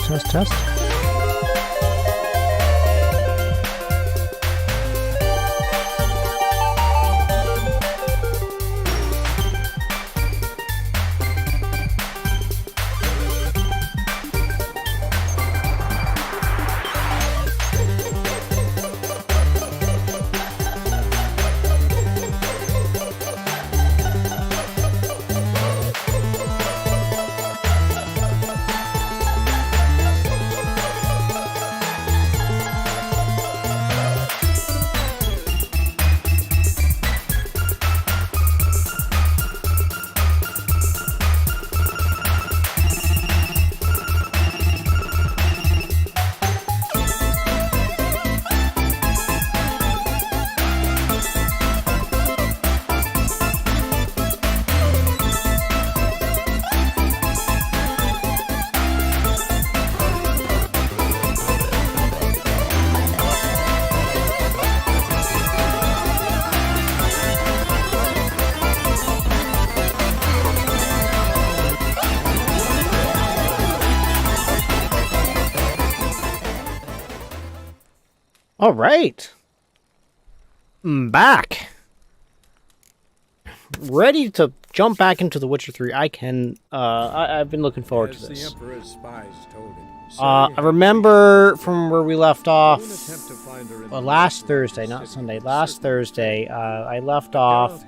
Test, test. All right. I'm back. Ready to jump back into The Witcher 3. I've been looking forward to this. The Emperor's spies told him. I remember from where we left off last Thursday, not Sunday. Last Thursday, I left off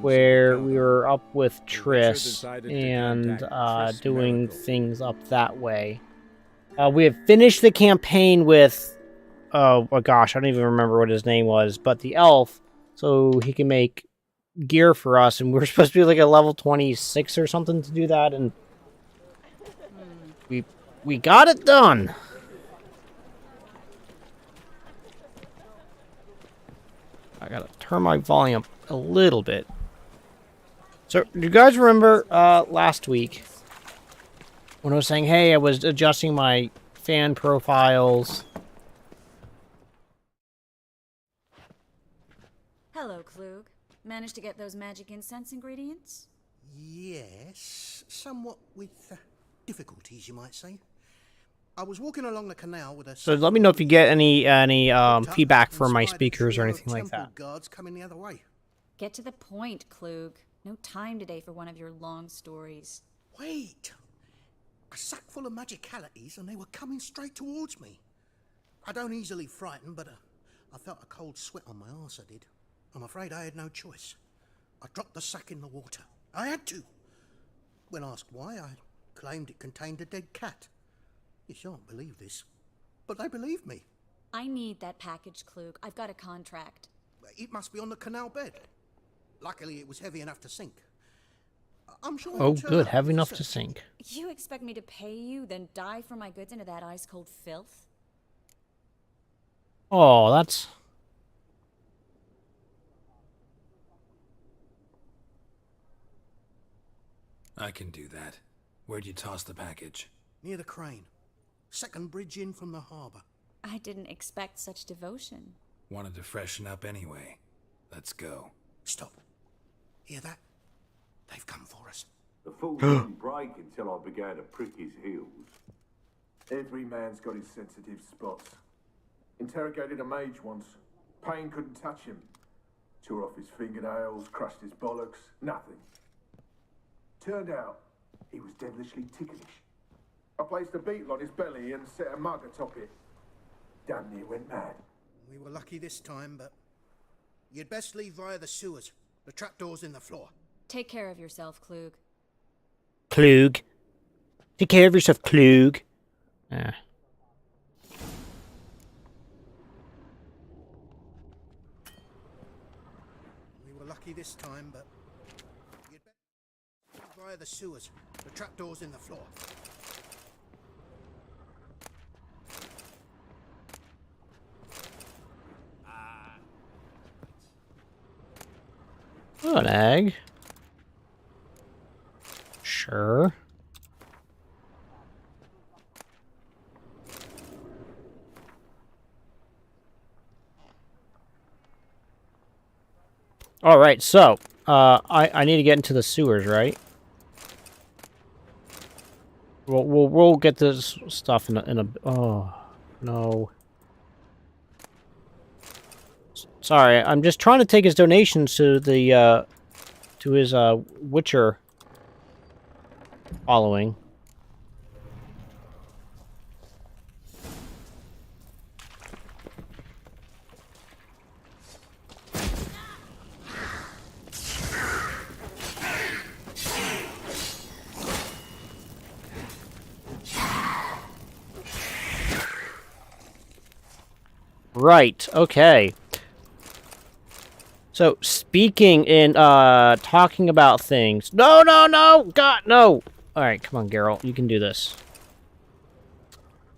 where we were up with Triss and doing things up that way. We have finished the campaign with, oh gosh, I don't even remember what his name was, but the elf, so he can make gear for us, and we were supposed to be like a level 26 or something to do that, and we got it done. I gotta turn my volume a little bit. So, do you guys remember last week when I was saying, hey, I was adjusting my fan profiles? Hello, Klug. Managed to get those magic incense ingredients? Yes, somewhat with difficulties, you might say. I was walking along the canal with a... So let me know if you get any feedback from my speakers or anything like that. Guards coming the other way. Get to the point, Klug. No time today for one of your long stories. Wait! A sack full of magicalities and they were coming straight towards me. I don't easily frighten, but I felt a cold sweat on my arse, I did. I'm afraid I had no choice. I dropped the sack in the water. I had to. When asked why, I claimed it contained a dead cat. You shan't believe this, but they believed me. I need that package, Klug. I've got a contract. It must be on the canal bed. Luckily, it was heavy enough to sink. I'm sure. Oh, good. Heavy enough to sink. You expect me to pay you, then dive for my goods into that ice-cold filth? Oh, that's... I can do that. Where'd you toss the package? Near the crane. Second bridge in from the harbour. I didn't expect such devotion. Wanted to freshen up anyway. Let's go. Stop. Hear that? They've come for us. The fool didn't break until I began to prick his heels. Every man's got his sensitive spots. Interrogated a mage once. Pain couldn't touch him. Tore off his fingernails, crushed his bollocks, nothing. Turned out, he was devilishly ticklish. I placed a beetle on his belly and set a mug atop it. Damn near went mad. We were lucky this time, but you'd best leave via the sewers. The trapdoor's in the floor. Take care of yourself, Klug. Klug. Take care of yourself, Klug. Yeah. We were lucky this time, but you'd best leave via the sewers. The trapdoor's in the floor. Oh, an egg. Sure. All right, so I need to get into the sewers, right? We'll get this stuff in a. Oh no. Sorry, I'm just trying to take his donations to the to his Witcher following. Right, okay. So, speaking in, talking about things. No, no, no! God, no! Alright, come on, Geralt. You can do this.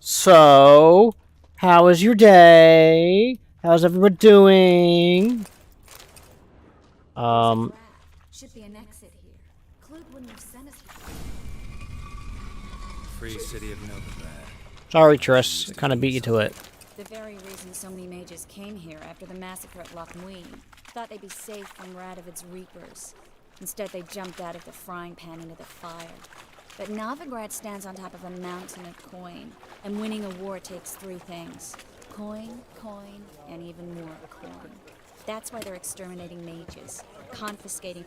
So, how was your day? How's everyone doing? Should be an exit here. Clute wouldn't have sent us here. Free city of Novigrad. Sorry, Triss. I kind of beat you to it. The very reason so many mages came here after the massacre at Loch Muin. Thought they'd be safe from Radovid's reapers. Instead, they jumped out of the frying pan into the fire. But Novigrad stands on top of a mountain of coin, and winning a war takes three things. Coin, coin, and even more coin. That's why they're exterminating mages, confiscating...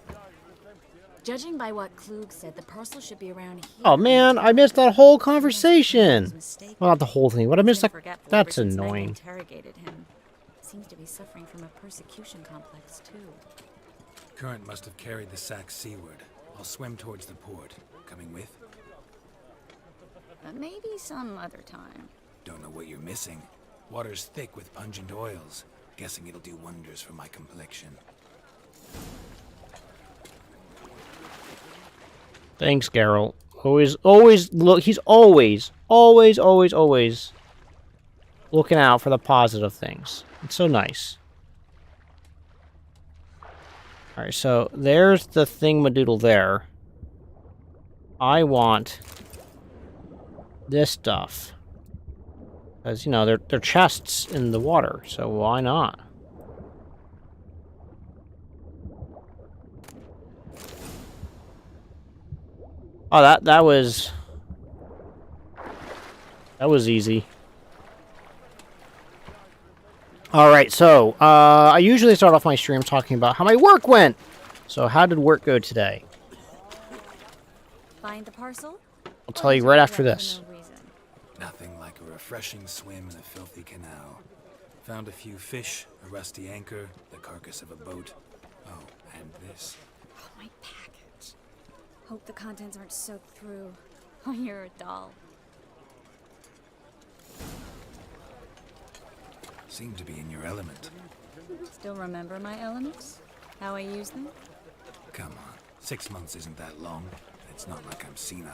Judging by what Klug said, the parcel should be around here. Oh man, I missed that whole conversation. Well, not the whole thing, but I missed that. That's annoying. Interrogated him. Seems to be suffering from a persecution complex too. Current must have carried the sack seaward. I'll swim towards the port. Coming with? Maybe some other time. Don't know what you're missing. Water's thick with pungent oils. Guessing it'll do wonders for my complexion. Thanks, Geralt. Always look. He's always looking out for the positive things. It's so nice. All right, so there's the thingamadoodle there. I want this stuff, because you know they're chests in the water, so why not? Oh, that was easy. All right, so I usually start off my streams talking about how my work went. So how did work go today? Find the parcel? I'll tell you right after this. Nothing like a refreshing swim in a filthy canal. Found a few fish, a rusty anchor, the carcass of a boat. Oh, and this. Oh, my package. Hope the contents aren't soaked through. Oh, you're a doll. Seem to be in your element. Still remember my elements? How I use them? Come on, 6 months isn't that long. It's not like I'm senile.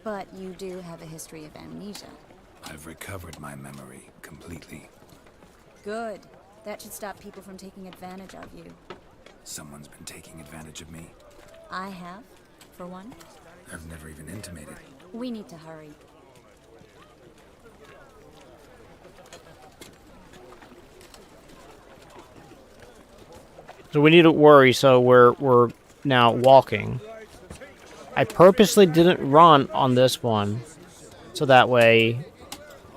But you do have a history of amnesia. I've recovered my memory completely. Good. That should stop people from taking advantage of you. Someone's been taking advantage of me. I have, for one. I've never even intimated. We need to hurry. So we need to worry, so we're now walking. I purposely didn't run on this one, so that way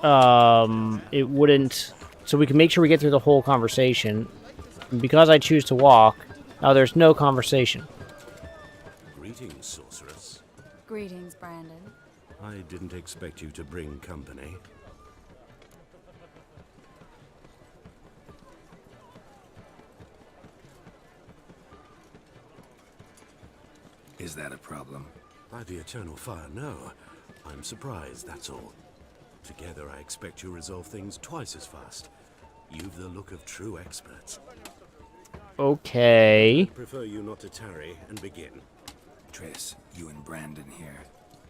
it wouldn't, so we can make sure we get through the whole conversation. And because I choose to walk, now there's no conversation. Greetings, sorceress. Greetings, Brandon. I didn't expect you to bring company. Is that a problem? By the eternal fire, no. I'm surprised, that's all. Together, I expect you resolve things twice as fast. You've the look of true experts. Okay. I prefer you not to tarry and begin. Triss, you and Brandon here.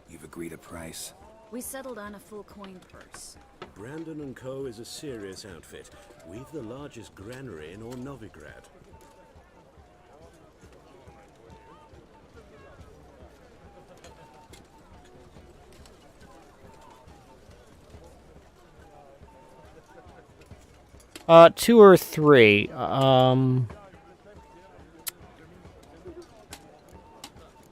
You've agreed a price? We settled on a full coin purse. Brandon & Co. is a serious outfit. We've the largest granary in all Novigrad. Two or three.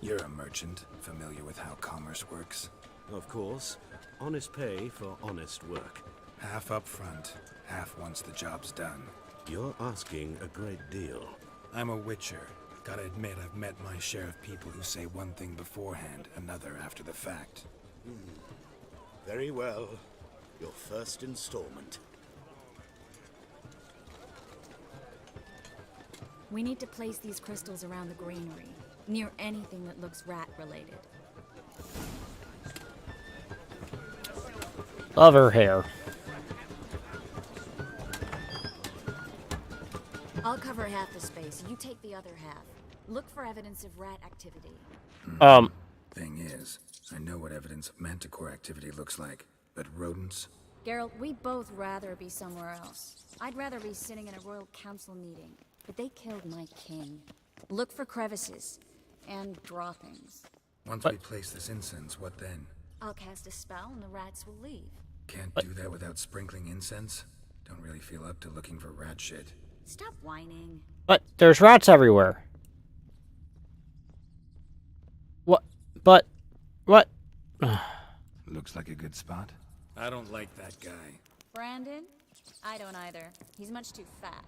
You're a merchant, familiar with how commerce works. Of course, honest pay for honest work. Half up front, half once the job's done. You're asking a great deal. I'm a witcher. Gotta admit, I've met my share of people who say one thing beforehand, another after the fact. Very well. Your first installment. We need to place these crystals around the granary, near anything that looks rat-related. Love her hair. I'll cover half the space, you take the other half. Look for evidence of rat activity. Thing is, I know what evidence of manticore activity looks like, but rodents? Geralt, we'd both rather be somewhere else. I'd rather be sitting in a royal council meeting, but they killed my king. Look for crevices and droppings. Once we place this incense, what then? I'll cast a spell and the rats will leave. Can't do that without sprinkling incense? Don't really feel up to looking for rat shit. Stop whining. But there's rats everywhere. What? But... What? Looks like a good spot. I don't like that guy. Brandon? I don't either. He's much too fat.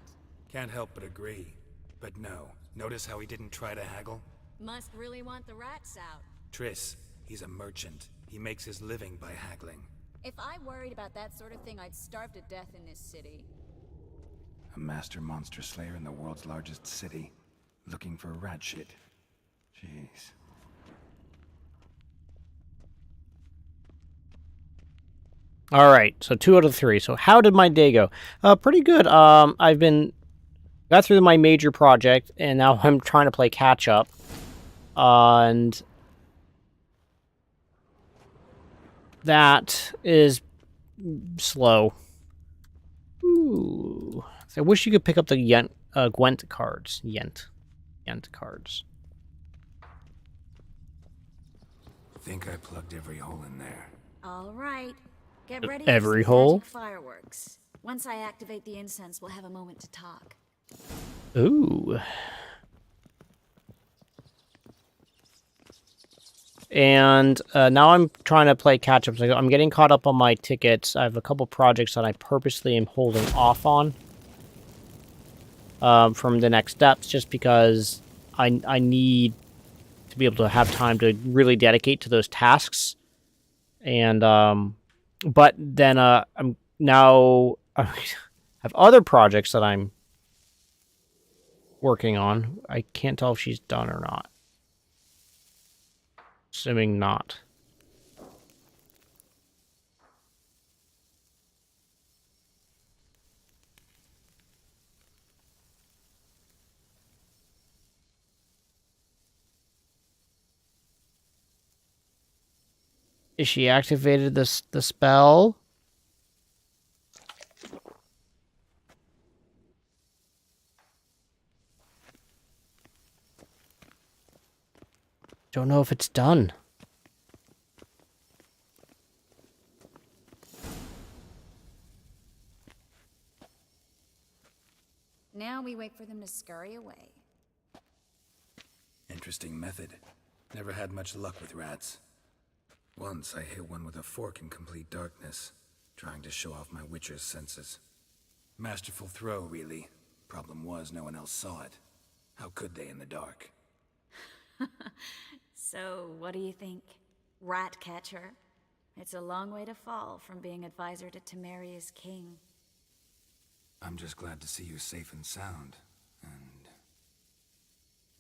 Can't help but agree. But no, notice how he didn't try to haggle? Must really want the rats out. Triss, he's a merchant. He makes his living by haggling. If I worried about that sort of thing, I'd starve to death in this city. A master monster slayer in the world's largest city. Looking for rat shit. Jeez. All right, so 2 out of 3. So how did my day go? Pretty good. Got through my major project, and now I'm trying to play catch up. And that is slow. Ooh. I wish you could pick up the Gwent cards. Yent cards. Think I plugged every hole in there. All right. Get ready Every for some hole? magic fireworks. Once I activate the incense, we'll have a moment to talk. Ooh. And now I'm trying to play catch-up. So I'm getting caught up on my tickets. I have a couple projects that I purposely am holding off on from the next steps, just because I need to be able to have time to really dedicate to those tasks. And but then I'm now I have other projects that I'm working on. I can't tell if she's done or not. Assuming not. Is she activated the spell? Don't know if it's done. Now we wait for them to scurry away. Interesting method. Never had much luck with rats. Once I hit one with a fork in complete darkness, trying to show off my witcher's senses. Masterful throw, really. Problem was, no one else saw it. How could they in the dark? So, what do you think? Rat catcher? It's a long way to fall from being advisor to Temeria's king. I'm just glad to see you safe and sound, and...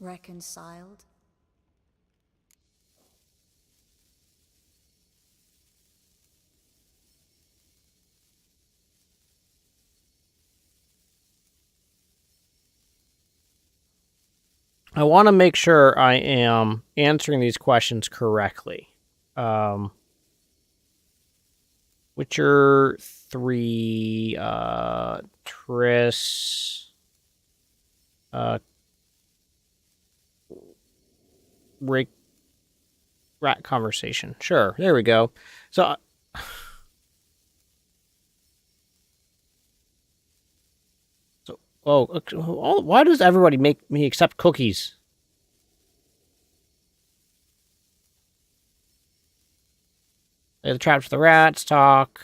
Reconciled? I want to make sure I am answering these questions correctly. Witcher 3, Triss, rat conversation. Sure, there we go. So, why does everybody make me accept cookies? The traps the rats talk.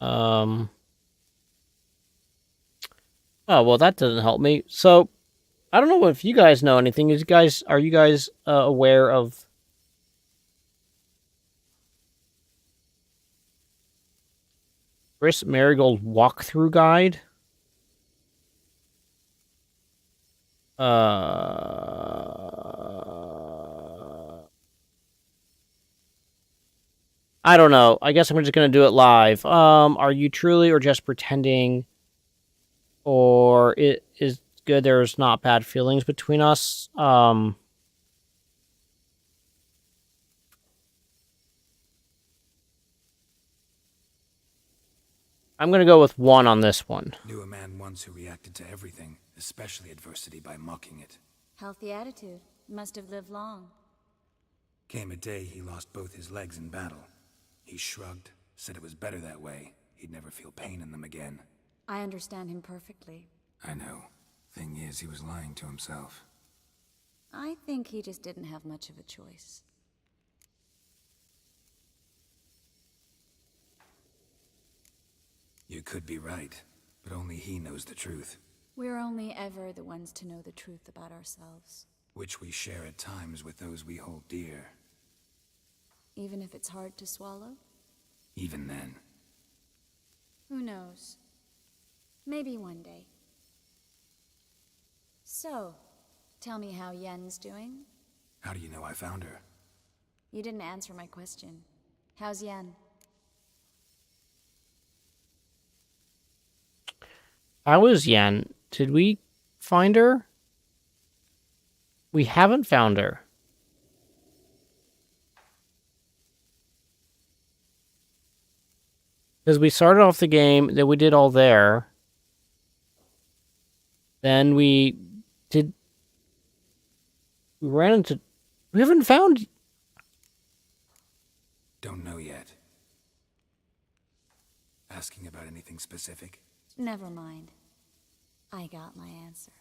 Oh, well, that doesn't help me. So, I don't know if you guys know anything. Are you guys aware of Triss Marigold walkthrough guide? I don't know. I guess I'm just gonna do it live. Are you truly or just pretending? Or it is good there's not bad feelings between us? I'm gonna go with 1 on this one. Knew a man once who reacted to everything, especially adversity, by mocking it. Healthy attitude. Must have lived long. Came a day he lost both his legs in battle. He shrugged, said it was better that way. He'd never feel pain in them again. I understand him perfectly. I know. Thing is, he was lying to himself. I think he just didn't have much of a choice. You could be right, but only he knows the truth. We're only ever the ones to know the truth about ourselves. Which we share at times with those we hold dear. Even if it's hard to swallow? Even then. Who knows? Maybe one day. So, tell me how Yen's doing? How do you know I found her? You didn't answer my question. How's Yen? How is Yen? Did we find her? We haven't found her. Because we started off the game, then we did all there. Then we ran into... We haven't found... Don't know yet. Asking about anything specific? Never mind. I got my answer.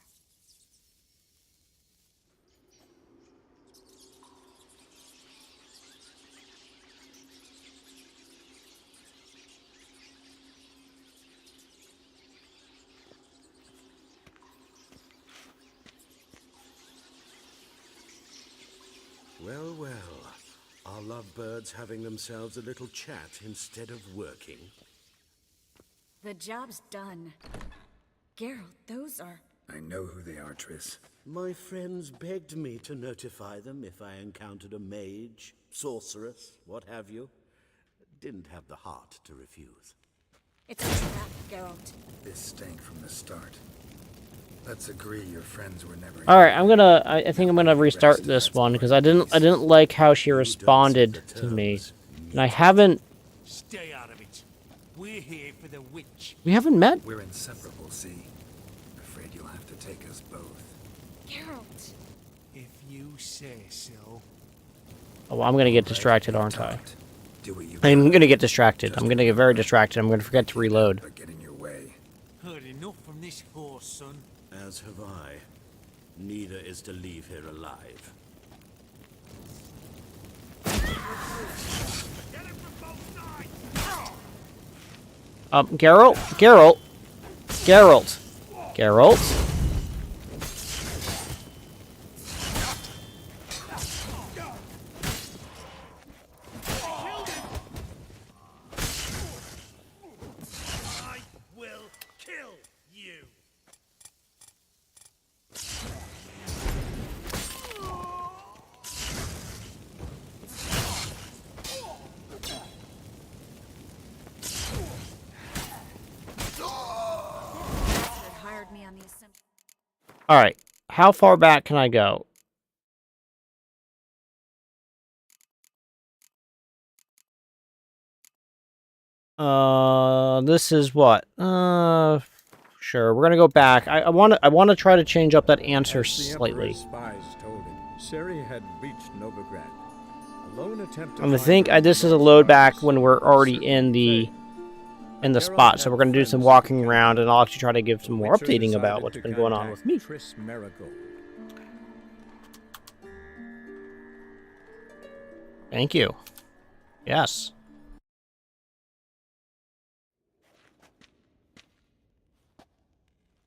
Well, well. Are lovebirds having themselves a little chat instead of working? The job's done. Geralt, those are... I know who they are, Triss. My friends begged me to notify them if I encountered a mage, sorceress, what have you. Didn't have the heart to refuse. It's a trap, Geralt. This stank from the start. Let's agree your friends were never... Alright, I think I'm gonna restart this one, because I didn't like how she responded to me. And I haven't... Stay out of it. We're here for the witch. We haven't met? We're inseparable, see? Afraid you'll have to take us both. Geralt. If you say so. Oh, well, I'm gonna get distracted, aren't I? Do what you I'm gonna get distracted. I'm gonna get very distracted. I'm gonna forget to reload. But get in your way. Heard enough from this horse, son. As have I. Neither is to leave here alive. Geralt? I will kill you. Hired me on the assembly. Alright, how far back can I go? This is what? Sure, we're gonna go back. I want to try to change up that answer slightly. As the Emperor's spies told him, Ciri had reached Novigrad. A lone attempt to I'm gonna find think her this is a was load back unsuccessful. when we're already in the spot, so we're gonna do some walking around, and I'll actually try to give some more Witcher updating about decided what's to been going on with me. contact Triss Marigold. Thank you. Yes.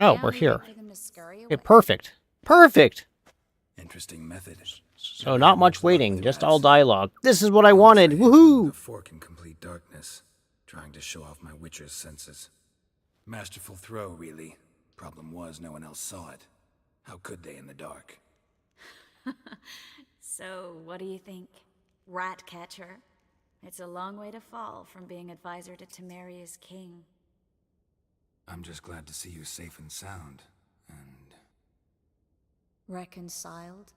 Oh, Now we're we here. wait for them to scurry Okay, away. perfect. Perfect! Interesting method. So Never not had much luck waiting, with just rats. all dialogue. This is what I Once wanted! hit one Woohoo! with a fork in complete darkness, trying to show off my witcher's senses. Masterful throw, really. Problem was, no one else saw it. How could they in the dark? So, what do you think? Rat catcher? It's a long way to fall from being advisor to Temeria's king. I'm just glad to see you safe and sound, and... Reconciled?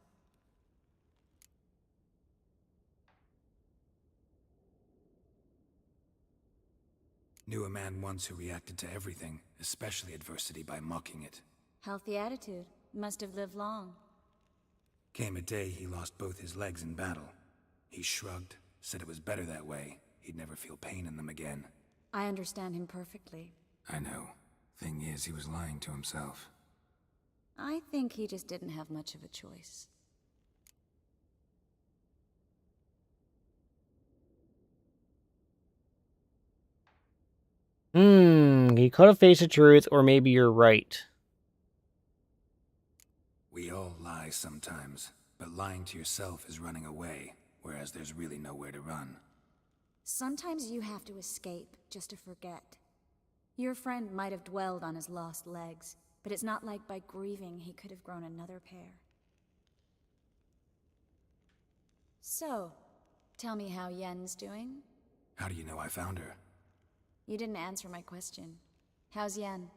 Knew a man once who reacted to everything, especially adversity, by mocking it. Healthy attitude. Must have lived long. Came a day he lost both his legs in battle. He shrugged, said it was better that way. He'd never feel pain in them again. I understand him perfectly. I know. Thing is, he was lying to himself. I think he just didn't have much of a choice. He could have faced the truth, or maybe you're right. We all lie sometimes, but lying to yourself is running away, whereas there's really nowhere to run. Sometimes you have to escape just to forget. Your friend might have dwelled on his lost legs, but it's not like by grieving he could have grown another pair. So, tell me how Yen's doing? How do you know I found her? You didn't answer my question. How's Yen?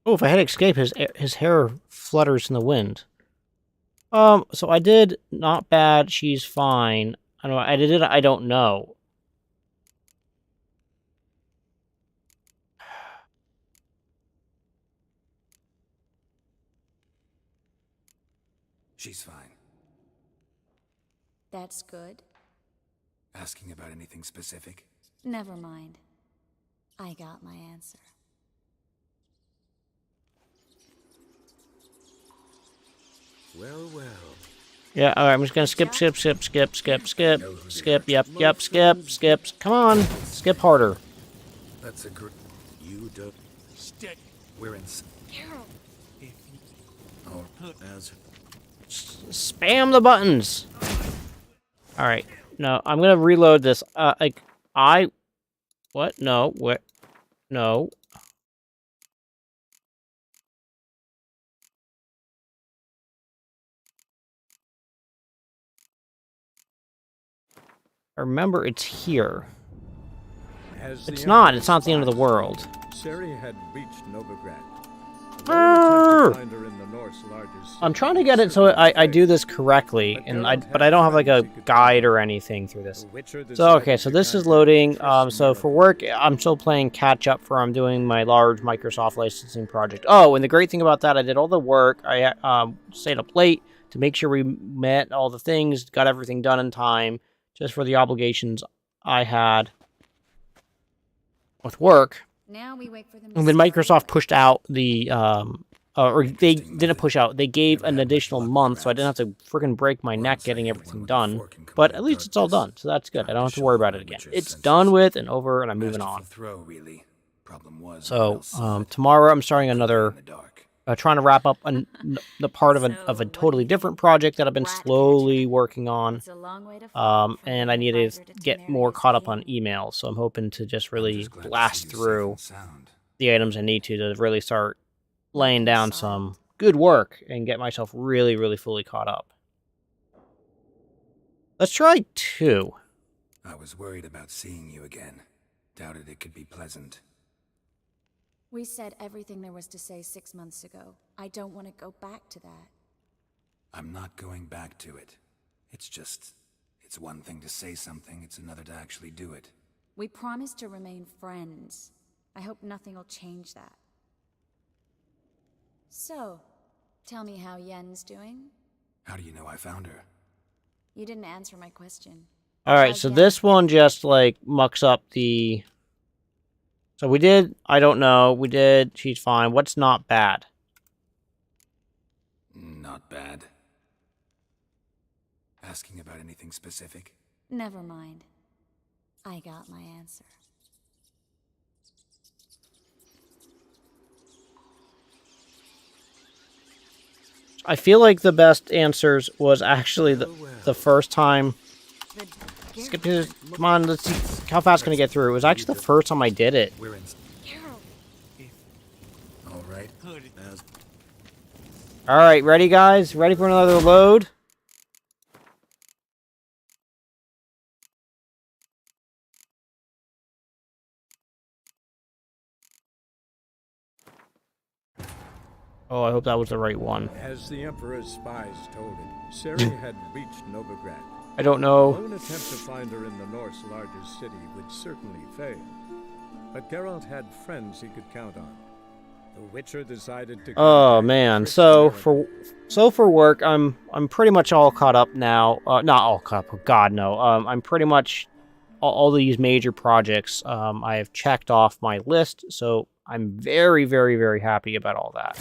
Oh, if I had escape, his hair flutters in the wind. So I did not bad. She's fine. I don't know. I did it. I don't know. She's fine. That's good. Asking about anything specific? Never mind. I got my answer. Well, well. Yeah, alright, I'm just gonna skip. Yep, skip. Come on, skip harder. That's a gr... You don't... Steady. We're in... Harold! If you Oh, As... Spam the buttons. Alright, no, I'm gonna reload this. What? No, what? No. Remember, it's here. It's not the end of the world. Sari had reached Novigrad. Arr! Find her in the North's largest I'm trying to get it so I do this correctly, but I don't have like a guide or anything through this. So okay, so this is loading. So for work, I'm still playing catch up for I'm doing my large Microsoft licensing project. Oh, and the great thing about that, I did all the work. I stayed up late to make sure we met all the things, got everything done in time, just for the obligations I had with work. Now we wait for them to And then scurry Microsoft away. pushed out the, or they didn't push out, they gave an additional month, so I didn't have to freaking break my neck getting everything done. But at least it's all done, so that's good. I don't have to worry about it again. It's done with and over, and I'm moving on. Throw, really. Problem was, So, tomorrow I'm starting another, in the dark. trying to wrap up the part of a totally different project that I've been Rat slowly catcher. working on. It's a long way to fall from And I being need advisor to to get more Temeria's caught up king. on emails, so I'm hoping to just I'm really just glad to see blast you safe through and sound. the items I need to really start laying down some good work and get myself really, really fully caught up. Let's try 2. I was worried about seeing you again. Doubted it could be pleasant. We said everything there was to say 6 months ago. I don't want to go back to that. I'm not going back to it. It's just... It's one thing to say something, it's another to actually do it. We promised to remain friends. I hope nothing will change that. So, tell me how Yen's doing? How do you know I found her? You didn't answer my question. Alright, so this one just, like, mucks up the... So we did, I don't know, we did, she's fine. What's not bad? Not bad. Asking about anything specific? Never mind. I got my answer. I feel like the best answers was actually the first time. Skip to, come on, let's see how fast can I get through. It was actually the first time I did it. We're in. All right. All right, ready, guys? Ready for another load? Oh, I hope that was the right one. As the Emperor's spies told it, Seri had reached Novigrad. I don't A know. lone attempt to find her in the North's largest city would certainly fail. But Geralt had friends he could count on. The Witcher decided to... Oh man, so for work, I'm pretty much all caught up now. Not all caught up. Oh, God no. I'm pretty much all these major projects. I have checked off my list, so I'm very, very, very happy about all that.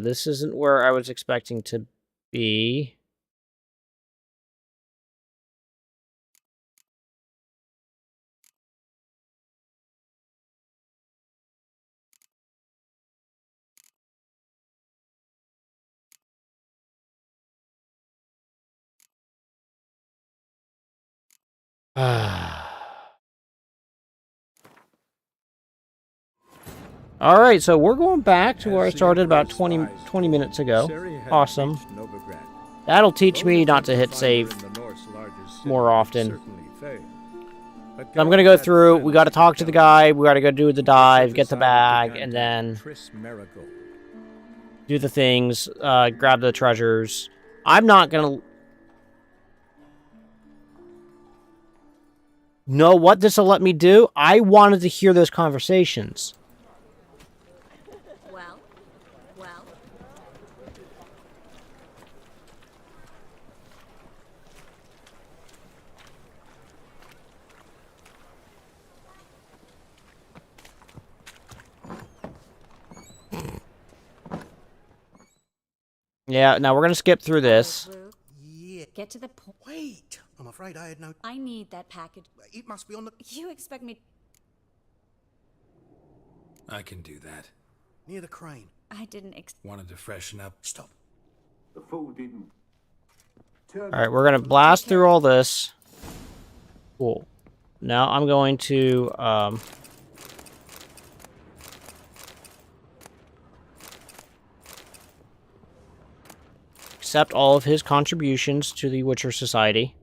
This isn't where I was expecting to be. Alright, so we're going back to where I started about 20 minutes ago. Awesome. That'll teach me not to hit save more often. I'm gonna go through, we gotta talk to the guy, we gotta go do the dive, get the bag, and then do the things, grab the treasures. I'm not gonna... Know what this will let me do? I wanted to hear those conversations. Well. Yeah, now we're gonna skip through this. Yeah. Get to the point. Wait! I'm afraid I had no... I need that package. It must be on the... You expect me... I can do that. near the crane. I didn't Wanted to freshen up. Stop. The fool didn't. Alright, we're gonna blast through all this. Cool. Now I'm going to, accept all of his contributions to the Witcher Society.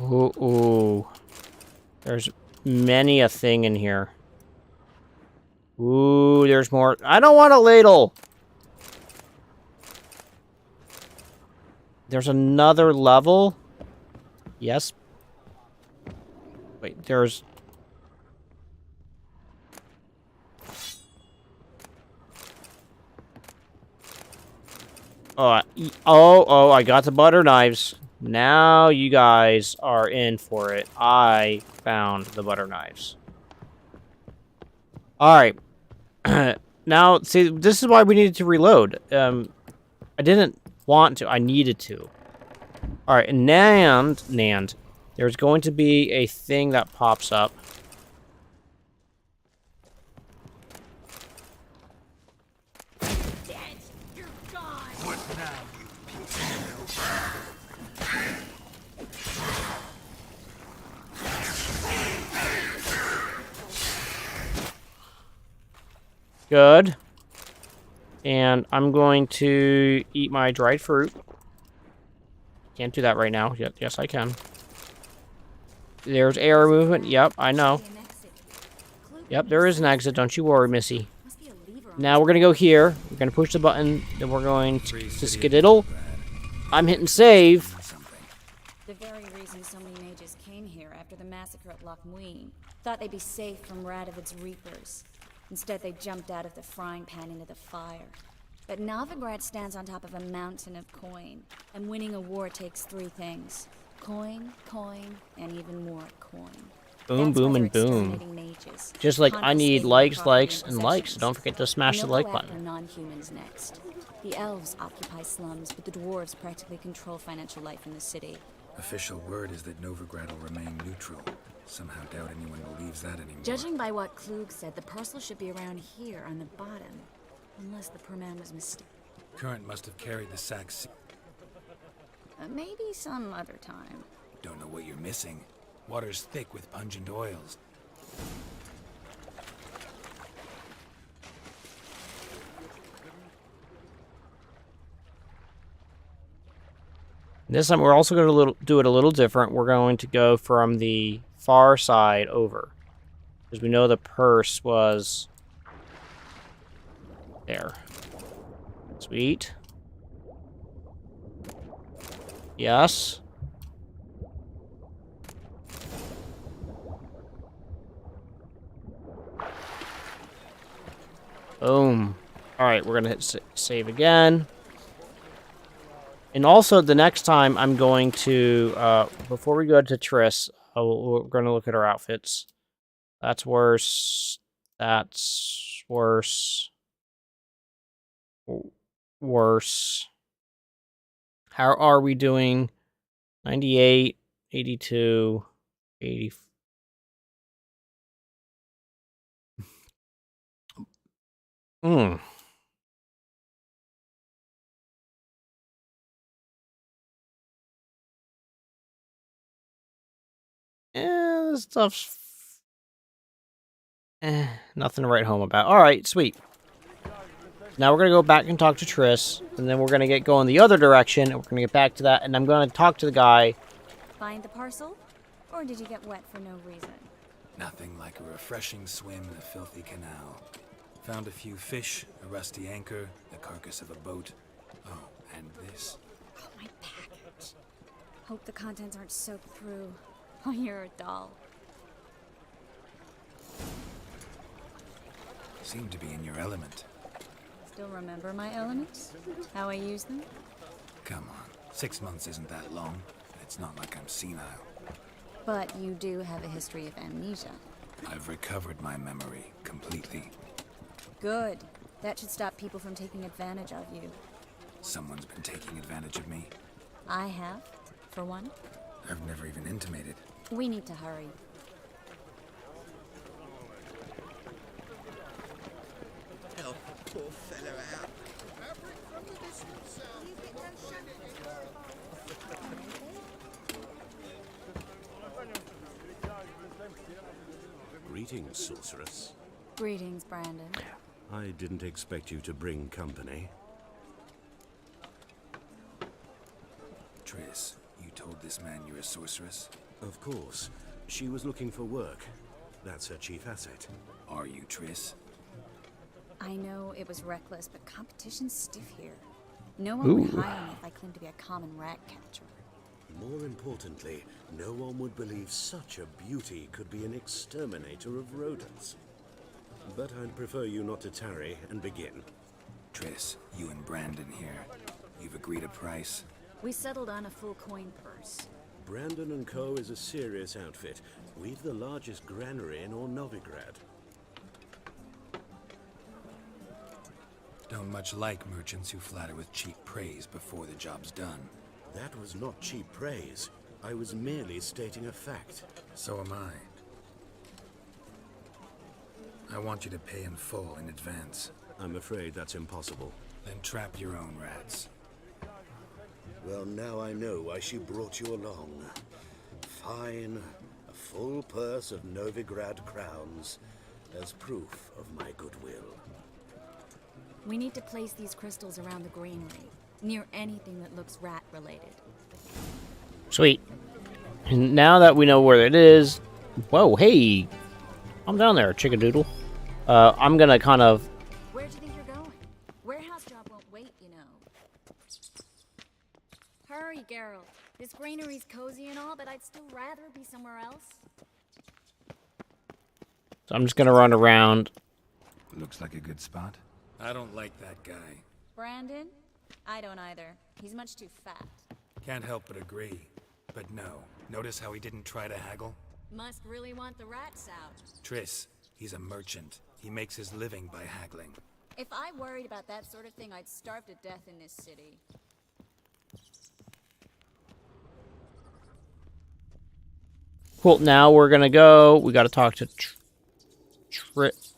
Ooh. There's many a thing in here. Ooh, there's more. I don't want a ladle! There's another level? Yes. Wait, there's... Oh, I got the butter knives. Now you guys are in for it. I found the butter knives. Alright. Now, see, this is why we needed to reload. I didn't want to. I needed to. Alright, Nand. There's going to be a thing that pops up. Good. And I'm going to eat my dried fruit. Can't do that right now. Yes, I can. There's air movement. Yep, I know. Yep, there is an exit. Don't you worry, Missy. Must be a lever Now we're gonna go here. We're gonna push the button. Then we're going to skedaddle. I'm hitting save. The very reason so many mages came here after the massacre at Loch Muin. Thought they'd be safe from Radovid's reapers. Instead, they jumped out of the frying pan into the fire. But Novigrad stands on top of a mountain of coin. And winning a war takes three things. Coin, coin, and even more coin. Boom, boom, and boom. Mages. Just like I need likes, likes, and likes. So don't forget to smash the like button. Non-humans next. The elves occupy slums, but the dwarves practically control financial life in the city. Official word is that Novigrad will remain neutral. Somehow doubt anyone believes that anymore. Judging by what Klug said, the parcel should be around here on the bottom. Unless the poor man was mistaken. Current must have carried the sacks. Maybe some other time. Don't know what you're missing. Water's thick with pungent oils. This time we're also going to do it a little different. We're going to go from the far side over. Because we know the purse was there. Sweet. Yes. Boom. Alright, we're going to hit save again. And also, the next time I'm going to, before we go to Triss, we're going to look at our outfits. That's worse. That's worse. Worse. How are we doing? 98, 82, 80. This stuff's nothing to write home about. Alright, sweet. Now we're going to go back and talk to Triss, and then we're going to get going the other direction, and we're going to get back to that, and I'm going to talk to the guy. Find the parcel? Or did you get wet for no reason? Nothing like a refreshing swim in a filthy canal. Found a few fish, a rusty anchor, the carcass of a boat. Oh, and this. Oh, my package. Hope the contents aren't soaked through. Oh, you're a doll. Seem to be in your element. Still remember my elements? How I use them? Come on, 6 months isn't that long. It's not like I'm senile. But you do have a history of amnesia. I've recovered my memory completely. Good. That should stop people from taking advantage of you. Someone's been taking advantage of me. I have, for one. I've never even intimated. We need to hurry. Help the poor fella out. Greetings, sorceress. Greetings, Brandon. I didn't expect you to bring company. Triss, you told this man you're a sorceress? Of course. She was looking for work. That's her chief asset. Are you, Triss? I know it was reckless, but competition's stiff here. No one would hire me if I claimed to be a common rat catcher. More importantly, no one would believe such a beauty could be an exterminator of rodents. But I'd prefer you not to tarry and begin. Triss, you and Brandon here. You've agreed a price? We settled on a full coin purse. Brandon & Co. is a serious outfit. We've the largest granary in all Novigrad. Don't much like merchants who flatter with cheap praise before the job's done. That was not cheap praise. I was merely stating a fact. So am I. I want you to pay in full in advance. I'm afraid that's impossible. Then trap your own rats. Well, now I know why she brought you along. Fine. A full purse of Novigrad crowns as proof of my goodwill. We need to place these crystals around the granary, near anything that looks rat-related. Sweet. And now that we know where it is... Whoa, hey! I'm down there, chickadoodle. I'm gonna kind of... Where do these greenery's cozy and all, but I'd still rather be somewhere else. So I'm just gonna run around. Looks like a good spot. I don't like that guy. Brandon? I don't either. He's much too fat. Can't help but agree. But no. Notice how he didn't try to haggle? Must really want the rats out. Triss, he's a merchant. He makes his living by haggling. If I worried about that sort of thing, I'd starve to death in this city. Cool. Now we're gonna go. We gotta talk to Triss.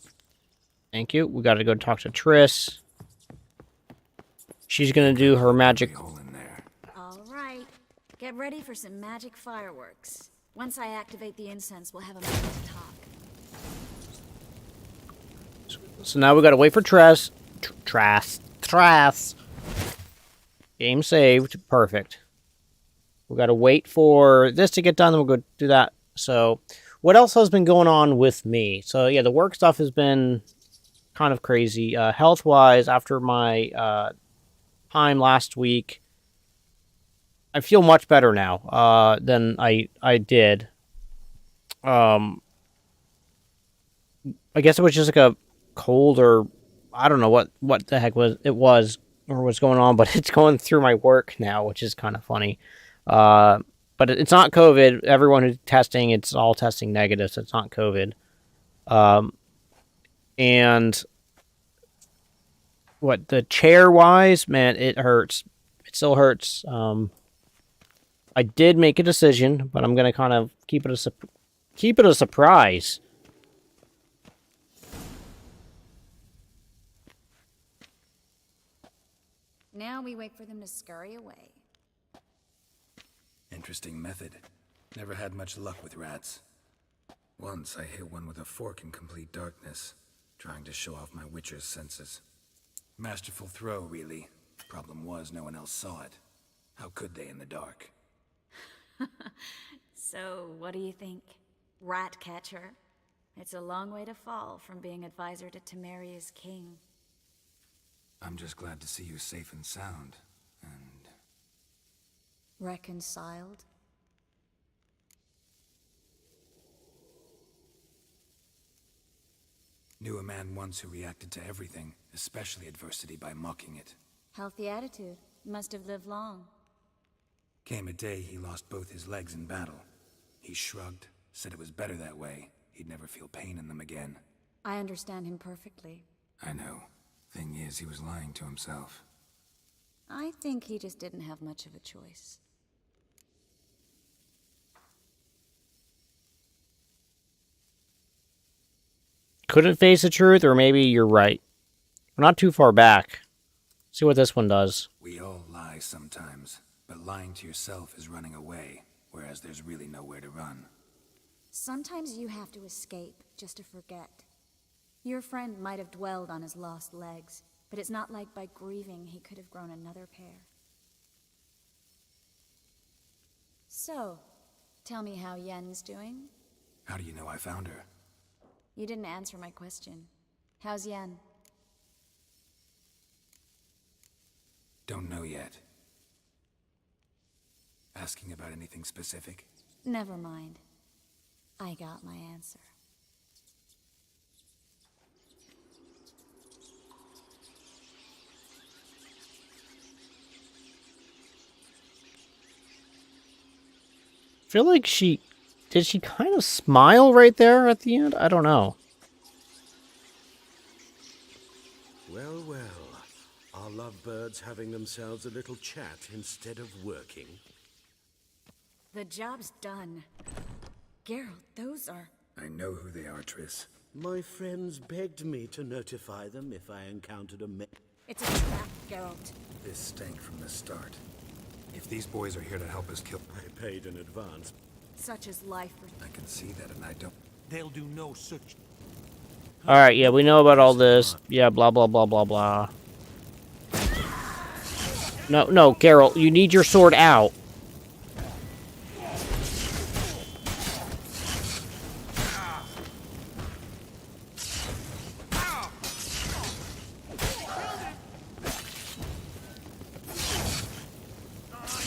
Thank you. We gotta go talk to Triss. She's gonna do her magic. Hole in there. All right. Get ready for some magic fireworks. Once I activate the incense, we'll have a moment to talk. So now we gotta wait for Triss. Triss. Game saved. Perfect. We gotta wait for this to get done, then we'll go do that. So, what else has been going on with me? So, yeah, the work stuff has been kind of crazy. Health-wise, after my time last week, I feel much better now than I did. I guess it was just like a cold, or I don't know what the heck it was or what's going on, but it's going through my work now, which is kind of funny. But it's not COVID. Everyone who's testing, it's all testing negative, so it's not COVID. And what the chair wise, man, it hurts. It still hurts. I did make a decision, but I'm gonna kind of keep it a surprise. Now we wait for them to scurry away. Interesting method. Never had much luck with rats. Once I hit one with a fork in complete darkness, trying to show off my witcher's senses. Masterful throw, really. Problem was, no one else saw it. How could they in the dark? So, what do you think? Rat catcher? It's a long way to fall from being advisor to Temeria's king. I'm just glad to see you safe and sound, and... Reconciled? Knew a man once who reacted to everything, especially adversity, by mocking it. Healthy attitude. Must have lived long. Came a day he lost both his legs in battle. He shrugged, said it was better that way. He'd never feel pain in them again. I understand him perfectly. I know. Thing is, he was lying to himself. I think he just didn't have much of a choice. Couldn't face the truth, or maybe you're right. We're not too far back. See what this one does. We all lie sometimes, but lying to yourself is running away, whereas there's really nowhere to run. Sometimes you have to escape, just to forget. Your friend might have dwelled on his lost legs, but it's not like by grieving he could have grown another pair. So, tell me how Yen's doing? How do you know I found her? You didn't answer my question. How's Yen? Don't know yet. Asking about anything specific? Never mind. I got my answer. I feel like did she kind of smile right there at the end? I don't know. Well, well. Are lovebirds having themselves a little chat instead of working? The job's done. Geralt, those are... I know who they are, Triss. My friends begged me to notify them if I encountered a It's a trap, Geralt. This stank from the start. If these boys are here to help us kill... I paid in advance. Such is life for... I can see that, and I don't... They'll do no such... Alright, yeah, we know about all this. Yeah, blah, blah, blah, blah, blah. No, Geralt, you need your sword out.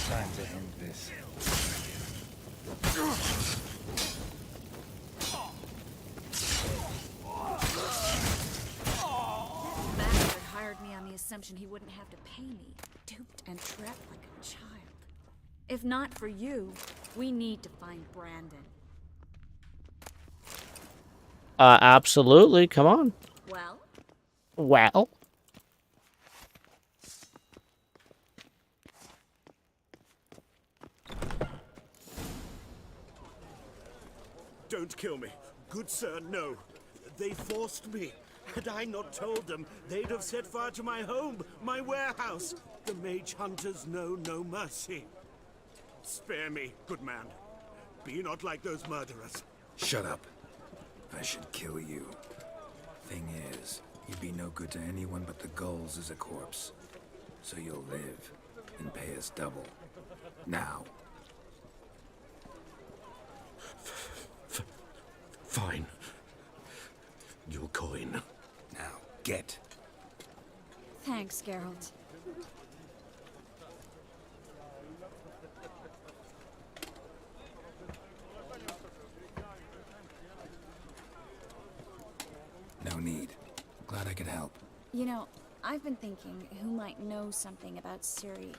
Time to end this. assumption he wouldn't have to pay me, duped and trapped like a child. If not for you, we need to find Brandon. Absolutely. Come on. Well? Well. Don't kill me. Good sir, no. They forced me. Had I not told them, they'd have set fire to my home, my warehouse. The mage hunters know no mercy. Spare me, good man. Be not like those murderers. Shut up. I should kill you. Thing is, you'd be no good to anyone but the gulls as a corpse. So you'll live and pay us double. Now. Fine. Your coin. Now, get. Thanks, Geralt. No need. Glad I could help. You know, I've been thinking who might know something about Ciri.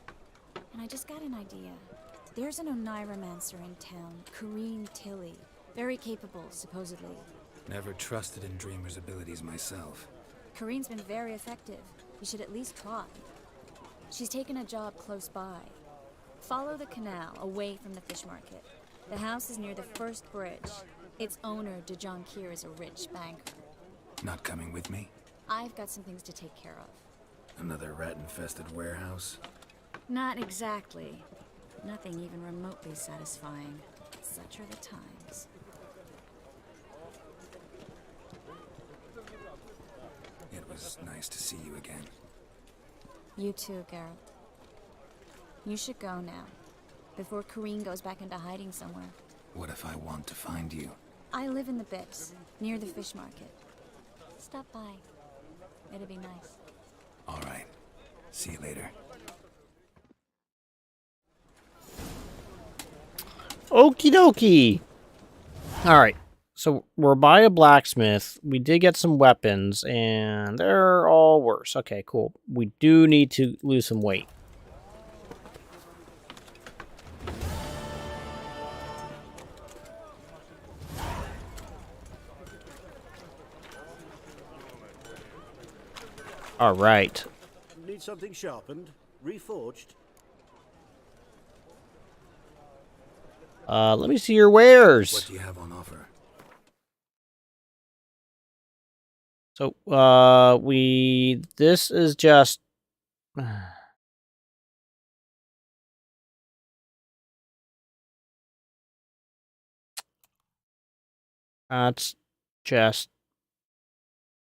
And I just got an idea. There's an Oneiromancer in town, Corrine Tilly. Very capable, supposedly. Never trusted in Dreamer's abilities myself. Corrine's been very effective. You should at least try. She's taken a job close by. Follow the canal, away from the fish market. The house is near the first bridge. Its owner, Dejon Kier, is a rich banker. Not coming with me? I've got some things to take care of. Another rat-infested warehouse? Not exactly. Nothing even remotely satisfying. Such are the times. It was nice to see you again. You too, Geralt. You should go now, before Corrine goes back into hiding somewhere. What if I want to find you? I live in the Bips, near the fish market. Stop by. It'd be nice. All right. See you later. Okie dokie. All right. So we're by a blacksmith. We did get some weapons, and they're all worse. Okay, cool. We do need to lose some weight. All right. Need something sharpened? Reforged? Let me see your wares. What do you have on offer? So, this is just... That's just...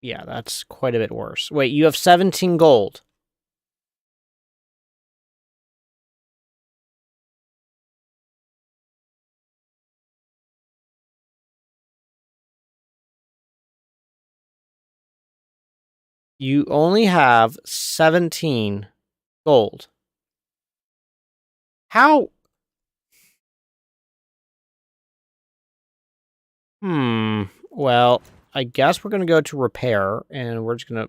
Yeah, that's quite a bit worse. Wait, you have 17 gold. You only have 17 gold. How? Well, I guess we're going to go to repair, and we're just going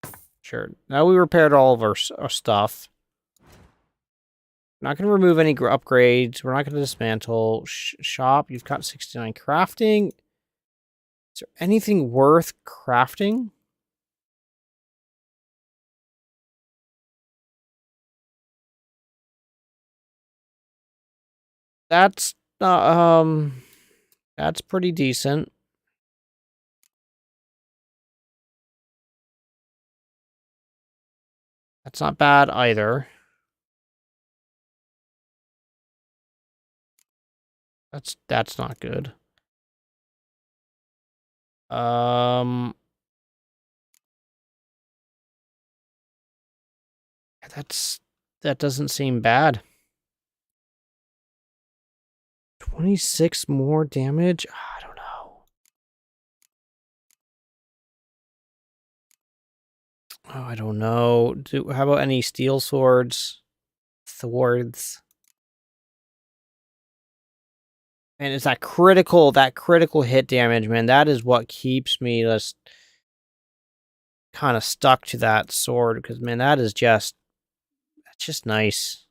to... Sure. Now we repaired all of our stuff. Not going to remove any upgrades. We're not going to dismantle. Shop, you've got 69 crafting. Is there anything worth crafting? That's that's pretty decent. That's not bad either. That's not good. That doesn't seem bad. 26 more damage? I don't know. Oh, I don't know. How about any steel swords? Swords. And it's that critical hit damage, man. That is what keeps me just kind of stuck to that sword, because, man, that's just nice.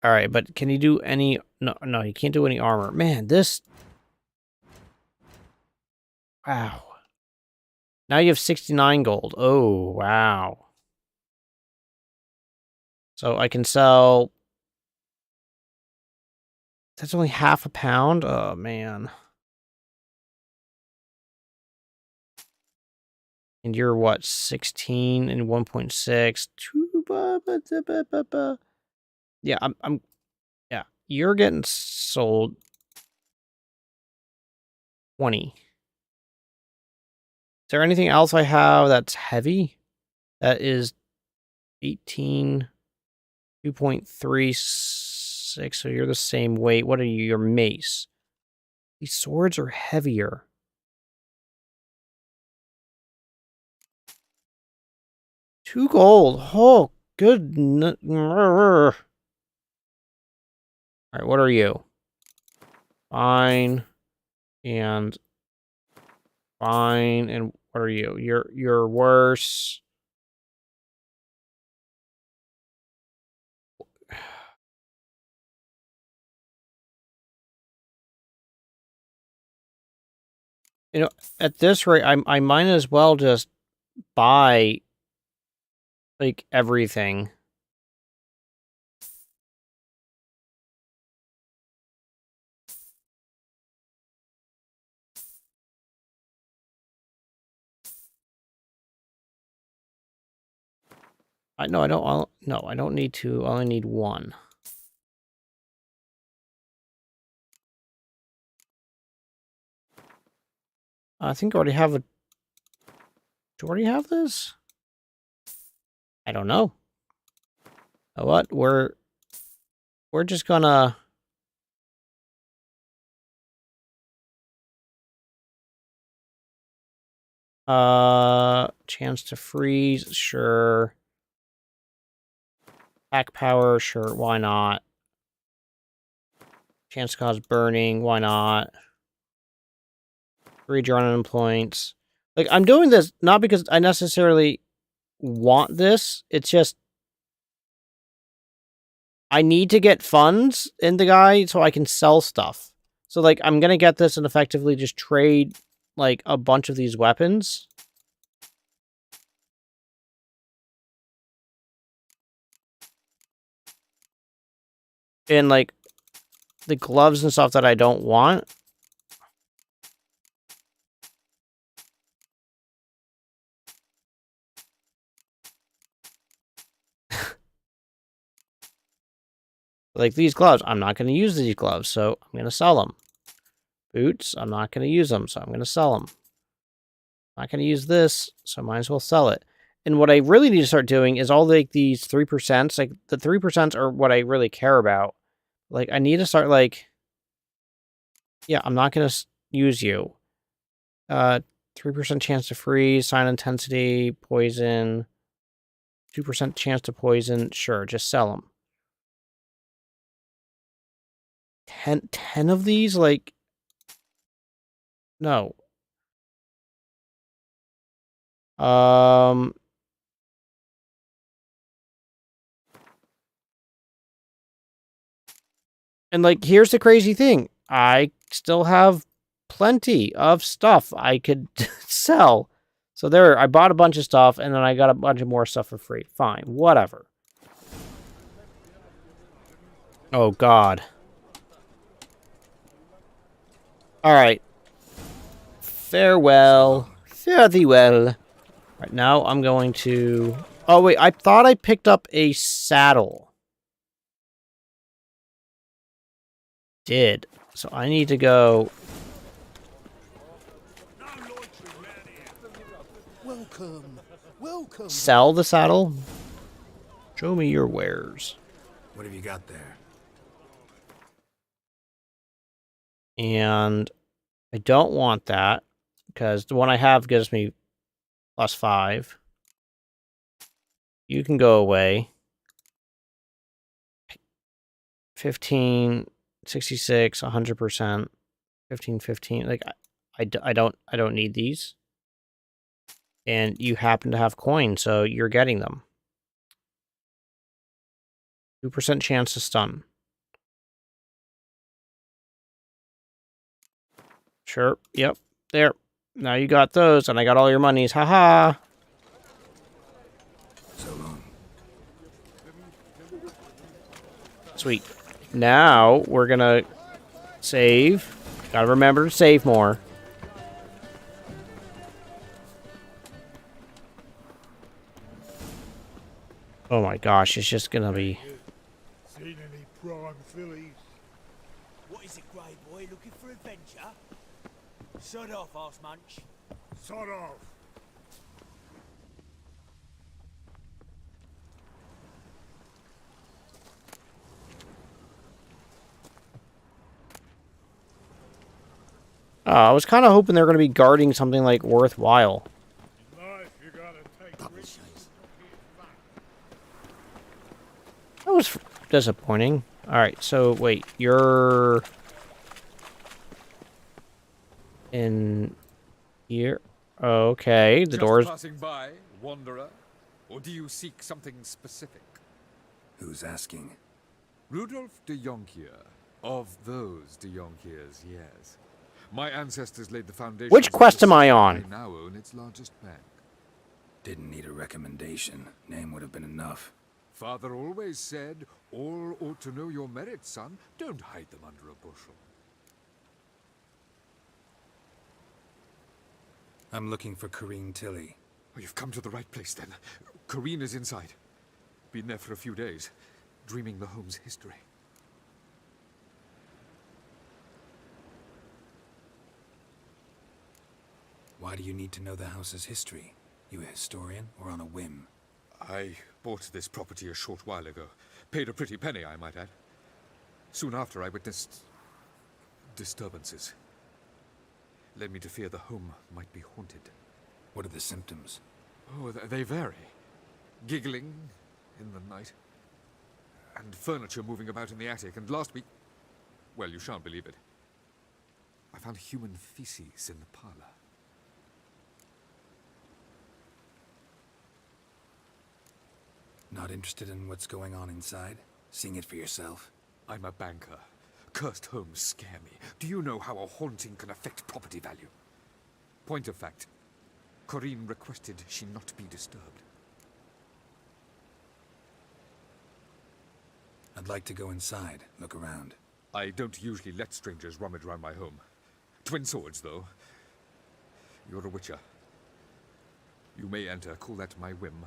All right, but can you do any... No, you can't do any armor. Man, this... Wow. Now you have 69 gold. Oh, wow. So I can sell... That's only half a pound? Oh, man. And you're what? 16 and 1.6. Yeah, yeah. You're getting sold 20. Is there anything else I have that's heavy? That is 18, 2.36. So you're the same weight. What are you? Your mace. These swords are heavier. $2 gold. Oh, good. All right, what are you? Fine. And fine. And what are you? You're worse. You know, at this rate, I might as well just buy, like, everything. No, I don't. No, I don't need two. I only need one. I think I already have a... Do you already have this? I don't know. You know what? We're just gonna... Chance to freeze, sure. Attack power, sure, why not? Chance to cause burning, why not? Read your on points. Like, I'm doing this not because I necessarily want this. It's just I need to get funds in the guy so I can sell stuff. So, like, I'm gonna get this and effectively just trade, like, a bunch of these weapons. And, like, the gloves and stuff that I don't want. Like, these gloves, I'm not going to use these gloves, so I'm going to sell them. Boots, I'm not going to use them, so I'm going to sell them. I'm not going to use this, so I might as well sell it. And what I really need to start doing is all, like, these 3%. Like, the 3% are what I really care about. Like, I need to start, like... Yeah, I'm not going to use you. 3% chance to freeze, sign intensity, poison. 2% chance to poison. Sure, just sell them. 10 of these? Like... No. And, like, here's the crazy thing. I still have plenty of stuff I could sell. So there, I bought a bunch of stuff, and then I got a bunch of more stuff for free. Fine, whatever. Oh, God. Alright. Farewell. Fare thee well. Right now, I'm going to... Oh, wait, I thought I picked up a saddle. Did. So I need to go... Welcome. Welcome. Sell the saddle? Show me your wares. What have you got there? And I don't want that, because the one I have gives me +5. You can go away. 15, 66, 100%, 15, 15. Like, I don't need these. And you happen to have coins, so you're getting them. 2% chance to stun. Sure. Yep. There. Now you got those, and I got all your monies. Haha. So long. Sweet. Now we're gonna save. Gotta remember to save more. Oh my gosh, it's just gonna be... Seen any prime fillies? What is it, Grey Boy? Looking for adventure? Sod off, arse munch. Sod off. I was kind of hoping they're gonna be guarding something like worthwhile. That was disappointing. Alright, so wait, you're in here. Okay, the door's passing by, wanderer, or do you seek something specific? Who's asking? Rudolf de Jonkier, of those de Jonkiers, yes. My ancestors laid the foundation. Which quest am I on? I now own its largest bank. Didn't need a recommendation. Name would have been enough. Father always said, all ought to know your merits, son. Don't hide them under a bushel. I'm looking for Corrine Tilly. Oh, you've come to the right place, then. Corrine is inside. Been there for a few days, dreaming the home's history. Why do you need to know the house's history? You a historian, or on a whim? I bought this property a short while ago. Paid a pretty penny, I might add. Soon after, I witnessed disturbances. Led me to fear the home might be haunted. What are the symptoms? Oh, they vary. Giggling in the night. And furniture moving about in the attic. And last week... well, you shan't believe it. I found human feces in the parlor. Not interested in what's going on inside? Seeing it for yourself? I'm a banker. Cursed homes scare me. Do you know how a haunting can affect property value? Point of fact, Corrine requested she not be disturbed. I'd like to go inside, look around. I don't usually let strangers rummage around my home. Twin swords, though. You're a witcher. You may enter, call that my whim.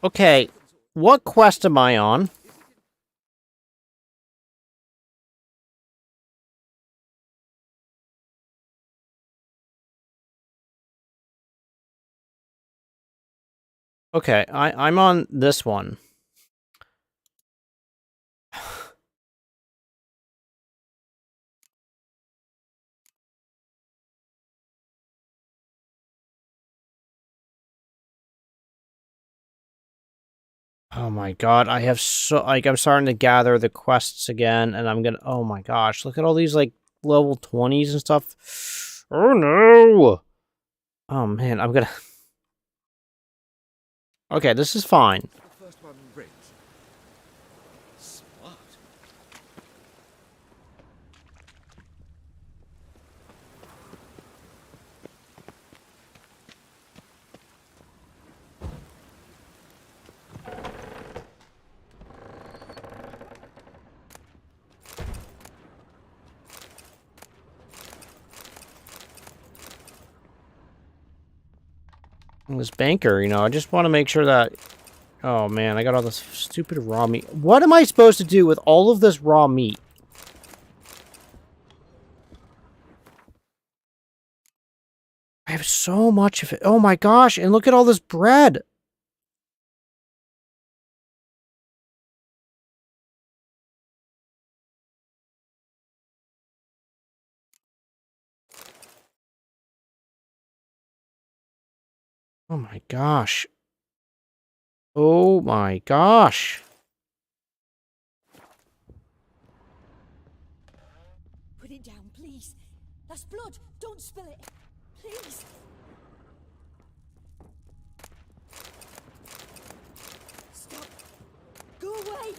Okay, what quest am I on? Okay, I'm on this one. Oh my god, I have so... like, I'm starting to gather the quests again, and I'm gonna... oh my gosh, look at all these, like, level 20s and stuff. Oh no! Oh man, I'm gonna... okay, this is fine. The first one great. Smart. This banker, you know, I just want to make sure that... oh man, I got all this stupid raw meat. What am I supposed to do with all of this raw meat? I have so much of it. Oh my gosh, and look at all this bread. Oh my gosh. Oh my gosh. blood! Don't spill it! Please! Stop! Go away!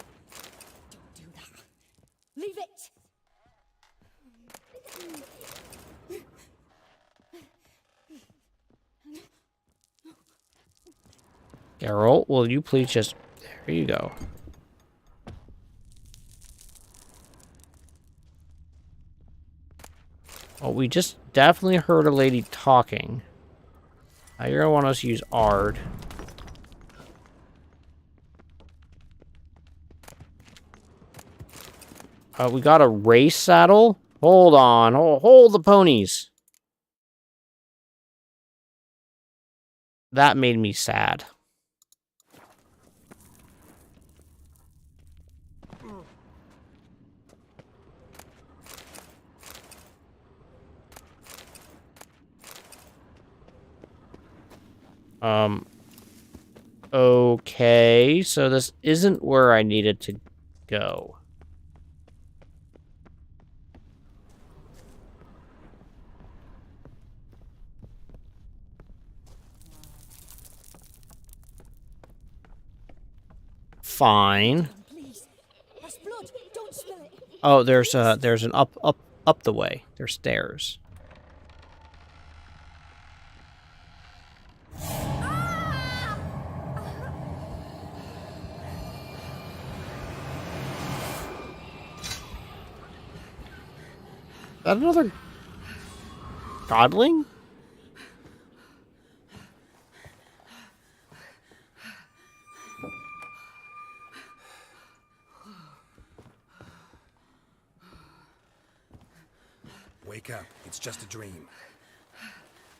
Don't do that. Leave it! Geralt, will you please just... There you go. Well, we just definitely heard a lady talking. Now you're going to want us to use Ard. We got a race saddle? Hold on. Hold the ponies. That made me sad. Okay, so this isn't where I needed to go. Fine. Oh, there's an up the way. There's stairs. Is that another godling? Wake up. It's just a dream.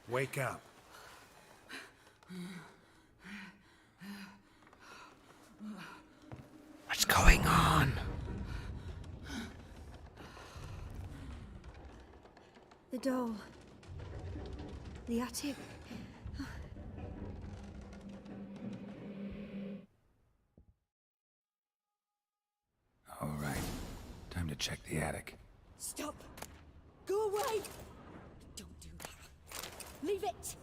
Wake up. What's going on? The door. The attic. All right. Time to check the attic. Stop! Go away! Don't do that. Leave it!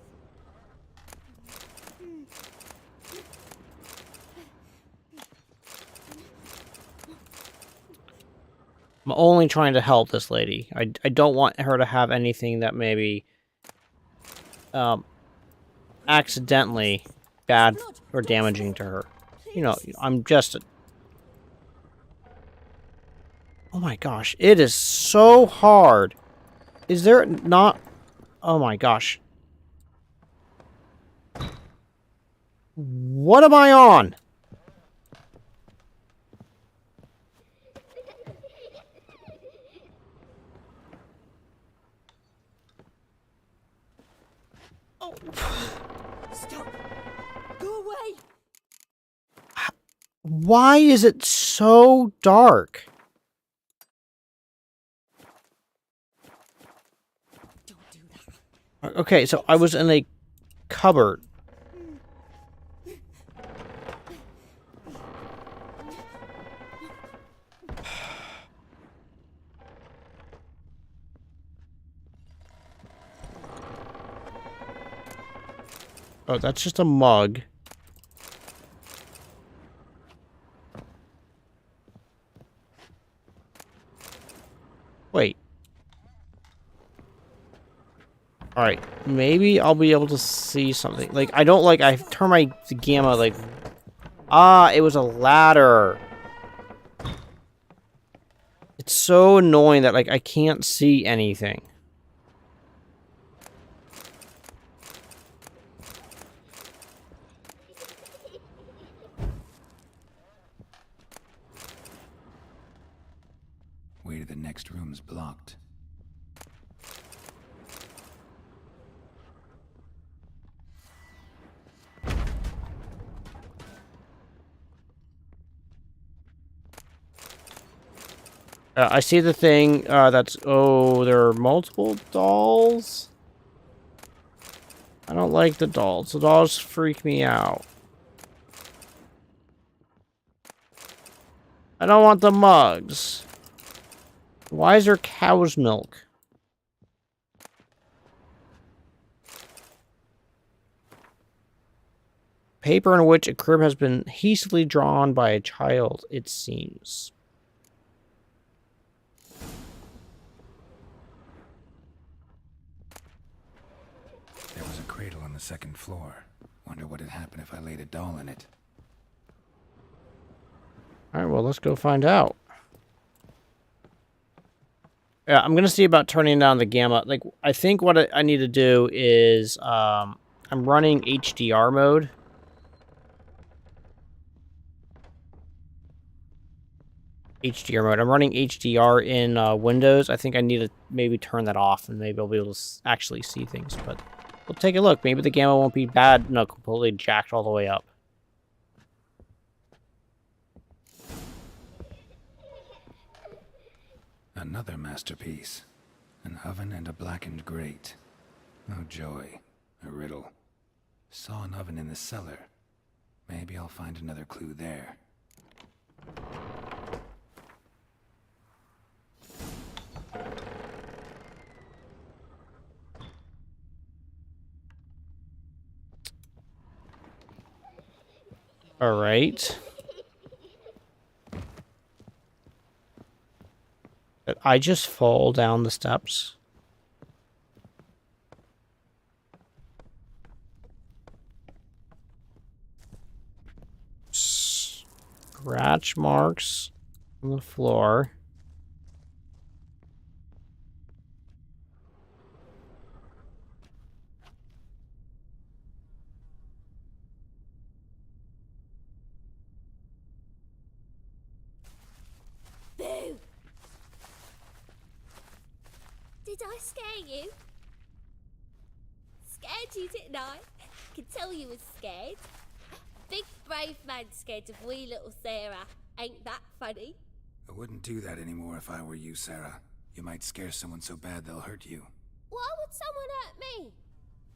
I'm only trying to help this lady. I don't want her to have anything that maybe accidentally bad or damaging to her. You know, I'm just... Oh my gosh, it is so hard. Is there not... Oh my gosh. What am I on? Oh. Stop! Go away! Why is it so dark? Don't do that. Okay, so I was in a cupboard. Oh, that's just a mug. Wait. Alright, maybe I'll be able to see something. Like, I don't like, I turn my gamma, like... Ah, it was a ladder. It's so annoying that, like, I can't see anything. Way to the next room's blocked. I see the thing, that's... Oh, there are multiple dolls? I don't like the dolls. The dolls freak me out. I don't want the mugs. Why is there cow's milk? Paper in which a crib has been hastily drawn by a child, it seems. There was a cradle on the second floor. Wonder what had happened if I laid a doll in it. Alright, well, let's go find out. Yeah, I'm going to see about turning down the gamma. Like, I think what I need to do is, I'm running HDR mode. HDR mode. I'm running HDR in Windows. I think I need to maybe turn that off, and maybe I'll be able to actually see things. But we'll take a look. Maybe the gamma won't be bad. No, completely jacked all the way up. Another masterpiece. An oven and a blackened grate. Oh joy. A riddle. Saw an oven in the cellar. Maybe I'll find another clue there. All right. Did I just fall down the steps? Scratch marks on the floor. Boo! Did I scare you? Scared you, didn't I? I can tell you was scared. Big brave man scared of wee little Sarah. Ain't that funny? I wouldn't do that anymore if I were you, Sarah. You might scare someone so bad they'll hurt you. Why would someone hurt me?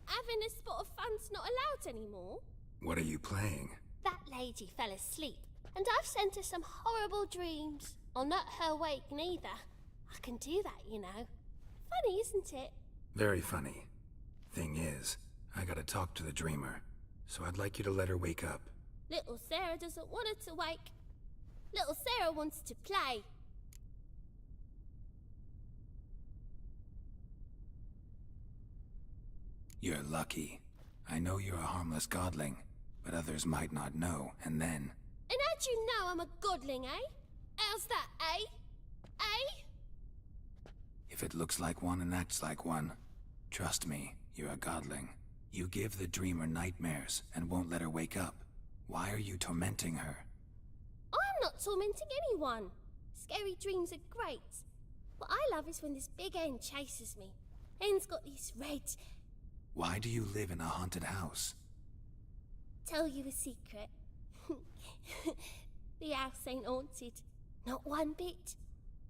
Having a spot of fun's not allowed anymore. What are you playing? That lady fell asleep, and I've sent her some horrible dreams. I'll not her wake neither. I can do that, you know. Funny, isn't it? Very funny. Thing is, I gotta talk to the dreamer, so I'd like you to let her wake up. Little Sarah doesn't want her to wake. Little Sarah wants to play. You're lucky. I know you're a harmless godling, but others might not know, and then... And how'd you know I'm a godling, eh? How's that, eh? Eh? If it looks like one and acts like one, trust me, you're a godling. You give the dreamer nightmares and won't let her wake up. Why are you tormenting her? I'm not tormenting anyone. Scary dreams are great. What I love is when this big hen chases me. Hen's got these red... Why do you live in a haunted house? Tell you a secret. The house ain't haunted. Not one bit.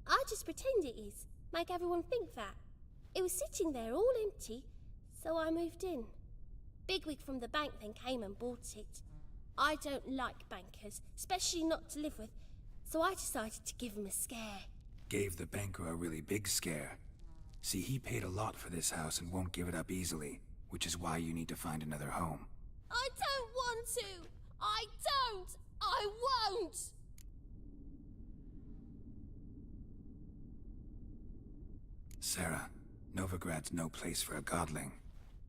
I just pretend it is. Make everyone think that. It was sitting there all empty, so I moved in. Bigwig from the bank then came and bought it. I don't like bankers, especially not to live with, so I decided to give him a scare. Gave the banker a really big scare. See, he paid a lot for this house and won't give it up easily, which is why you need to find another home. I don't want to! I don't! I won't! Sarah, Novigrad's no place for a godling.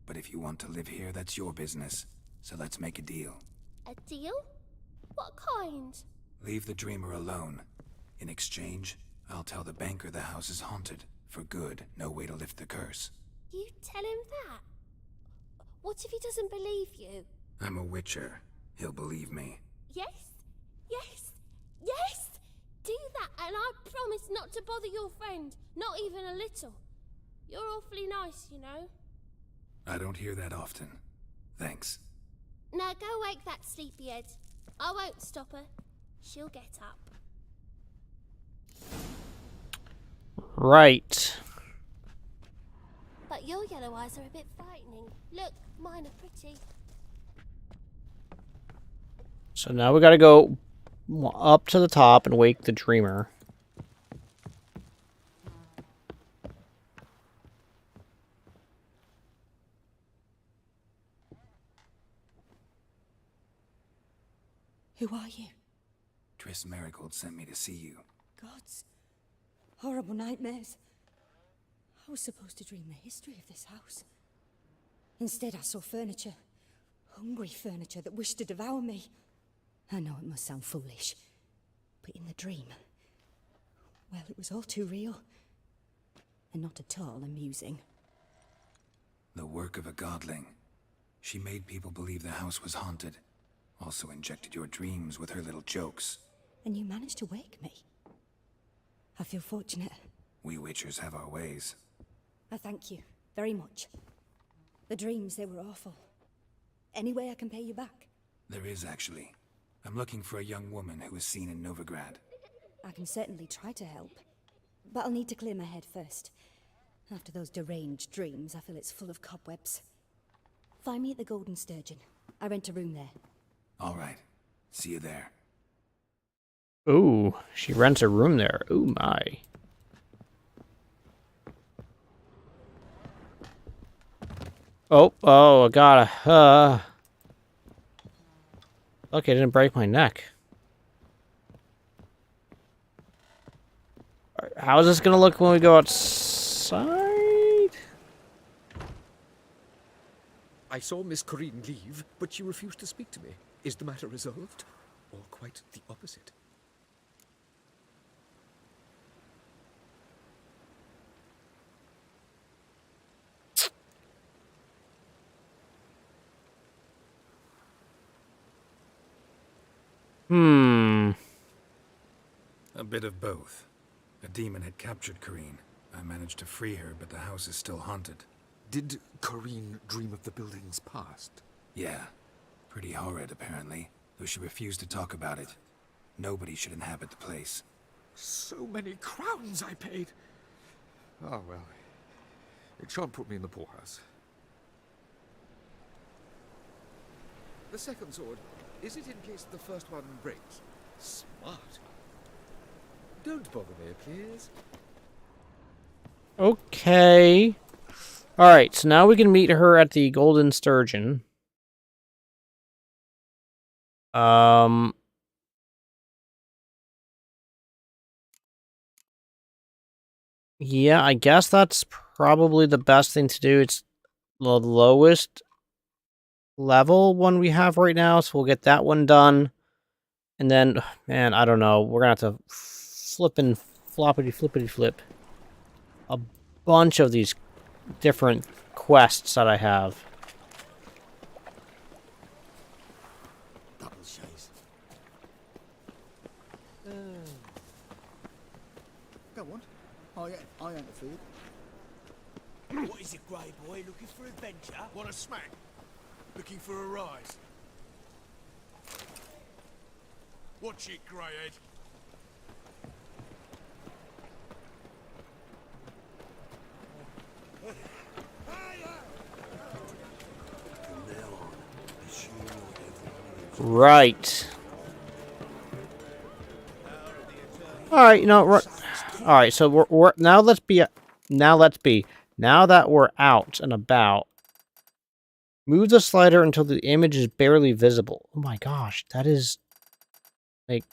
But if you want to live here, that's your business. So let's make a deal. A deal? What kind? Leave the dreamer alone. In exchange, I'll tell the banker the house is haunted. For good, no way to lift the curse. You tell him that? What if he doesn't believe you? I'm a witcher. He'll believe me. Yes? Yes? Yes! Do that, and I promise not to bother your friend. Not even a little. You're awfully nice, you know. I don't hear that often. Thanks. Now go wake that sleepyhead. I won't stop her. She'll get up. Right. But your yellow eyes are a bit frightening. Look, mine are pretty. So now we gotta go up to the top and wake the dreamer. Who are you? Triss Marigold sent me to see you. Gods. Horrible nightmares. I was supposed to dream the history of this house. Instead, I saw furniture. Hungry furniture that wished to devour me. I know it must sound foolish, but in the dream, well, it was all too real. And not at all amusing. The work of a godling. She made people believe the house was haunted. Also injected your dreams with her little jokes. And you managed to wake me. I feel fortunate. We witchers have our ways. I thank you very much. The dreams, they were awful. Any way I can pay you back? There is, actually. I'm looking for a young woman who was seen in Novigrad. I can certainly try to help. But I'll need to clear my head first. After those deranged dreams, I feel it's full of cobwebs. Find me at the Golden Sturgeon. I rent a room there. All right. See you there. Ooh, she rents a room there. Ooh, my. Oh, I gotta, Look, I didn't break my neck. How is this gonna look when we go outside? I saw Miss Corinne leave, but she refused to speak to me. Is the matter resolved? Or quite the opposite? A bit of both. A demon had captured Corinne. I managed to free her, but the house is still haunted. Did Corinne dream of the building's past? Yeah. Pretty horrid, apparently. Though she refused to talk about it. Nobody should inhabit the place. So many crowns I paid! Oh, well. It shan't put me in the poorhouse. The second sword, is it in case the first one breaks? Smart. Don't bother me, please. Okay. Alright, so now we can meet her at the Golden Sturgeon. Yeah, I guess that's probably the best thing to do. It's the lowest level one we have right now, so we'll get that one done. And then, man, I don't know. We're gonna have to flippity flip a bunch of these different quests that I have. Double chase. Go on. I ain't afraid. What is it, grey boy? Looking for adventure? Want a smack? Looking for a rise? Watch it, greyhead. Right. All right, you know, all right. So we're now. Now that we're out and about, move the slider until the image is barely visible. Oh my gosh, that is like.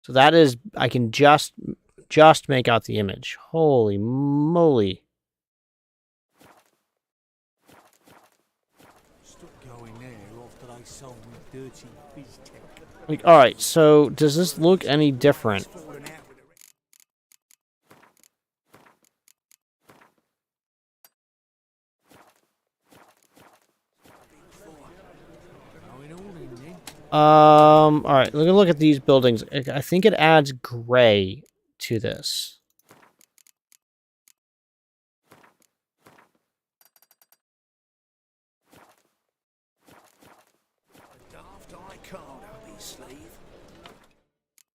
So that is, I can just make out the image. Holy moly. Stop going there after they sold me dirty biz tech. Like, alright, so does this look any different? Alright, look at these buildings. I think it adds gray to this.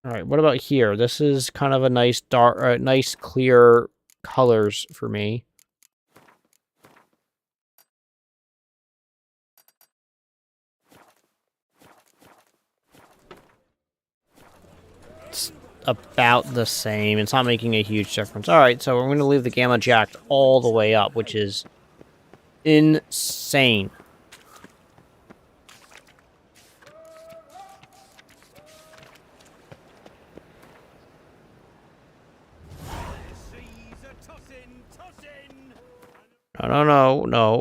Alright, what about here? This is kind of a nice dark, nice clear colors for me. about the same. It's not making a huge difference. Alright, so we're going to leave the gamma jacked all the way up, which is insane.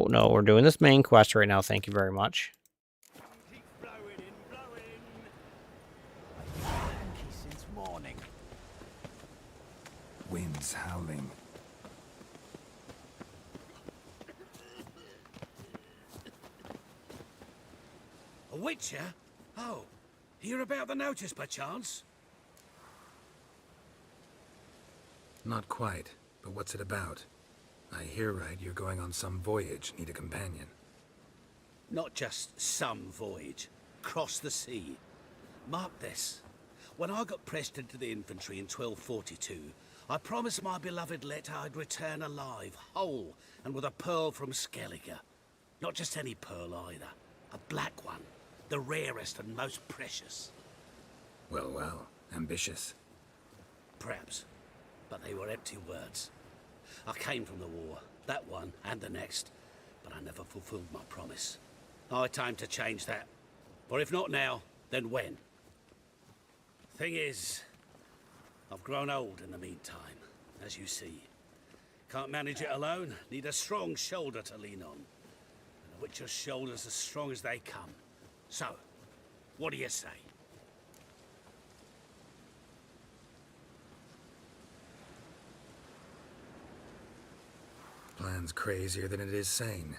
No. We're doing this main quest right now. Thank you very much. Since morning. Winds howling. A witcher? Oh, hear about the notice by chance? Not quite, but what's it about? I hear right, you're going on some voyage, need a companion. Not just some voyage. Cross the sea. Mark this. When I got pressed into the infantry in 1242, I promised my beloved Letta I'd return alive, whole, and with a pearl from Skellige. Not just any pearl either. A black one. The rarest and most precious. Well, ambitious. Perhaps. But they were empty words. I came from the war, that one and the next, but I never fulfilled my promise. High time to change that. For if not now, then when? Thing is, I've grown old in the meantime, as you see. Can't manage it alone, need a strong shoulder to lean on. And a witcher's shoulder's as strong as they come. So, what do you say? Plan's crazier than it is sane,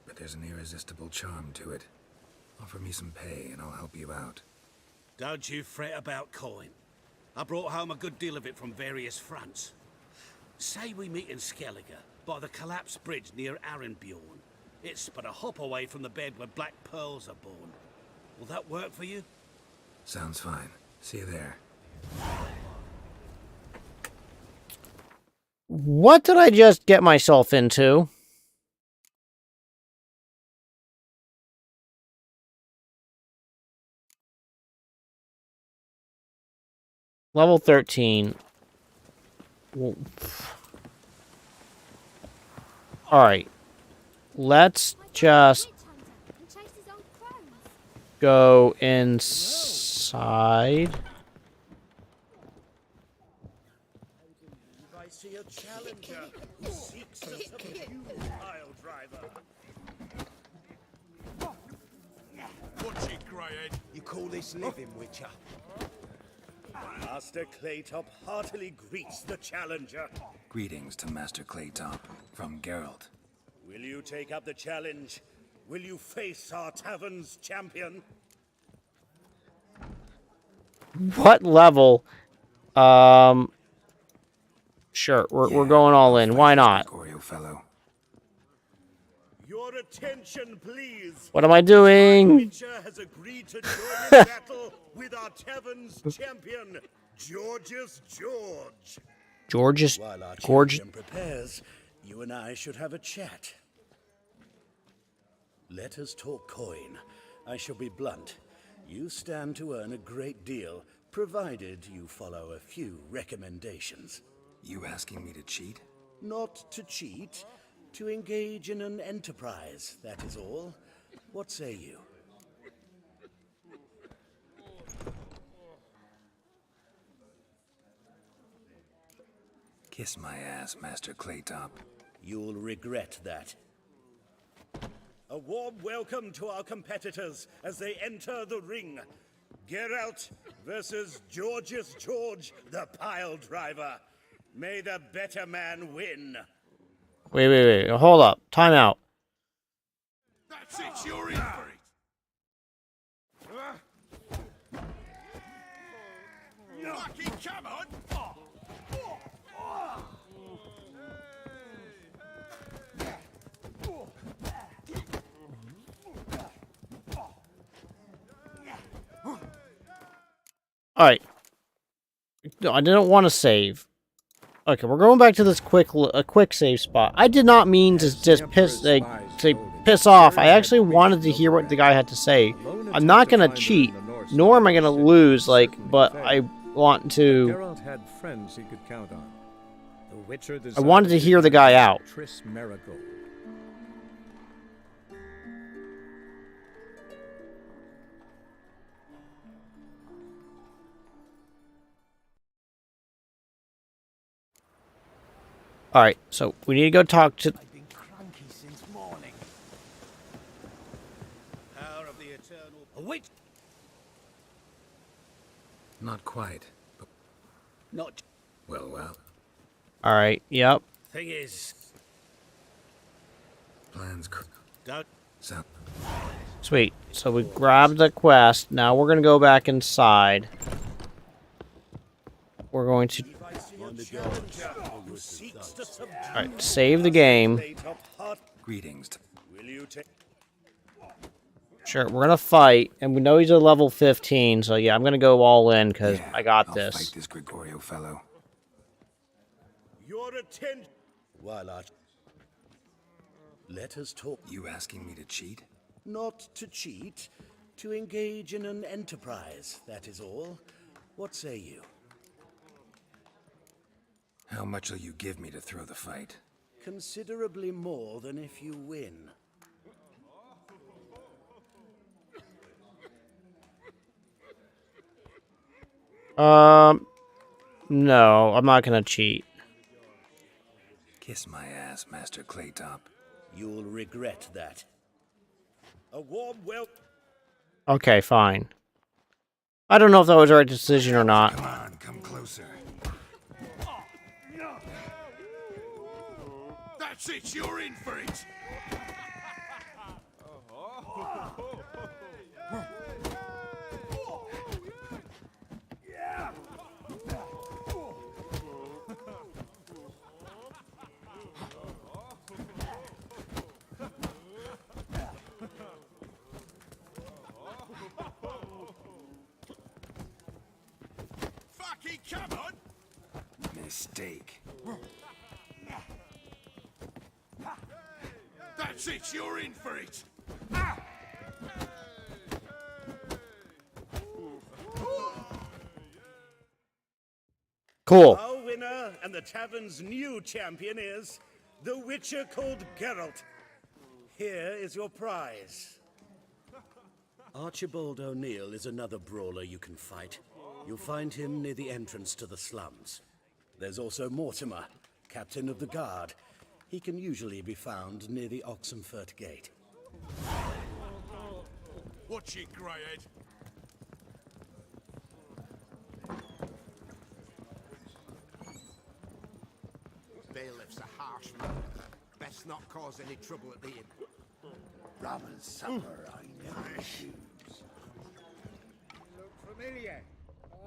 but there's an irresistible charm to it. Offer me some pay and I'll help you out. Don't you fret about coin. I brought home a good deal of it from various fronts. Say we meet in Skellige, by the collapsed bridge near Arenbjorn. It's but a hop away from the bed where black pearls are born. Will that work for you? Sounds fine. See you there. What did I just get myself into? Level 13. Alright. Let's just go inside. I see a challenger who seeks to subdue pile driver. What's it, Greyhead? You call this living, Witcher? Master Claytop heartily greets the challenger. Greetings to Master Claytop, from Geralt. Will you take up the challenge? Will you face our tavern's champion? What level? Sure, we're going all in. Why not? Fellow. Your attention, please. What am I doing? Witcher has agreed to join in battle with our tavern's champion, George's George. George's While our George. champion prepares, you and I should have a chat. Let us talk coin. I shall be blunt. You stand to earn a great deal, provided you follow a few recommendations. You asking me to cheat? Not to cheat, to engage in an enterprise, that is all. What say you? Kiss my ass, Master Claytop. You'll regret that. A warm welcome to our competitors as they enter the ring. Geralt versus George's George, the pile driver. May the better man win. Wait. Hold up. Time out. That's it, you're in for it. Fucking come on! Alright. No, I didn't want to save. Okay, we're going back to this quick save spot. I did not mean to just piss off. I actually wanted to hear what the guy had to say. I'm not gonna cheat, nor am I gonna lose, but I want to. Geralt had friends he could count on. The Witcher I wanted to hear the guy out. Triss Marigold. All right, so we need to go talk to. I've been cranky since morning. Power of the eternal... A witch? Not quite, but... Not... Well. All right. Yep. Thing is... Plans Don't... so... Sweet. So we grabbed the quest. Now we're gonna go back inside. We're going to. All right. Save the game. Greetings. Will you take... Sure. We're gonna fight, and we know he's a level 15. So yeah, I'm gonna go all in because I got I'll this. fight this Gregorio fellow. Your attention... While I... Let us talk... You asking me to cheat? Not to cheat, to engage in an enterprise, that is all. What say you? How much will you give me to throw the fight? Considerably more than if you win. No, I'm not gonna cheat. Kiss my ass, Master Claytop. You'll regret that. A warm welcome. Okay, fine. I don't know if that was the right decision or not. Come on, come closer. That's it, you're in for it! Fucking come on! Mistake. That's it, you're in for it! Cool. Our winner and the tavern's new champion is the Witcher called Geralt. Here is your prize. Archibald O'Neal is another brawler you can fight. You'll find him near the entrance to the slums. There's also Mortimer, captain of the guard. He can usually be found near the Oxenfurt Gate. Watch it, Greyhead. Bailiff's a harsh man. Best not cause any trouble at the inn. Rum and supper, I never refuse. Look familiar.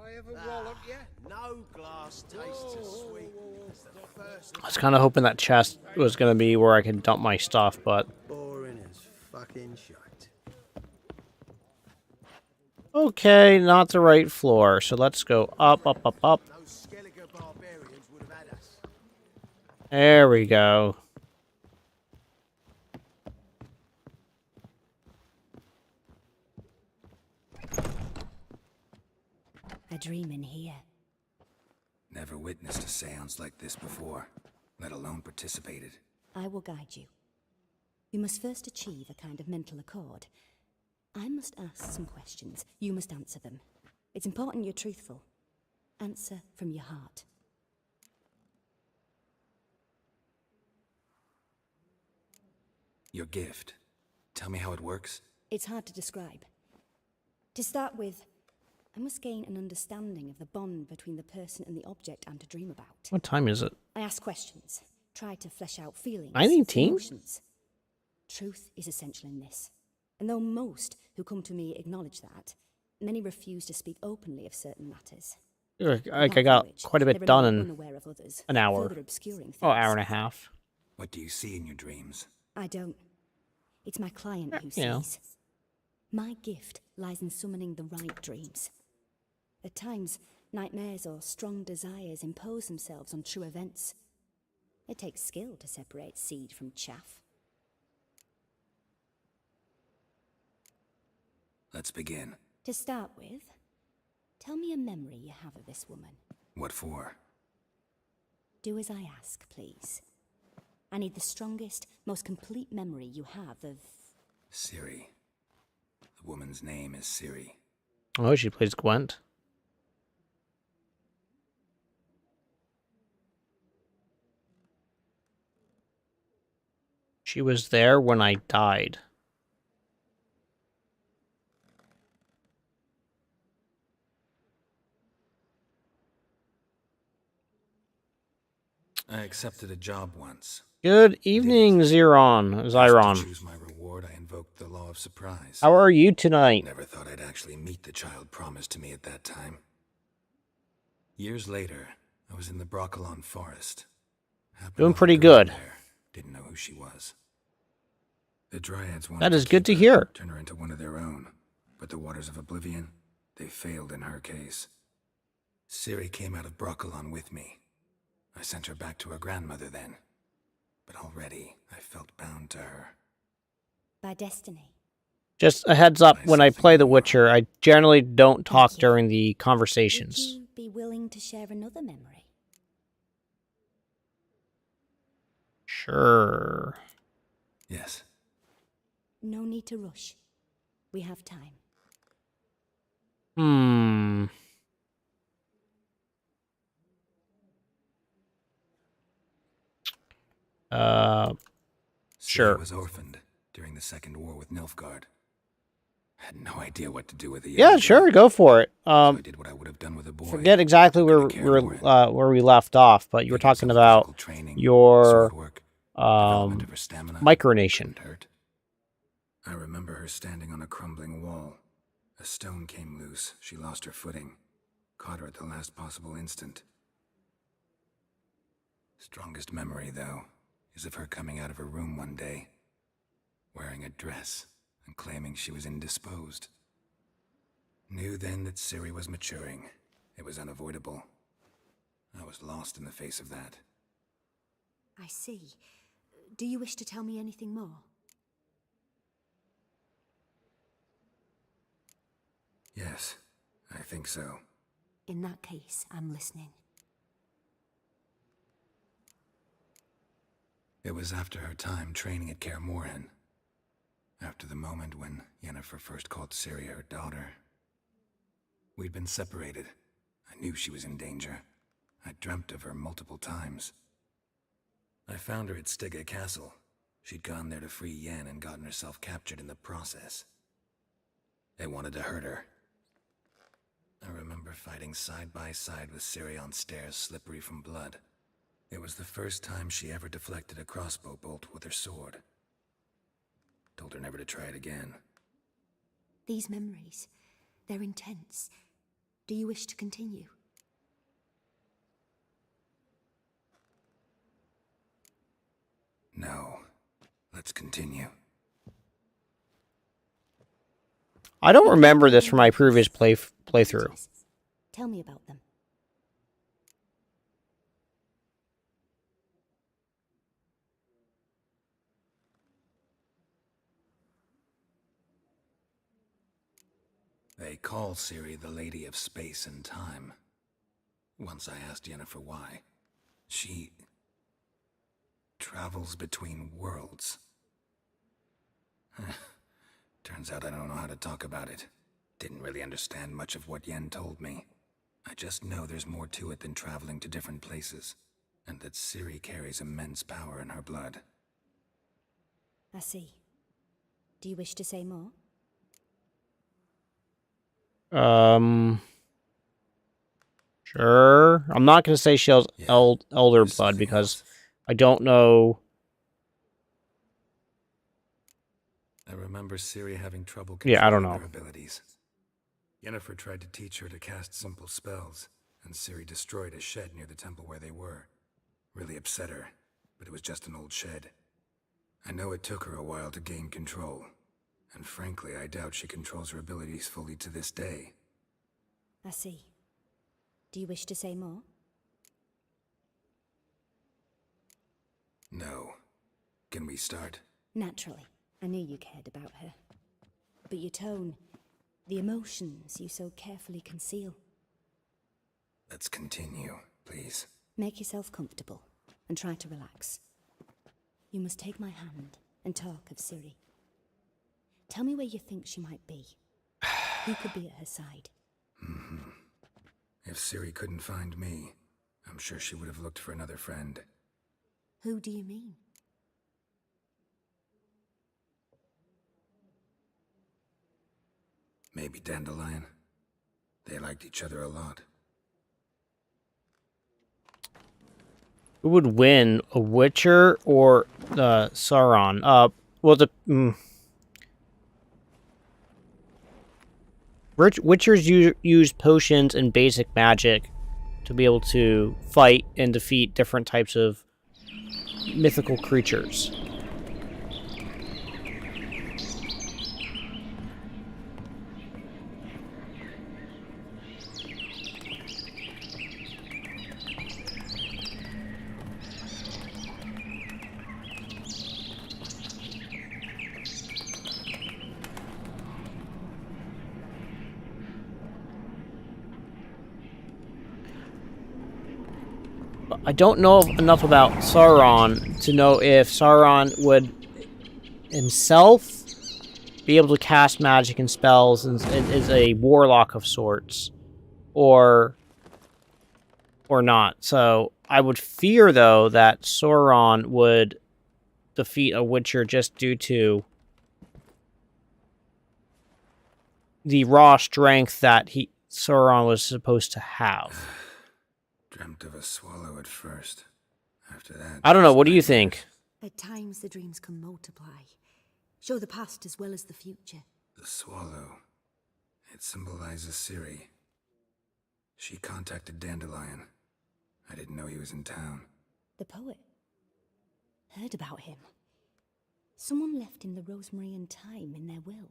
I ever wallop you? No glass tastes as sweet as the first. I was kind of hoping that chest was going to be where I could dump my stuff, but... Boring as fucking shite. Okay, not the right floor. So let's go up, up, up, up. Those Skellige barbarians would have had us. There we go. A dream in here. Never witnessed a seance like this before, let alone participated. I will guide you. You must first achieve a kind of mental accord. I must ask some questions. You must answer them. It's important you're truthful. Answer from your heart. Your gift. Tell me how it works. It's hard to describe. To start with, I must gain an understanding of the bond between the person and the object I'm to dream about. What time is it? I ask questions, try to flesh out feelings, 19? emotions. Truth is essential in this. And though most who come to me acknowledge that, many refuse to speak openly of certain matters. Like I got quite a bit done in unaware of others, an hour. further obscuring things. Oh, hour and a half. What do you see in your dreams? I don't. It's my client who you know. sees. My gift lies in summoning the right dreams. At times, nightmares or strong desires impose themselves on true events. It takes skill to separate seed from chaff. Let's begin. To start with, Tell me a memory you have of this woman. What for? Do as I ask, please. I need the strongest, most complete memory you have of... Ciri. The woman's name is Ciri. Oh, she plays Gwent. She was there when I died. I accepted a job once. Good evening, Zyron. To choose my reward, I invoked the law of surprise. How are you tonight? Never thought I'd actually meet the child promised to me at that time. Years later, I was in the Broccolon forest. Doing pretty good. There. Didn't know who she was. The Dryads wanted That is to good to keep her, hear. turn her into one of their own, but the Waters of Oblivion, they failed in her case. Ciri came out of Broccolon with me. I sent her back to her grandmother then, but already I felt bound to her. By destiny. Just a heads up, when I play The Witcher, I generally don't talk during the conversations. Would you be willing to share another memory? Sure. Yes. No need to rush. We have time. Sure. Ciri was orphaned during the Second War with Nilfgaard. Had no idea what to do with a young Yeah, girl, sure, go for it. so I did what I would have done with a boy. Forget exactly where we left off, but you were talking about your micronation. I remember her standing on a crumbling wall. A stone came loose. She lost her footing. Caught her at the last possible instant. Strongest memory, though, is of her coming out of her room one day, wearing a dress and claiming she was indisposed. Knew then that Ciri was maturing. It was unavoidable. I was lost in the face of that. I see. Do you wish to tell me anything more? Yes, I think so. In that case, I'm listening. It was after her time training at Kaer Morhen. After the moment when Yennefer first called Ciri her daughter. We'd been separated. I knew she was in danger. I dreamt of her multiple times. I found her at Stygga Castle. She'd gone there to free Yen and gotten herself captured in the process. They wanted to hurt her. I remember fighting side by side with Ciri on stairs slippery from blood. It was the first time she ever deflected a crossbow bolt with her sword. Told her never to try it again. These memories, they're intense. Do you wish to continue? No. Let's continue. I don't remember this from my previous playthrough. Tell me about them. They call Ciri the Lady of Space and Time. Once I asked Yennefer why. She travels between worlds. Turns out I don't know how to talk about it. Didn't really understand much of what Yen told me. I just know there's more to it than traveling to different places, and that Ciri carries immense power in her blood. I see. Do you wish to say more? Sure. I'm not going to say she has elder blood because I don't know. I remember Ciri having trouble I don't controlling know. her abilities. Yennefer tried to teach her to cast simple spells, and Ciri destroyed a shed near the temple where they were. Really upset her, but it was just an old shed. I know it took her a while to gain control, and frankly, I doubt she controls her abilities fully to this day. I see. Do you wish to say more? No. Can we start? Naturally. I knew you cared about her. But your tone, the emotions you so carefully conceal, Let's continue, please. Make yourself comfortable and try to relax. You must take my hand and talk of Ciri. Tell me where you think she might be. Who could be at her side? If Ciri couldn't find me, I'm sure she would have looked for another friend. Who do you mean? Maybe Dandelion. They liked each other a lot. Who would win, a Witcher or Sauron? Witchers use potions and basic magic to be able to fight and defeat different types of mythical creatures. I don't know enough about Sauron to know if Sauron would himself be able to cast magic and spells and is a warlock of sorts, or not. So I would fear, though, that Sauron would defeat a Witcher just due to the raw strength that Sauron was supposed to have. Dreamt of a swallow at first. After that... I don't know, what do you think? At times the dreams can multiply. Show the past as well as the future. The swallow. It symbolizes Ciri. She contacted Dandelion. I didn't know he was in town. The poet. Heard about him. Someone left him the rosemary and thyme in their will.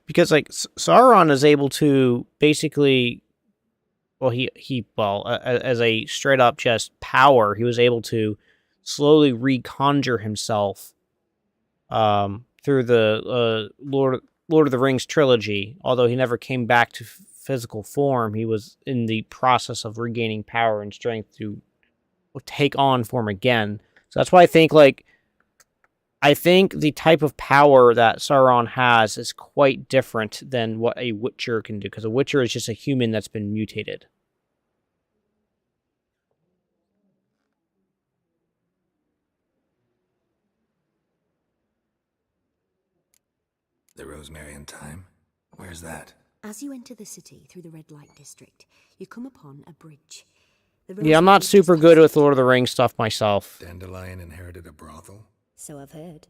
Because, like, Sauron is able to basically... Well, as a straight-up just power, he was able to slowly reconjure himself through the Lord of the Rings trilogy. Although he never came back to physical form, he was in the process of regaining power and strength to take on form again. So that's why I think the type of power that Sauron has is quite different than what a Witcher can do, because a Witcher is just a human that's been mutated. The rosemary and thyme? Where's that? As you enter the city through the red light district, you come upon a bridge. Yeah, I'm not super good with Lord of the Rings stuff myself. Dandelion inherited a brothel? So I've heard.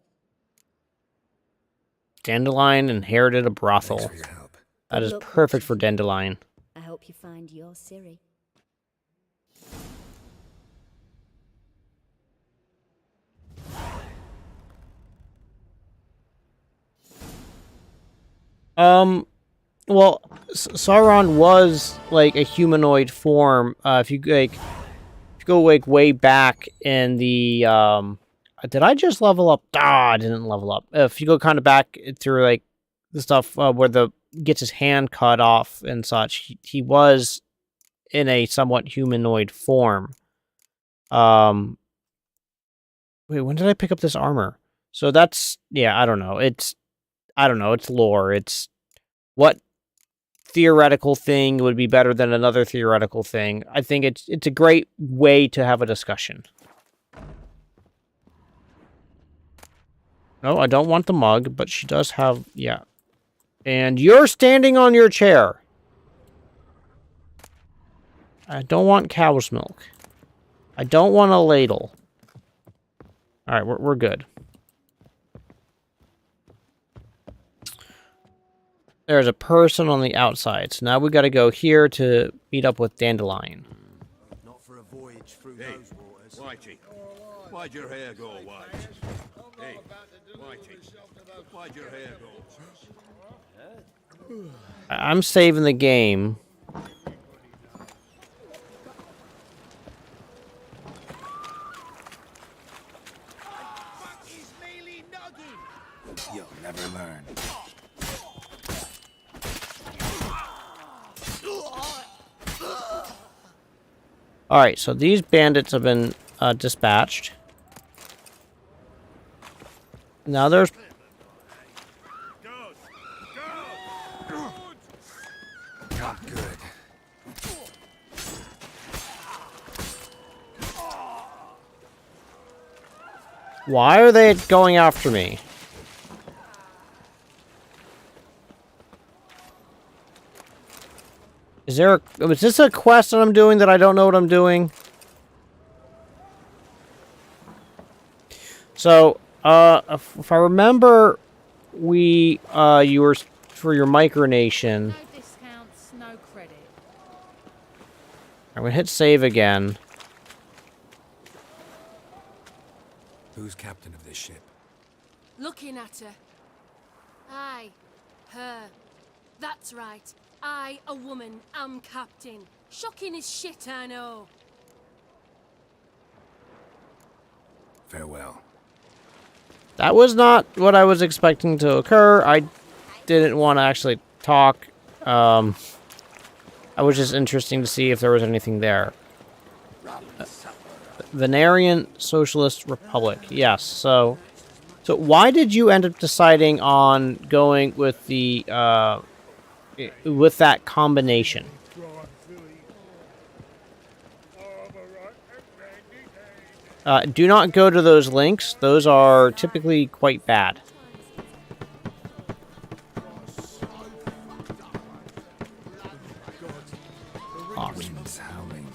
Dandelion inherited a brothel. Thanks for your help. That is perfect for Dandelion. I hope you find your Ciri. Well, Sauron was like a humanoid form. If you go way back in the did I just level up? I didn't level up. If you go kind of back through like the stuff where gets his hand cut off and such, he was in a somewhat humanoid form. Wait, when did I pick up this armor? So that's, yeah, I don't know. It's lore. It's what theoretical thing would be better than another theoretical thing. I think it's a great way to have a discussion. No, I don't want the mug, but she does have, yeah. And you're standing on your chair. I don't want cow's milk. I don't want a ladle. All right, we're good. There's a person on the outside, so now we got to go here to meet up with Dandelion. Not for a voyage through those waters. Whitey, why'd your hair go white? Hey, Whitey, why'd your hair go? I'm saving the game. You'll never learn. Alright, so these bandits have been dispatched. Now there's... Not good. Why are they going after me? Is this a quest that I'm doing that I don't know what I'm doing? So, if I remember, you were for your micronation. No discounts, no credit. I'm gonna hit save again. Who's captain of this ship? Looking at her. Aye, her. That's right. I, a woman, am captain. Shocking as shit, I know. Farewell. That was not what I was expecting to occur. I didn't want to actually talk. I was just interesting to see if there was anything there. Venarian Socialist Republic. Yes, so why did you end up deciding on going with the, with that combination? Do not go to those links. Those are typically quite bad. Winds howling.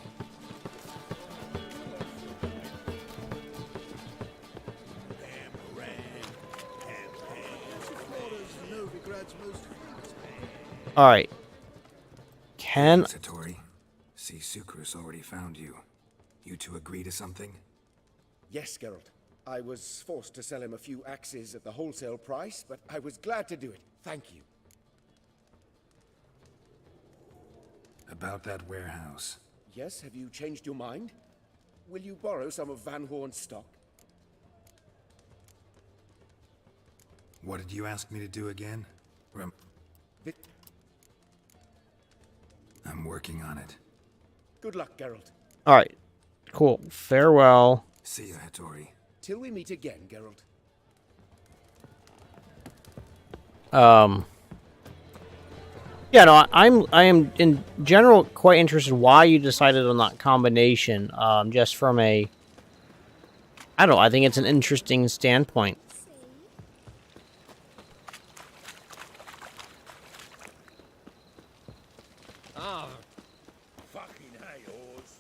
Alright. Can... Satori, see Sucrus already found you. You two agree to something? Yes, Geralt. I was forced to sell him a few axes at the wholesale price, but I was glad to do it. Thank you. About that warehouse. Yes, have you changed your mind? Will you borrow some of Van Horn's stock? What did you ask me to do again? I'm working on it. Good luck, Geralt. Alright. Cool. Farewell. See you, Hattori. Till we meet again, Geralt. Yeah, no, I am in general quite interested why you decided on that combination. Just from a, I don't know, I think it's an interesting standpoint. Ah, fucking hay-horse.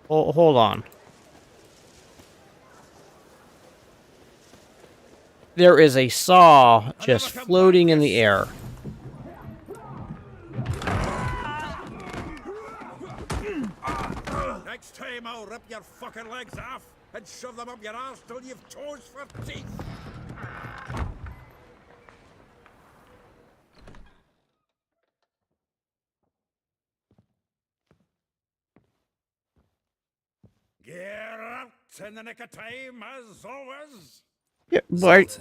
Hold on. There is a saw just floating in the air. Next time I'll rip your fucking legs off and shove them up your arse till you've toes for teeth. Get out in the nick of time, as always. Yeah, but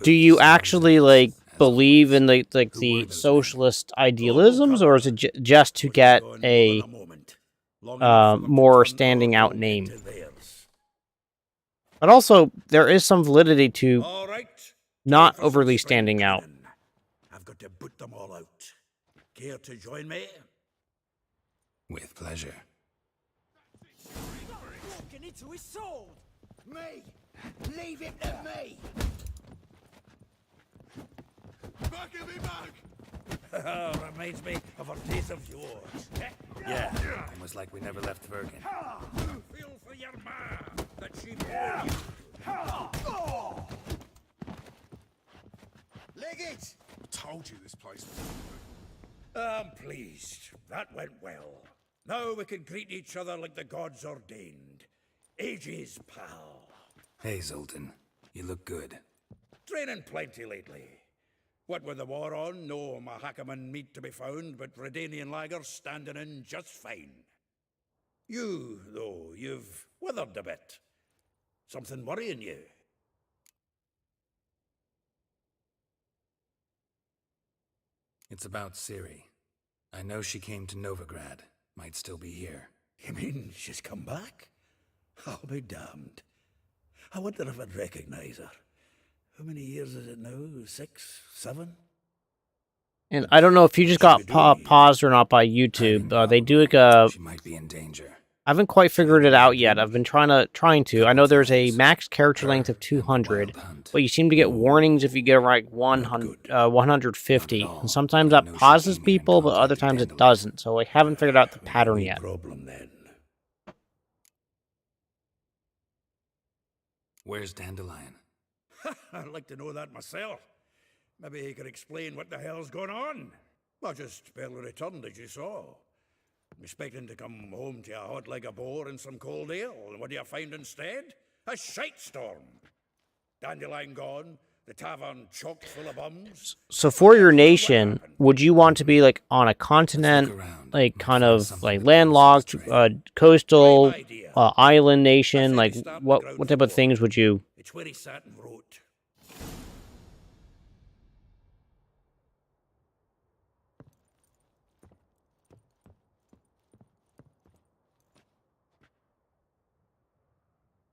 do you actually like believe in the socialist idealisms, or is it just to get a more standing out name? But also, there is some validity to not overly standing out. I've got to put them all out. Care to join me? With pleasure. Walking into his sword! Me! Leave it to me! Back of me back! Reminds me of our days of yore. Yeah, almost like we never left Vergen. Feel for your ma that she bore you. Leg it! Told you this place was... I'm pleased. That went well. Now we can greet each other like the gods ordained. Ages, pal. Hey, Zoltan. You look good. Training plenty lately. What with the war on, no Mahakaman meat to be found, but Redanian lagers standing in just fine. You, though, you've withered a bit. Something worrying you? It's about Ciri. I know she came to Novigrad. Might still be here. You mean she's come back? I'll be damned. I wonder if I'd recognize her. How many years is it now? 6, 7? And I don't know if you just got paused or not by YouTube. They do like a... She might be in danger. I haven't quite figured it out yet. I've been trying to. I know there's a max character length of 200, but you seem to get warnings if you get like 150. And sometimes that pauses people, but other times it doesn't. So I haven't figured out the pattern yet. Problem then. Where's Dandelion? I'd like to know that myself. Maybe he could explain what the hell's going on. I just barely returned, as you saw. I'm expecting to come home to a hot like a boar and some cold ale. And what do you find instead? A shite storm. Dandelion gone, the tavern chock full of bums. So for your nation, would you want to be like on a continent, like kind of like landlocked, coastal, island nation? Like what type of things would you? It's where he sat and wrote.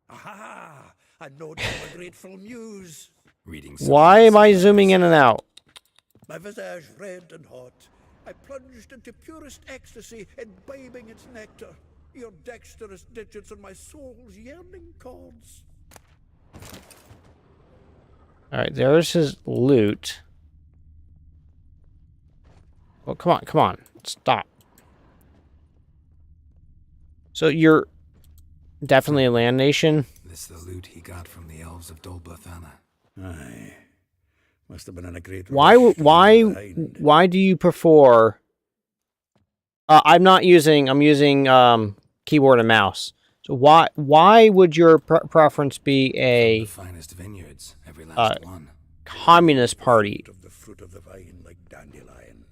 Aha! A note of a grateful muse. Reading. Why am I zooming in and out? My visage red and hot, I plunged into purest ecstasy, imbibing its nectar. Your dexterous digits on my soul's yearning chords. Alright, there's his loot. Oh, come on. Stop. So you're definitely a land nation? This the loot he got from the elves of Dol Blathanna. Aye. Must have been in a great Why do you prefer... I'm using keyboard and mouse. So why would your preference be a the finest vineyards, every last one. Communist party? Of the fruit of the vine like dandelion.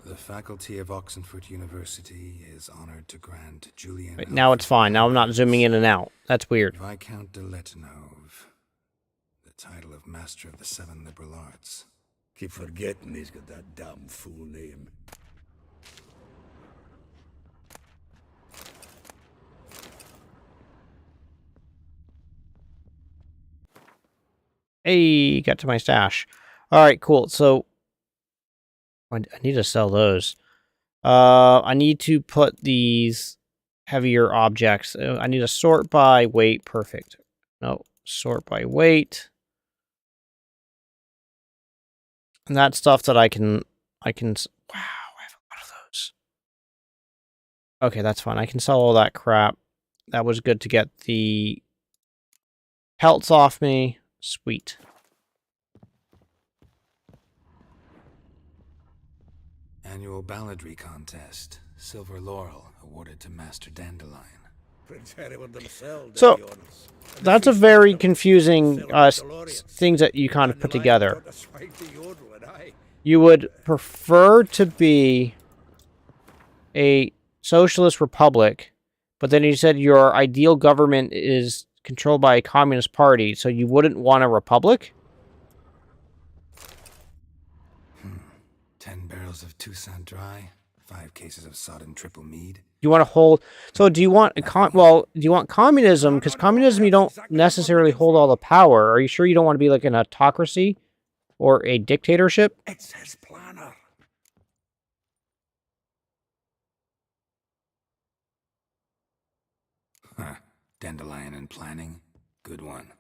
The faculty of Oxenford University is honored to grant Julian... Wait, now it's fine. Now I'm not zooming in and out. That's weird. Viscount de Letonov, the title of Master of the Seven Liberal Arts. Keep forgetting he's got that damn fool name. Hey, got to my stash. Alright, cool. So I need to sell those. I need to put these heavier objects. I need to sort by weight. Perfect. No, sort by weight. And that's stuff that I can. Wow, I have a lot of those. Okay, that's fine. I can sell all that crap. That was good to get the pelts off me. Sweet. Annual balladry contest. Silver Laurel awarded to Master Dandelion. So, that's a very confusing things that you kind of put together. You would prefer to be a socialist republic, but then you said your ideal government is controlled by a communist party, so you wouldn't want a republic? 10 barrels of Toussaint dry, 5 cases of sodden triple mead. You want to hold... So do you want... do you want communism? Because communism, you don't necessarily hold all the power. Are you sure you don't want to be like an autocracy? Or a dictatorship? It's his planner. Huh. Dandelion and planning. Good one.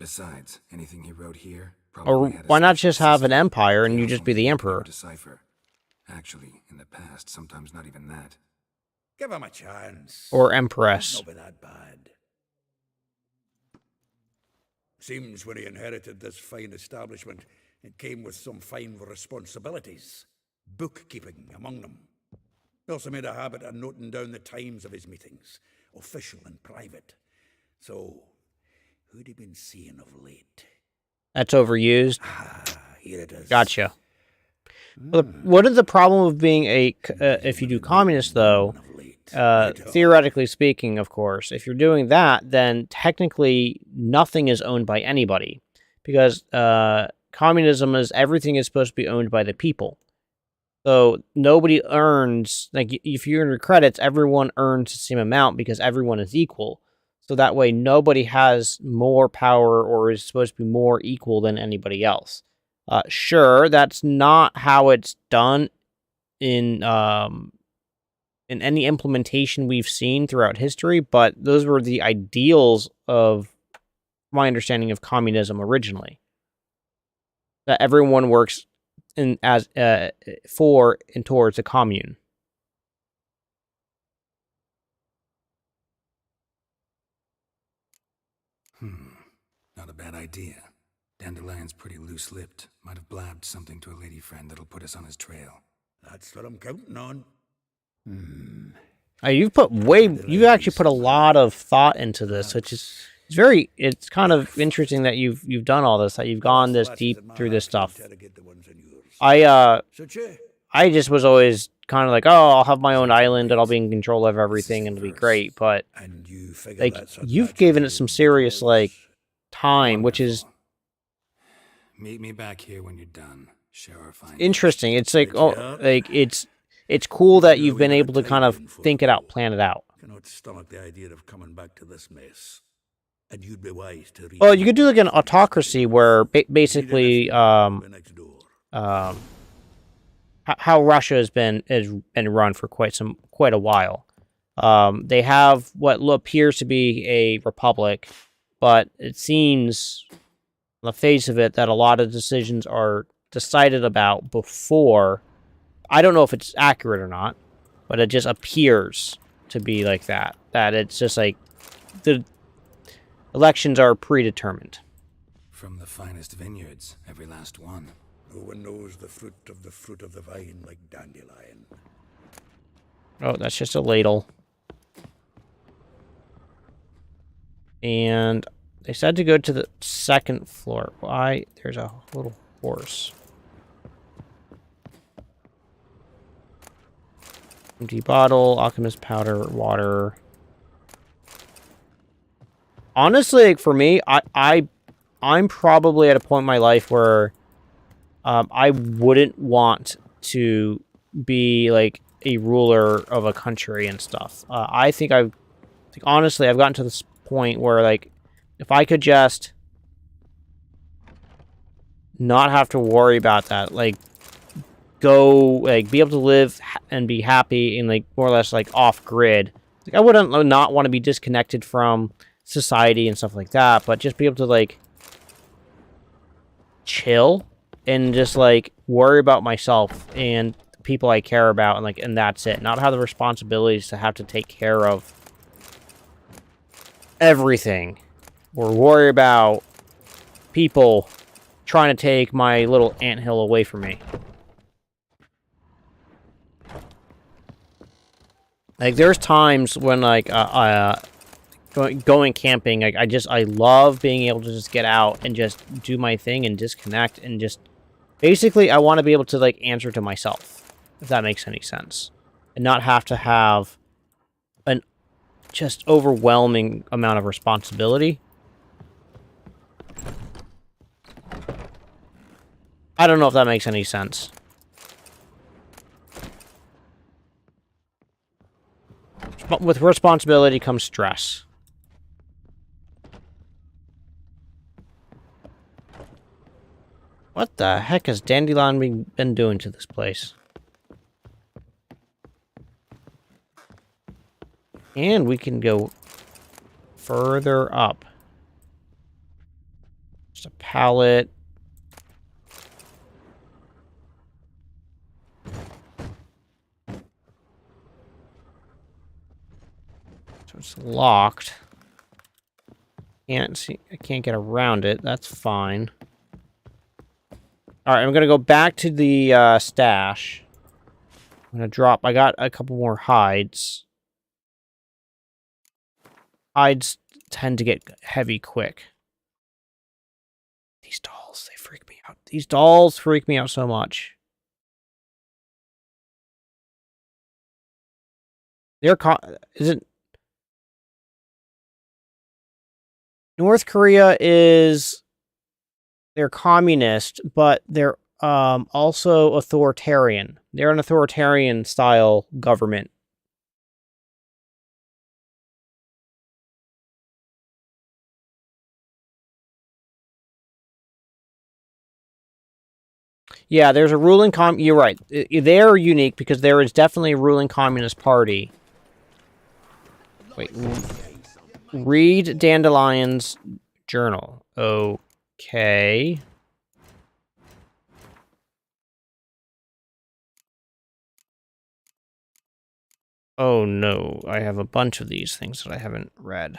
Besides, anything he wrote here... Or why not just have an empire and you just be the emperor? Decipher. Actually, in the past, sometimes not even that. Give him a chance. Or empress. Not be that bad. Seems when he inherited this fine establishment, it came with some fine responsibilities. Bookkeeping among them. He also made a habit of noting down the times of his meetings, official and private. So, who'd he been seeing of late? That's overused? Here it is. Gotcha. Well, what is the problem of being if you do communist, though, theoretically speaking, of course, if you're doing that, then technically nothing is owned by anybody. Because communism is everything is supposed to be owned by the people. So nobody earns, like if you earn your credits, everyone earns the same amount because everyone is equal. So that way nobody has more power or is supposed to be more equal than anybody else. Sure, that's not how it's done in any implementation we've seen throughout history, but those were the ideals of my understanding of communism originally. That everyone works for and towards a commune. Not a bad idea. Dandelion's pretty loose-lipped. Might have blabbed something to a lady friend that'll put us on his trail. That's what I'm counting on. You've actually put a lot of thought into this, which is it's kind of interesting that you've done all this, that you've gone this deep through this stuff. I just was always kind of like, oh, I'll have my own island and I'll be in control of everything and it'll be great, but like you've given it some serious like time, which is Meet me back here when you're done. Share our findings. Interesting. It's like it's cool that you've been able to kind of think it out, plan it out. Cannot stomach the idea of coming back to this mess. And you'd be wise to read. Well, you could do like an autocracy where basically how Russia has been run for quite a while. They have what appears to be a republic, but it seems on the face of it that a lot of decisions are decided about before. I don't know if it's accurate or not, but it just appears to be like that. That it's just like the elections are predetermined. From the finest vineyards, every last one. No one knows the fruit of the vine like Dandelion. Oh, that's just a ladle. And they said to go to the second floor. Why? There's a little horse. Empty bottle, alchemist powder, water. Honestly, like for me, I'm probably at a point in my life where I wouldn't want to be like a ruler of a country and stuff. I think honestly, I've gotten to this point where like if I could just not have to worry about that, like be able to live and be happy and like more or less like off grid. Like I wouldn't not want to be disconnected from society and stuff like that, but just be able to like chill and just like worry about myself and the people I care about and that's it. Not have the responsibilities to have to take care of everything or worry about people trying to take my little anthill away from me. Like there's times when like going camping, like I love being able to just get out and just do my thing and disconnect and just basically I want to be able to like answer to myself, if that makes any sense, and not have to have an just overwhelming amount of responsibility. I don't know if that makes any sense. With responsibility comes stress. What the heck has Dandelion been doing to this place? And we can go further up. Just a pallet. So it's locked. Can't see. I can't get around it. That's fine. All right, I'm gonna go back to the stash. I'm gonna drop. I got a couple more hides. Hides tend to get heavy quick. These dolls. dolls, they freak me out. These dolls freak me out so much. North Korea is, they're communist, but they're also authoritarian. They're an authoritarian style government. Yeah, there's a ruling you're right. They're unique because there is definitely a ruling communist party. Wait. Read Dandelions Journal. Okay. Oh no, I have a bunch of these things that I haven't read.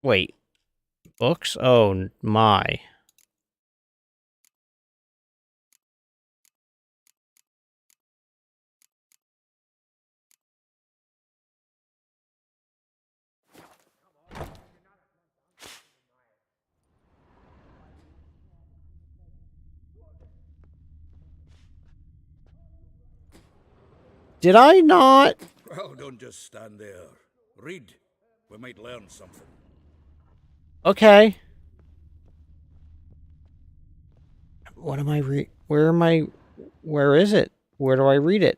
Wait. Books? Oh my. Did I not? Well, don't just stand there. Read. We might learn something. Okay. What am I where is it? Where do I read it?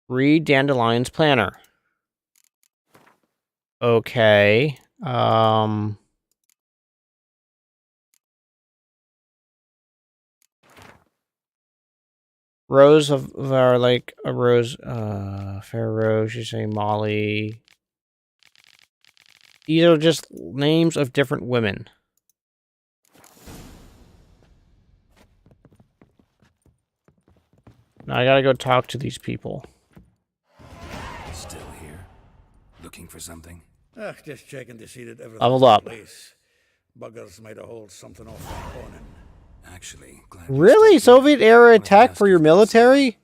Read Dandelion's Planner. Okay. Rose of our like a rose, fair rose. You say Molly. These are just names of different women. Now I gotta go talk to these people. Still here? Looking for something? Just checking to see that everything's Leveled up. in place. Buggers might have hauled something off the morning. Actually, glad Really? Soviet era tech for your military?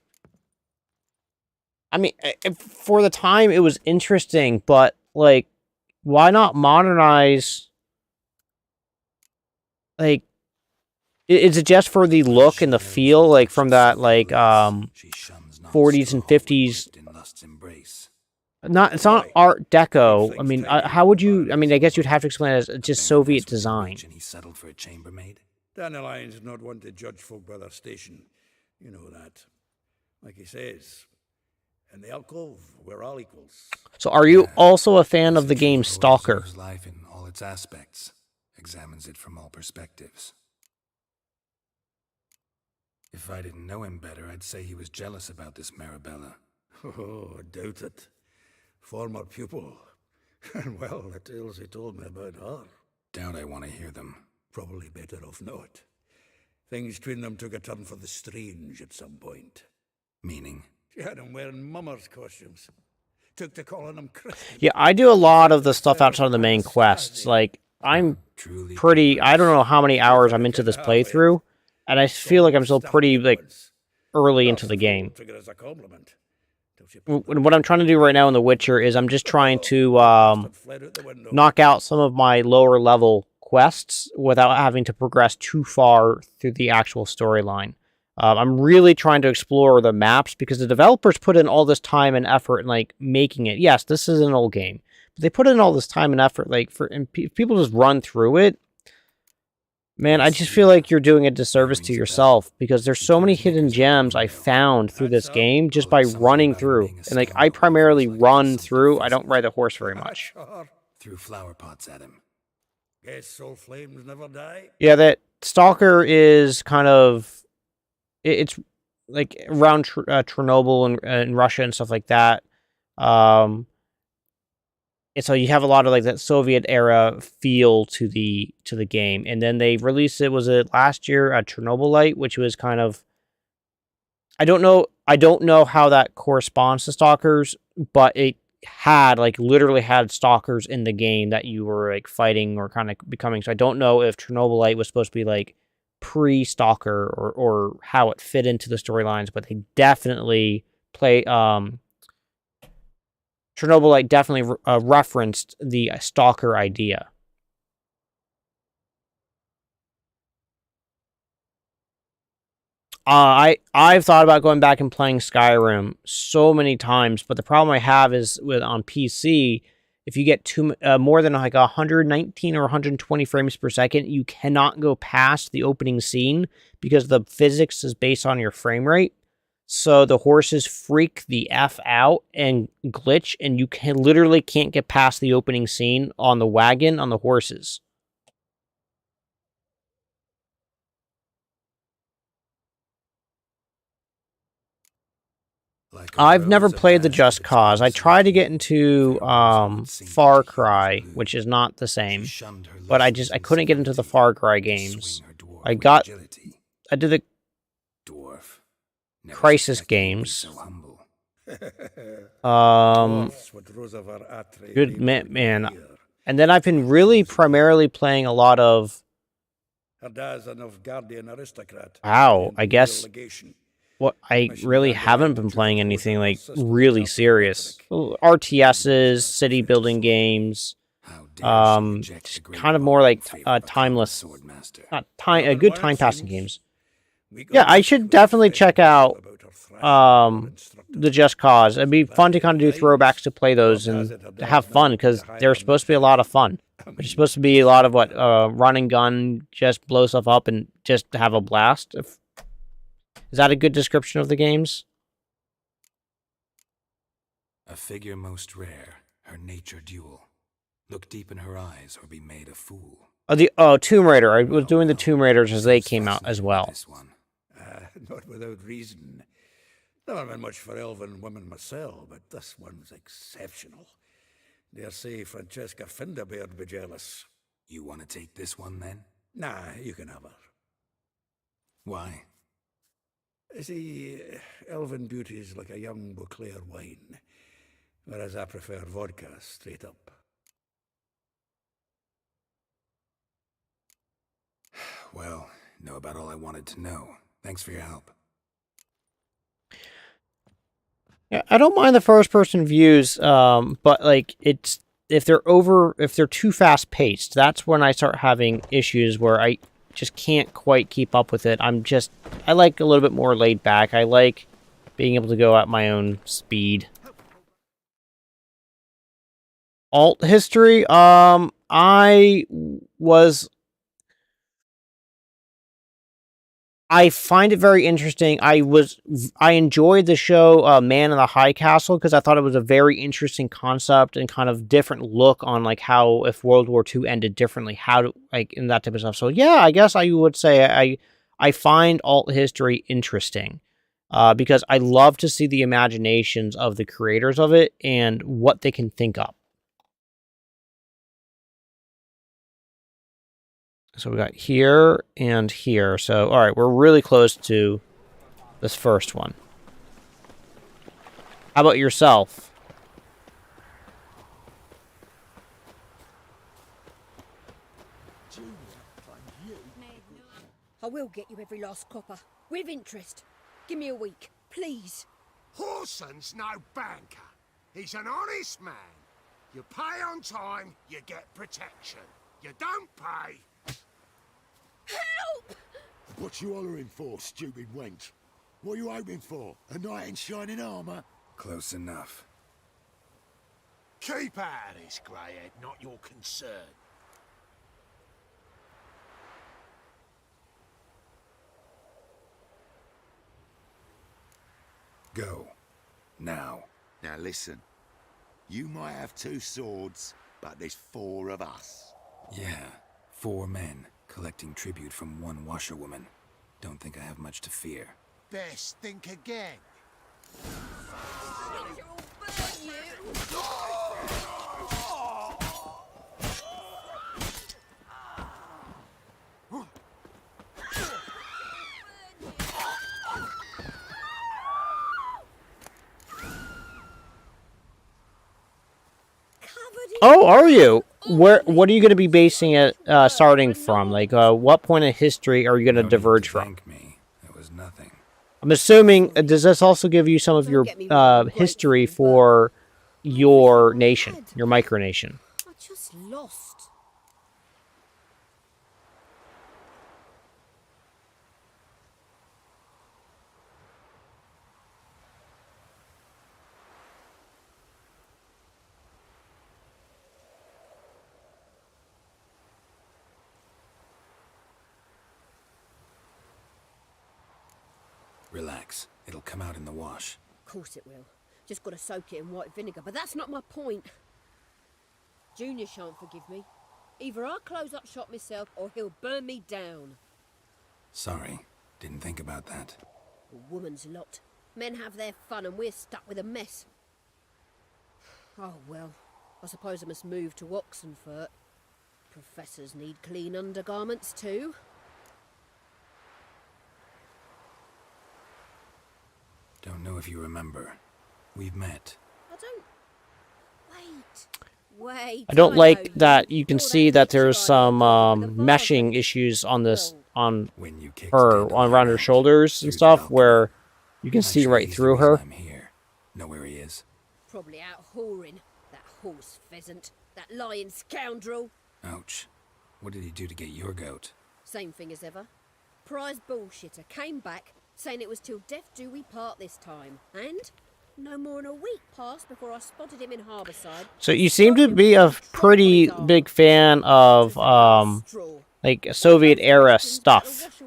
I mean, for the time it was interesting, but like, why not modernize? Like, is it just for the look and the feel, like from that like 40s and 50s? It's not Art Deco. I mean, how would you? I mean, I guess you'd have to explain it as just Soviet design. He settled for a chambermaid. Dandelion's not one to judge folk by their station. You know that. Like he says, in the alcove, we're all equals. So, are you also a fan of the game Stalker? His life in all its aspects, examines it from all perspectives. If I didn't know him better, I'd say he was jealous about this Marabella. Oh, I doubt it. Former pupil. And well, the tales he told me about her. Doubt I want to hear them. Probably better off not. Things between them took a turn for the strange at some point. Meaning? She had him wearing mummers' costumes. Took to calling them Christians. Yeah, I do a lot of the stuff outside of the main quests. Like, I'm pretty... I don't know how many hours I'm into this playthrough, and I feel like I'm still pretty, like, early into the game. What I'm trying to do right now in The Witcher is I'm just trying to knock out some of my lower level quests without having to progress too far through the actual storyline. I'm really trying to explore the maps because the developers put in all this time and effort in like making it. Yes, this is an old game, but they put in all this time and effort. Like if people just run through it, man, I just feel like you're doing a disservice to yourself because there's so many hidden gems I found through this game just by running through. And like I primarily run through. I don't ride the horse very much. Threw flower pots at him. Guess soul flames never die. Yeah, that Stalker is kind of, it's like around Chernobyl and Russia and stuff like that. And so you have a lot of like that Soviet era feel to the game. And then they released it, was it last year, Chernobylite, which was kind of, I don't know how that corresponds to Stalkers, but it had like literally had stalkers in the game that you were like fighting or kind of becoming. So I don't know if Chernobylite was supposed to be like pre-Stalker or how it fit into the storylines, but they definitely Chernobylite definitely referenced the Stalker idea. I've thought about going back and playing Skyrim so many times, but the problem I have is on PC, if you get more than like 119 or 120 frames per second, you cannot go past the opening scene because the physics is based on your frame rate. So the horses freak the F out and glitch, and you literally can't get past the opening scene on the wagon on the horses. I've never played the Just Cause. I tried to get into Far Cry, which is not the same, but I couldn't get into the Far Cry games. I did the Crisis games. Good man. And then I've been really primarily playing a lot of. Wow, I guess. What I really haven't been playing anything like really serious. RTSs, city building games, just kind of more like timeless, a good time passing games. Yeah, I should definitely check out the Just Cause. It'd be fun to kind of do throwbacks to play those and have fun because they're supposed to be a lot of fun. It's supposed to be a lot of run and gun, just blow stuff up and just have a blast. Is that a good description of the games? A figure most rare, her nature dual. Look deep in her eyes or be made a fool. Tomb Raider. I was doing the Tomb Raiders as they came out as well. Not without reason. Never been much for elven women myself, but this one's exceptional. Dare say Francesca Finderbeard be jealous. You want to take this one then? Nah, you can have her. Why? See, elven beauty is like a young Beauclair wine, whereas I prefer vodka straight up. Well, know about all I wanted to know. Thanks for your help. Yeah, I don't mind the first-person views, but like if they're too fast-paced, that's when I start having issues where I just can't quite keep up with it. I like a little bit more laid back. I like being able to go at my own speed. Alt history, I find it very interesting. I enjoyed the show Man in the High Castle because I thought it was a very interesting concept and kind of different look on like how if World War II ended differently, and that type of stuff. So yeah, I guess I would say I find alt history interesting because I love to see the imaginations of the creators of it and what they can think up. So we got here and here. So, all right, we're really close to this first one. How about yourself? I will get you every last copper, with interest. Give me a week, please. Horson's no banker. He's an honest man. You pay on time, you get protection. You don't pay... Help! What you hollering for, stupid wench? What are you hoping for? A knight in shining armour? Close enough. Keep out of this, greyhead, not your concern. Go. Now. Now listen. You might have 2 swords, but there's 4 of us. Yeah, 4 men. Collecting tribute from 1 washerwoman. Don't think I have much to fear. Best think again. Oh, are you? what are you going to be basing it starting from? Like, what point of history are you going to diverge from? It was nothing. I'm assuming, does this also give you some of your history for your nation, your micronation? I just lost. Relax. It'll come out in the wash. Of course it will. Just gotta soak it in white vinegar, but that's not my point. Junior shan't forgive me. Either I'll close up shop myself or he'll burn me down. Sorry. Didn't think about that. A woman's lot. Men have their fun and we're stuck with a mess. Oh well, I suppose I must move to Oxenfurt. Professors need clean undergarments too. Don't know if you remember. We've met. I don't... Wait. I don't like that you can see that there's some meshing issues on this, on her, around her shoulders and stuff, where you can see right through her. I'm here. Know where he is? Probably out whoring. That horse pheasant. That lying scoundrel. Ouch. What did he do to get your goat? Same thing as ever. Prize bullshitter came back, saying it was till death do we part this time. And no more than a week passed before I spotted him in Harbourside. So you seem to be a pretty big fan of, like, Soviet-era stuff.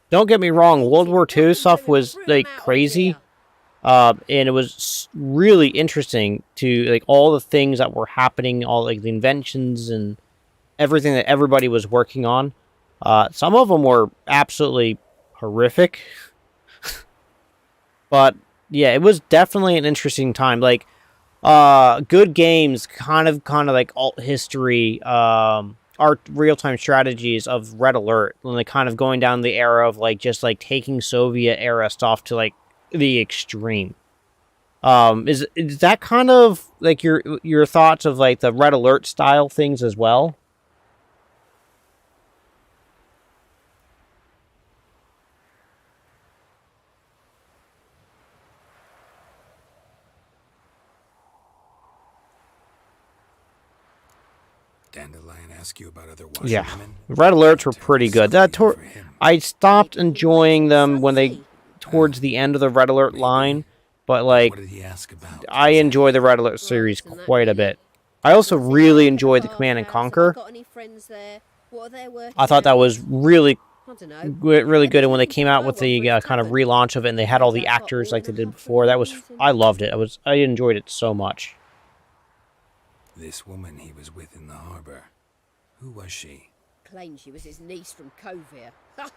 Don't get me wrong, World War II stuff was, like, crazy. And it was really interesting to, like, all the things that were happening, all, like, the inventions and everything that everybody was working on. Some of them were absolutely horrific. But, yeah, it was definitely an interesting time. Like, good games, kind of like alt history, art real-time strategies of Red Alert. And, like, kind of going down the era of, like, just, like, taking Soviet-era stuff to, like, the extreme. Is that kind of, like, your thoughts of, like, the Red Alert style things as well? Dandelion ask you about other washerwomen? Yeah, Red Alerts were pretty good. I stopped enjoying them when they towards the end of the Red Alert line, but like What did he ask about? I enjoy the Red Alert series quite a bit. I also really enjoyed the Command and Conquer. I thought that was really good, and when they came out with the kind of relaunch of it, and they had all the actors like they did before, I loved it. I enjoyed it so much. This woman he was with in the harbor. Who was she? Claimed she was his niece from Kovir. Ha!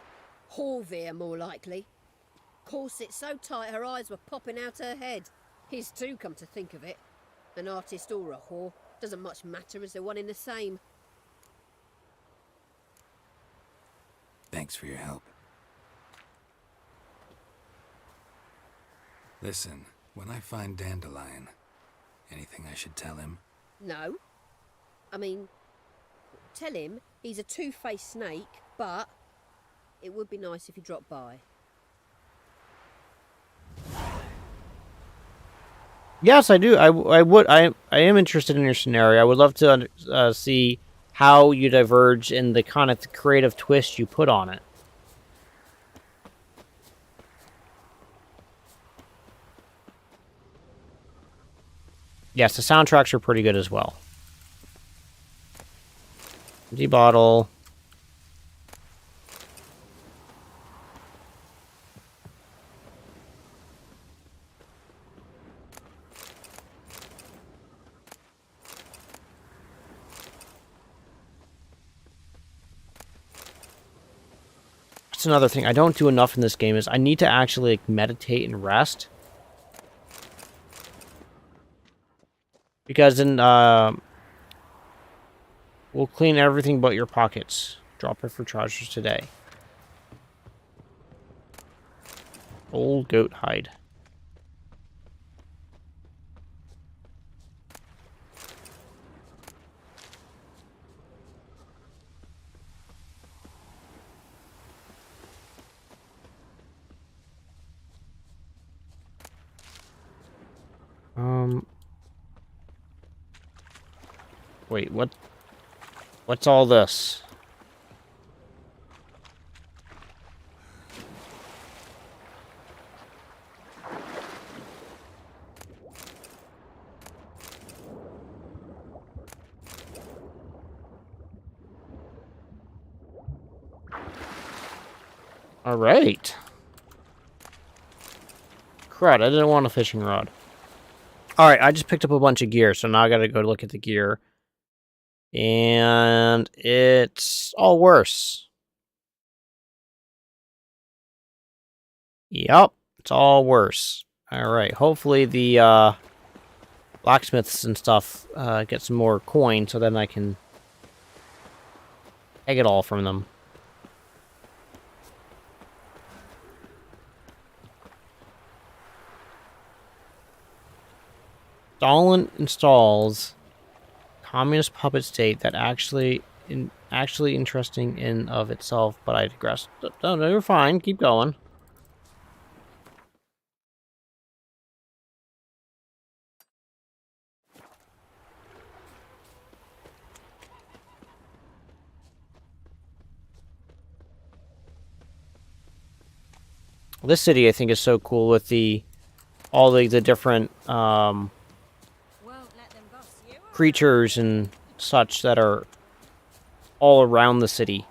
Horvir, more likely. Corset so tight her eyes were popping out her head. His too, come to think of it. An artist or a whore. Doesn't much matter as they're one in the same. Thanks for your help. Listen, when I find Dandelion, anything I should tell him? No. I mean, tell him he's a two-faced snake, but it would be nice if he dropped by. Yes, I do. I would. I am interested in your scenario. I would love to see how you diverge in the kind of creative twist you put on it. Yes, the soundtracks are pretty good as well. Empty bottle. That's another thing I don't do enough in this game is I need to actually like, meditate and rest. Because then, we'll clean everything but your pockets. Drop it for trousers today. Old goat hide. Wait, what? What's all this? All right. Crud, I didn't want a fishing rod. All right, I just picked up a bunch of gear, so now I gotta go look at the gear. And it's all worse. Yep, it's all worse. All right, hopefully the blacksmiths and stuff get some more coin, so then I can take it all from them. Stalin installs communist puppet state that actually interesting in of itself, but I digress. No, you're fine. Keep going. This city, I think, is so cool with all the different creatures and such that are all around the city.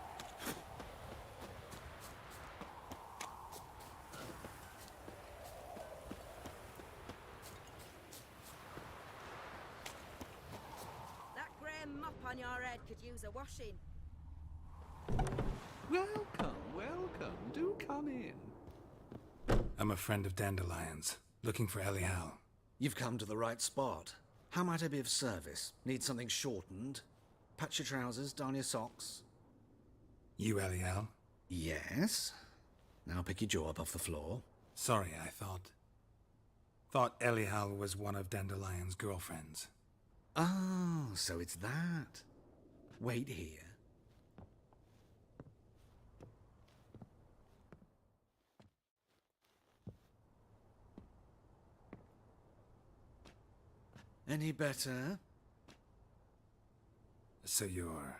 That grey mop on your head could use a washing. Welcome, welcome. Do come in. I'm a friend of Dandelions, looking for Ellie Howe. You've come to the right spot. How might I be of service? Need something shortened? Patch your trousers, darn your socks. You Ellie Howe? Yes. Now pick your jaw up off the floor. Sorry, I thought Ellie Howe was one of Dandelion's girlfriends. Oh, so it's that. Wait here. Any better? So you're...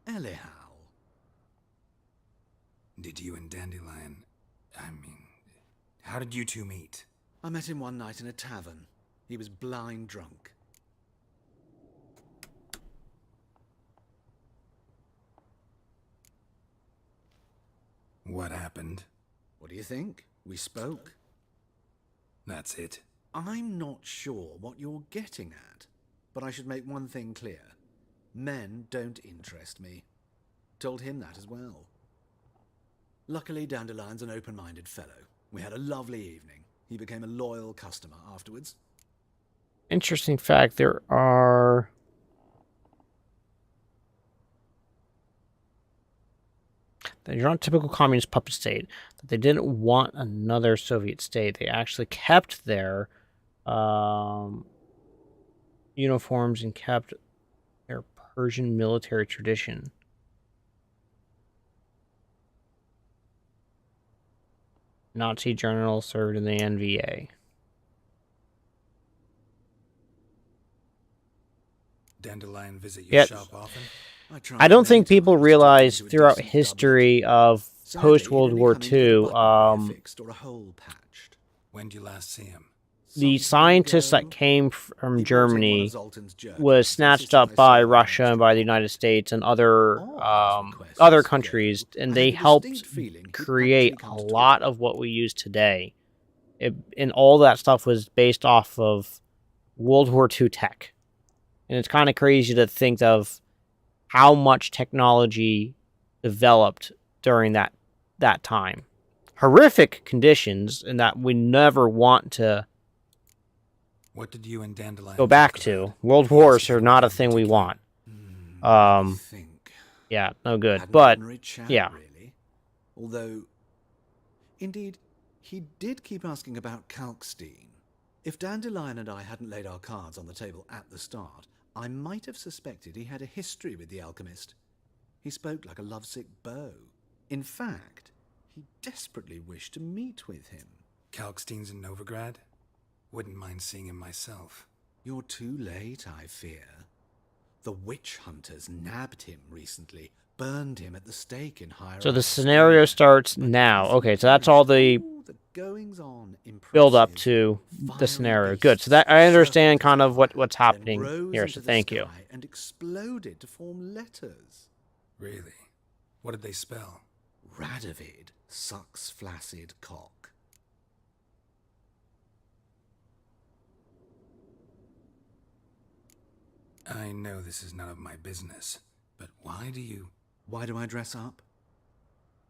Ellie Howe. Did you and Dandelion... how did you two meet? I met him one night in a tavern. He was blind drunk. What happened? What do you think? We spoke. That's it. I'm not sure what you're getting at, but I should make one thing clear. Men don't interest me. Told him that as well. Luckily, Dandelion's an open-minded fellow. We had a lovely evening. He became a loyal customer afterwards. Interesting fact, they're not typical communist puppet state. That they didn't want another Soviet state. They actually kept their uniforms and kept their Persian military tradition. Nazi general served in the NVA. Dandelion visit your shop often? I don't think people realize throughout history of post-World War II, when did you last see him? The scientists that came from Germany was snatched up by Russia and by the United States and other countries, and they helped create a lot of what we use today. And all that stuff was based off of World War II tech. And it's kind of crazy to think of how much technology developed during that time. Horrific conditions, and that we never want to What did you and Dandelion go back to. World wars are not a thing we want. Yeah, no good. But yeah, really. Although, indeed, he did keep asking about Kalkstein. If Dandelion and I hadn't laid our cards on the table at the start, I might have suspected he had a history with the alchemist. He spoke like a lovesick beau. In fact, he desperately wished to meet with him. Kalkstein's in Novigrad? Wouldn't mind seeing him myself. You're too late, I fear. The witch hunters nabbed him recently, burned him at the stake in Higher. So the scenario starts now. Okay, so that's all the build up to the scenario. Good. So that I understand kind of what's happening here. So thank you. And exploded to form letters. Really? What did they spell? Radovid sucks flaccid cock. I know this is none of my business, but why do I dress up?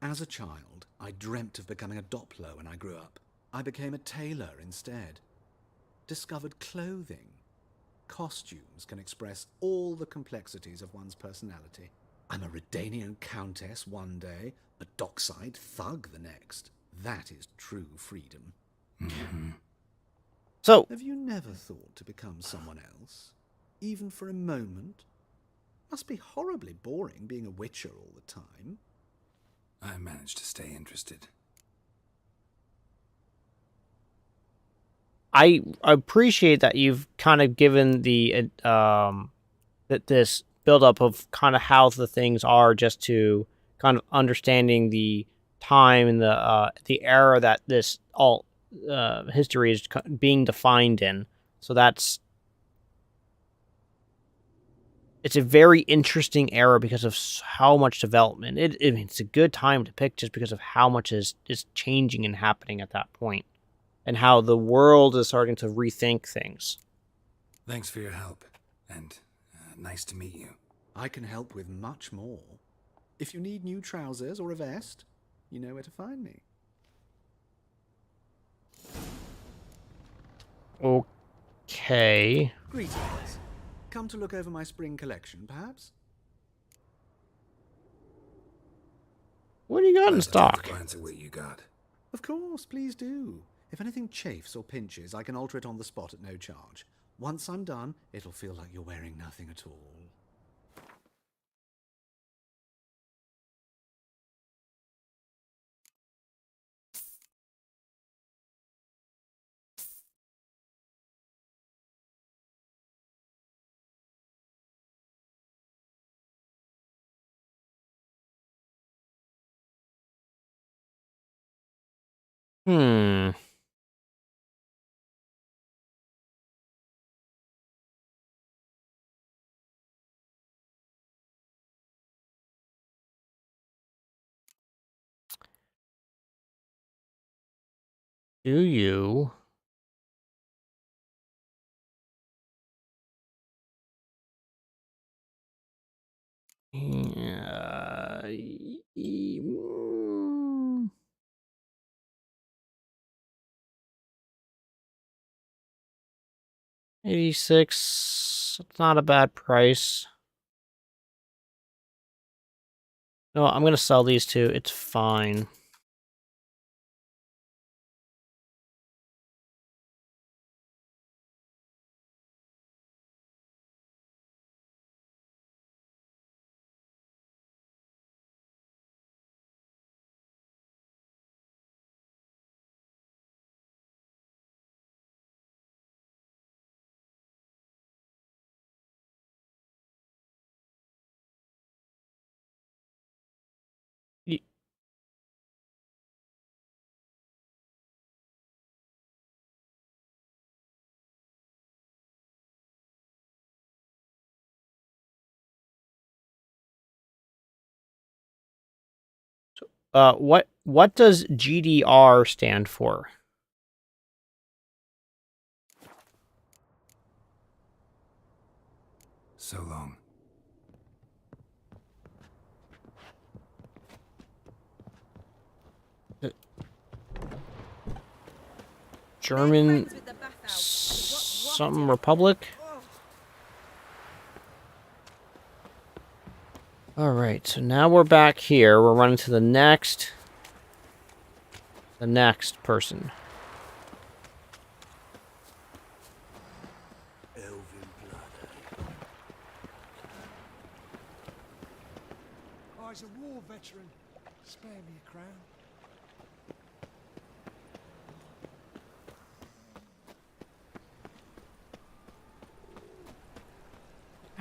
As a child, I dreamt of becoming a Doppler when I grew up. I became a tailor instead. Discovered clothing. Costumes can express all the complexities of one's personality. I'm a Redanian countess one day, a dockside thug the next. That is true freedom. Mm-hmm. So, have you never thought to become someone else? Even for a moment? Must be horribly boring being a witcher all the time. I managed to stay interested. I appreciate that you've kind of given the that this build up of kind of how the things are, just to kind of understanding the time and the era that this all history is being defined in. So it's a very interesting era because of how much development. It's a good time to pick just because of how much is changing and happening at that point, and how the world is starting to rethink things. Thanks for your help, and nice to meet you. I can help with much more. If you need new trousers or a vest, you know where to find me. Okay. Greetings. Come to look over my spring collection, perhaps? What do you got in stock? Glance at what you got. Of course, please do. If anything chafes or pinches, I can alter it on the spot at no charge. Once I'm done, it'll feel like you're wearing nothing at all. Do you? Yeah. 86. It's not a bad price. No, I'm gonna sell these two. It's fine. What does GDR stand for? So long. German some republic? Alright, so now we're back here. We're running to the next person. I was a war veteran. Spare me a crown.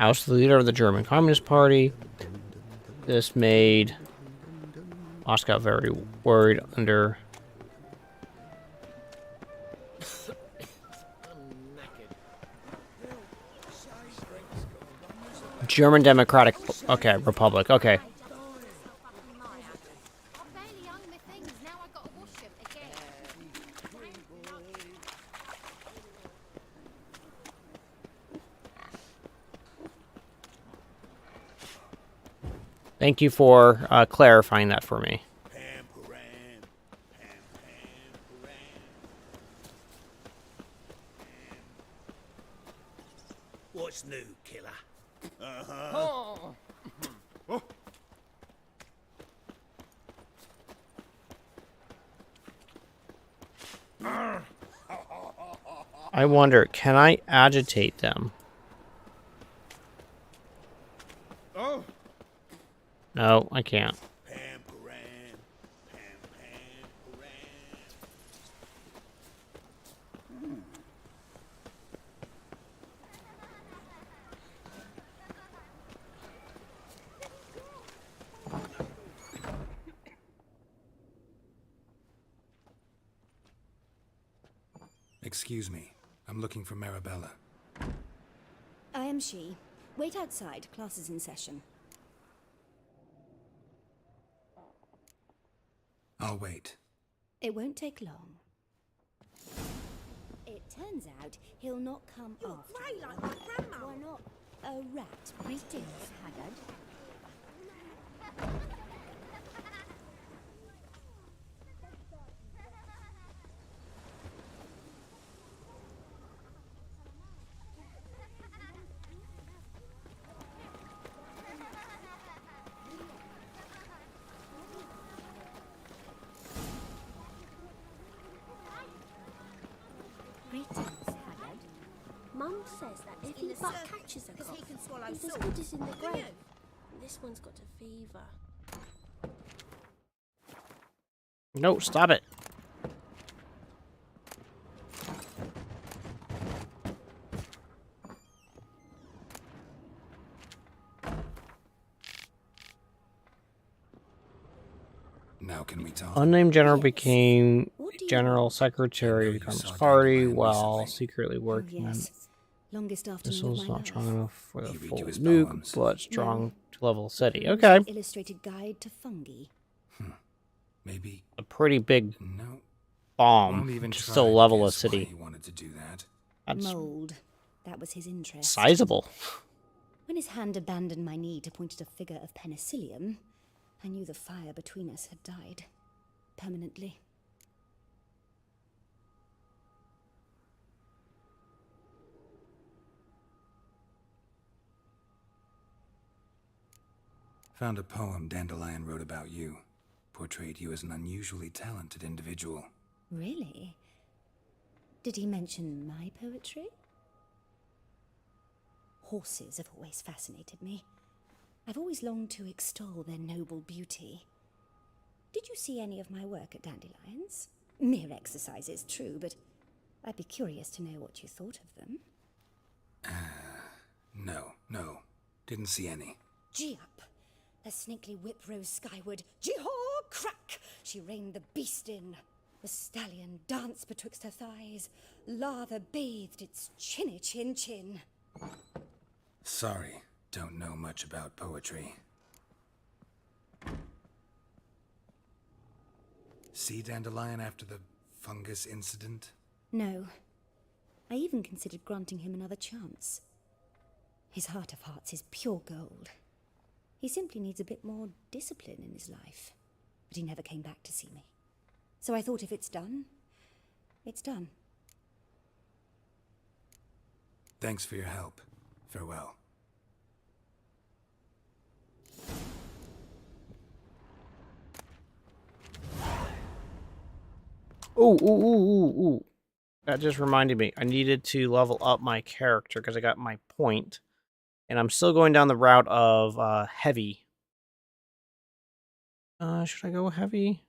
oust the leader of the German Communist Party. This made Moscow very worried under German Democratic Republic. Okay. Thank you for clarifying that for me. What's new, killer? Oh. I wonder, can I agitate them? Oh. No, I can't. Excuse me. I'm looking for Marabella. I am she. Wait outside. Class is in session. I'll wait. It won't take long. It turns out he'll not come after. Grey like my grandma. Why not? A rat. Greetings, Haggard. Mum says that if he but catches a cough, he can swallow he's as salt. good as in the Can grave. you? This one's got a fever. No, stop it. Now can we talk? Unnamed general became general secretary of the Communist Party while secretly working on Longest afternoon missiles of my not life. strong enough for the full his nuke, poems? but strong to level a city. Most Okay. Illustrated guide to fungi. Maybe A pretty big won't bomb even to try still to level a guess why city. he wanted to do that. That's Mold. That was his interest. sizable. When his hand abandoned my knee to point at a figure of penicillium, I knew the fire between us had died. Permanently. Found a poem Dandelion wrote about you. Portrayed you as an unusually talented individual. Really? Did he mention my poetry? Horses have always fascinated me. I've always longed to extol their noble beauty. Did you see any of my work at Dandelions? Mere exercises, true, but I'd be curious to know what you thought of them. No. Didn't see any. Gee up! The snakelly whip rose skyward. Gee-haw! Crack! She reined the beast in. The stallion danced betwixt her thighs. Lather bathed its chinny chin. Sorry, don't know much about poetry. See Dandelion after the fungus incident? No. I even considered granting him another chance. His heart of hearts is pure gold. He simply needs a bit more discipline in his life. But he never came back to see me. So I thought if it's done, it's done. Thanks for your help. Farewell. Ooh. That just reminded me. I needed to level up my character because I got my point. And I'm still going down the route of heavy. Should I go heavy?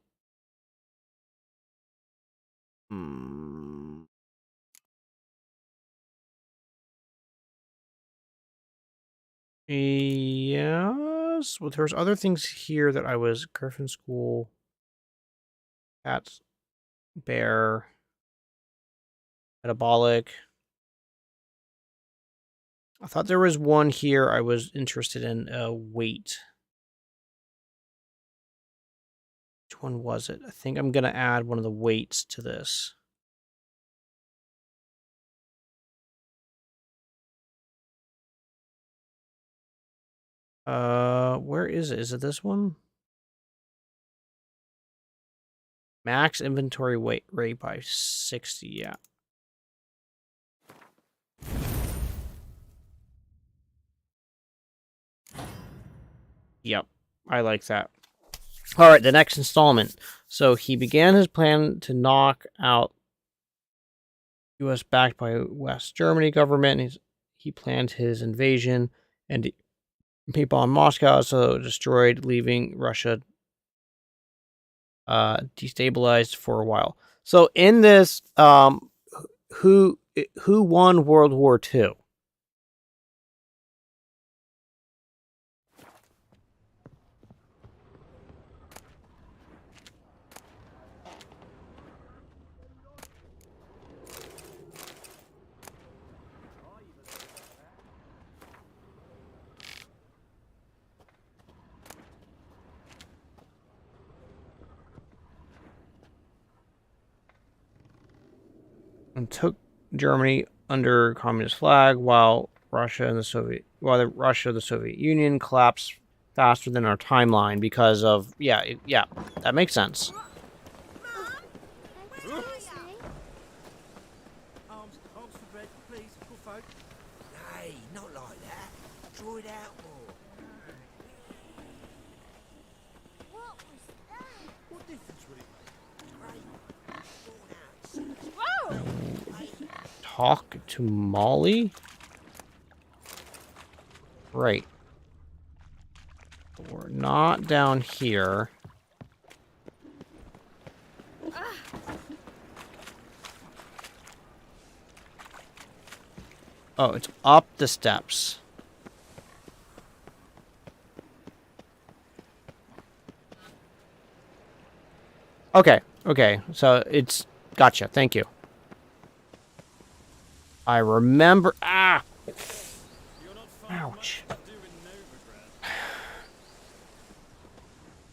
Yes. Well, there's other things here that I was Griffin School, Cats, Bear, Metabolic. I thought there was one here I was interested in. Weight. Which one was it? I think I'm gonna add one of the weights to this. Where is it? Is it this one? Max inventory weight rate by 60, yeah. Yep, I like that. All right, the next installment. So he began his plan to knock out U.S. backed by West Germany government. He planned his invasion and people on Moscow, so destroyed, leaving Russia destabilized for a while. So in this, who won World War II? And took Germany under communist flag, while the Soviet Union collapsed faster than our timeline because of yeah, that makes sense. Hey, not like that. Draw it out more. What was that? What difference would it make? Talk to Molly? Right. We're not down here. Oh, it's up the steps. Okay, so it's... Gotcha, thank you. I remember... Ah! Ouch.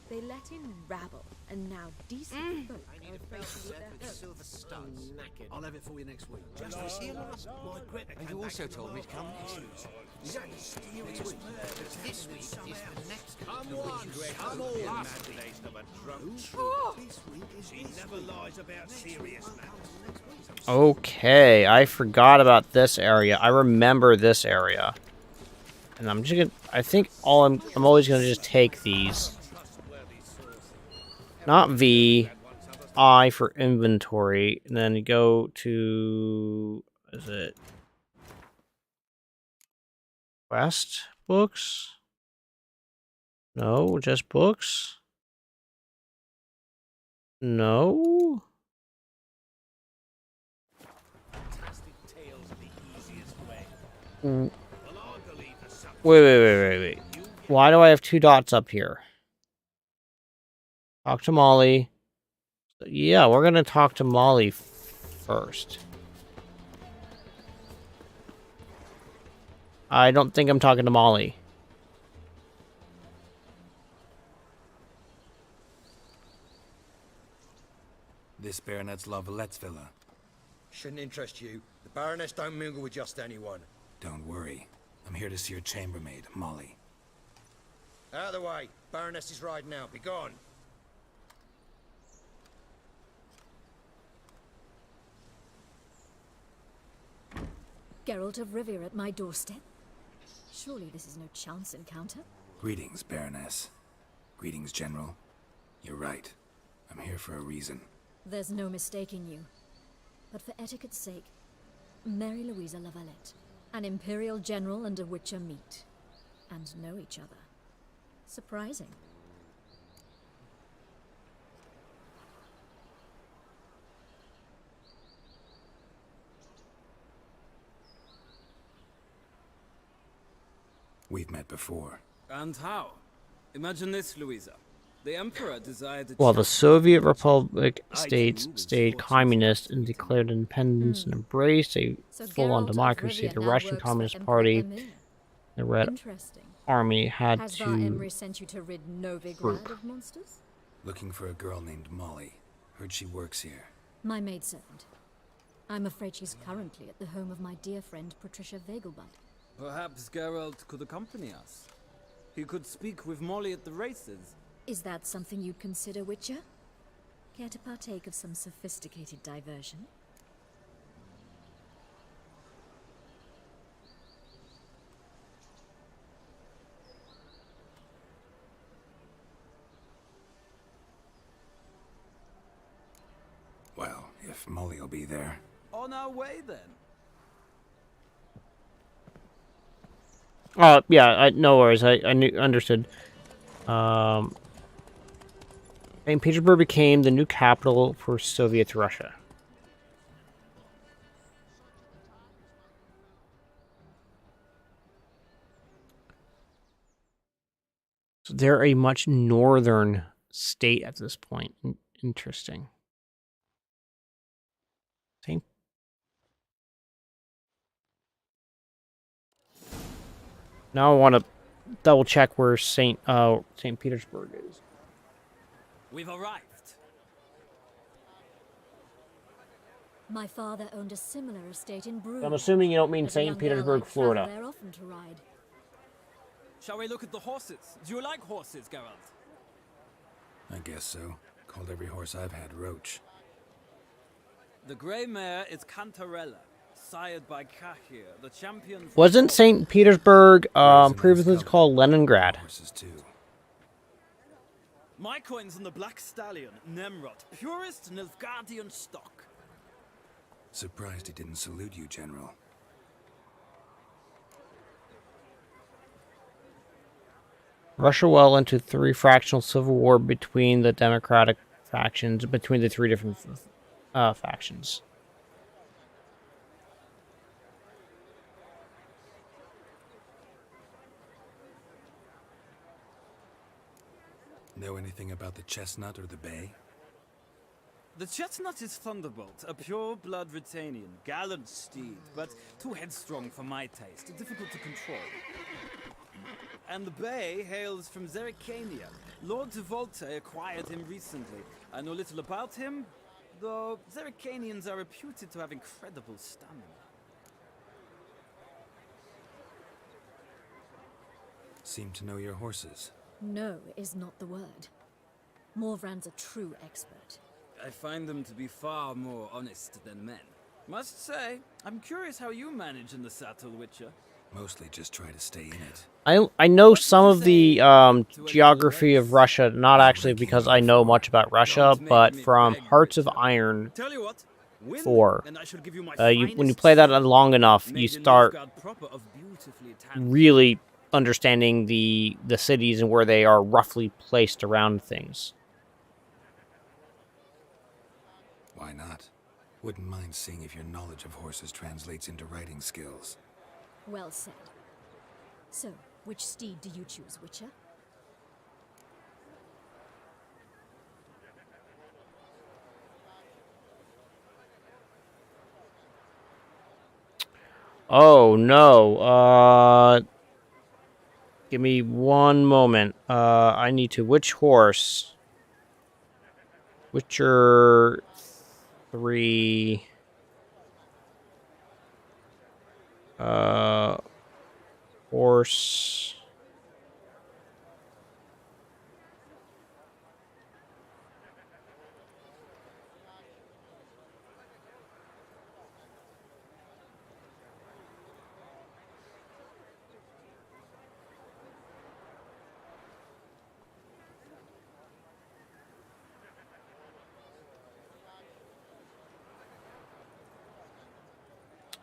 They let in rabble, and now decent folk are afraid to leave their homes. Silver studs. I'll have it for you next week. Just was here last night. And you also told me to come next week. Is that mysterious murders this week is the next Come on, come on. imagination of a drunk troop. This week is she never lies about serious matters. Okay, I forgot about this area. I remember this area. And I'm just gonna... I think I'm always gonna just take these. Not V. I for inventory. And then go to... Is it... Quest books? No, just books? No? Wait. Why do I have 2 dots up here? Talk to Molly. Yeah, we're gonna talk to Molly first. I don't think I'm talking to Molly. This Baronet's Lavallette's villa. Shouldn't interest you. The Baroness don't mingle with just anyone. Don't worry. I'm here to see your chambermaid, Molly. Out of the way. Baroness is riding out. Be gone. Geralt of Rivia at my doorstep? Surely this is no chance encounter. Greetings, Baroness. Greetings, General. You're right. I'm here for a reason. There's no mistaking you. But for etiquette's sake, Mary Louisa Lavalette, an Imperial General and a Witcher meet, and know each other. Surprising. We've met before. And how? Imagine this, Louisa. The Emperor desired to While the challenge Soviet Republic states stayed communist and declared independence and embraced a So full-on Geralt of democracy, Rivia the now Russian works for Communist Emperor Party, Emir. the Red Interesting. Army had Has Var to Emry sent you to rid Novigrad group. of monsters? Looking for a girl named Molly. Heard she works here. My maidservant. I'm afraid she's currently at the home of my dear friend Patricia Vegelbud. Perhaps Geralt could accompany us. He could speak with Molly at the races. Is that something you'd consider, Witcher? Care to partake of some sophisticated diversion? Well, if Molly will be there. On our way, then. Yeah, no worries. I understood. St. Petersburg became the new capital for Soviet Russia. So they're a much northern state at this point. Interesting. Now I want to double check where St. Petersburg is. We've arrived. My father owned a similar estate in Bruges. I'm assuming you don't mean As a St. young girl, Petersburg, I'd travel Florida. there often to ride. Shall we look at the horses? Do you like horses, Geralt? I guess so. Called every horse I've had Roach. The grey mare is Cantarella, sired by Kahir, the champion. Wasn't St. Petersburg previously called Leningrad? Horses too. My coin's on the Black Stallion, Nemrod, purest Nilfgaardian stock. Surprised he didn't salute you, General. Russia well into three-fractional civil war between the democratic factions, between the three different factions. Know anything about the chestnut or the bay? The chestnut is Thunderbolt, a pure-blood Britannian, gallant steed, but too headstrong for my taste, difficult to control. And the bay hails from Zerrikania. Lord de Volte acquired him recently. I know little about him, though Zerrikanians are reputed to have incredible stamina. Seem to know your horses. No is not the word. Morvran's a true expert. I find them to be far more honest than men. Must say, I'm curious how you manage in the saddle, Witcher. Mostly just try to stay in it. I know some of the geography of Russia, not actually because I know much about Russia, but from Hearts of Iron 4. When you play that long enough, you start really understanding the cities and where they are roughly placed around things. Why not? Wouldn't mind seeing if your knowledge of horses translates into riding skills. Well said. So, which steed do you choose, Witcher? Oh no. Give me one moment. I need to. Which horse? Witcher 3. Horse.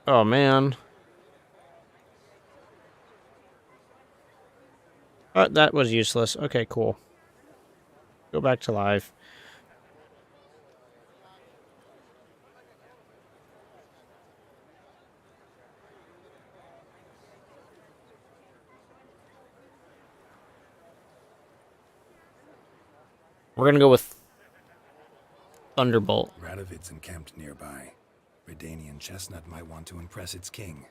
Oh man. That was useless. Okay, cool. Go back to live. We're gonna go with Thunderbolt. Radovid's encamped nearby. Redanian Chestnut might want to impress its king.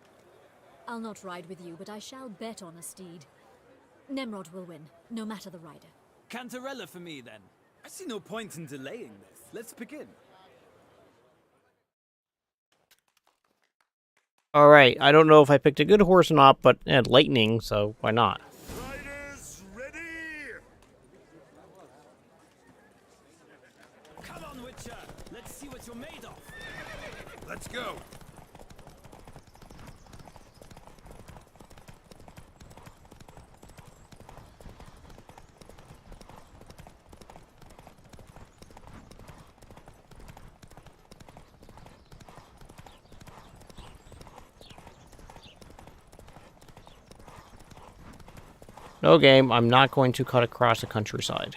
I'll not ride with you, but I shall bet on a steed. Nemrod will win, no matter the rider. Cantarella for me, then. I see no point in delaying this. Let's begin. Alright, I don't know if I picked a good horse or not, but it had lightning, so why not? Riders, ready! Come on, Witcher. Let's see what you're made of. Let's go! No game, I'm not going to cut across the countryside.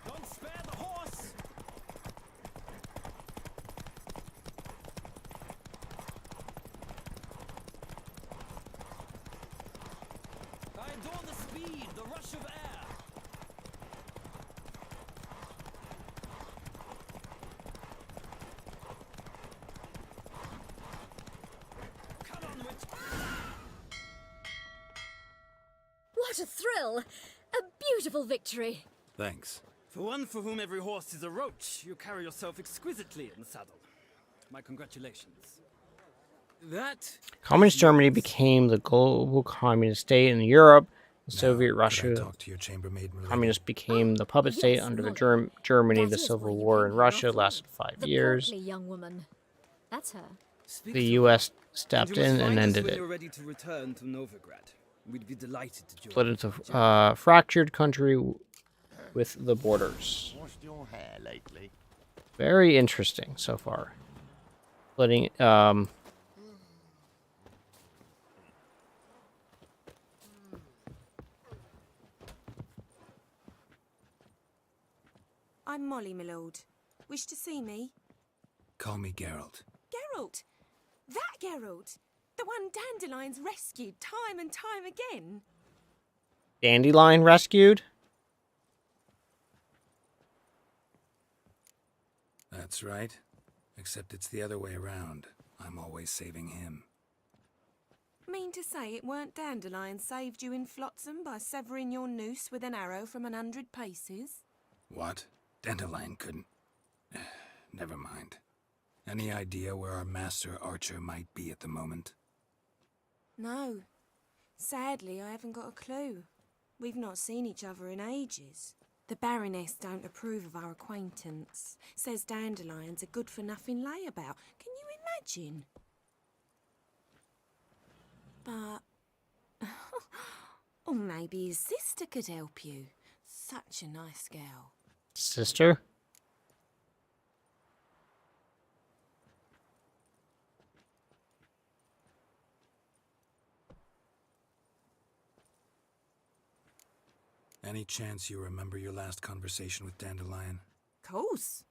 Don't spare the horse. I adore the speed, the rush of air. What a thrill! A beautiful victory! Thanks. For one for whom every horse is a roach, you carry yourself exquisitely in the saddle. My congratulations. That... Communist Germany became the global communist state in Europe. Soviet Russia, talk to your chambermaid, milady? communist became the puppet state under the Germany. The Civil War in Russia lasted 5 years. The young woman. That's her. The U.S. stepped in and ended it. You're ready to return to Novigrad. We'd be delighted to join. Split into fractured country with the borders. Washed your hair lately? Very interesting so far. Splitting. I'm Molly, my lord. Wish to see me? Call me Geralt. Geralt! That Geralt! The one Dandelions rescued time and time again. Dandelion rescued? That's right. Except it's the other way around. I'm always saving him. Mean to say it weren't Dandelion saved you in Flotsam by severing your noose with an arrow from 100 paces? What? Dandelion couldn't... Never mind. Any idea where our master archer might be at the moment? No. Sadly, I haven't got a clue. We've not seen each other in ages. The Baroness don't approve of our acquaintance. Says Dandelion's a good-for-nothing layabout. Can you imagine? But... or maybe his sister could help you. Such a nice girl. Sister? Any chance you remember your last conversation with Dandelion? Course.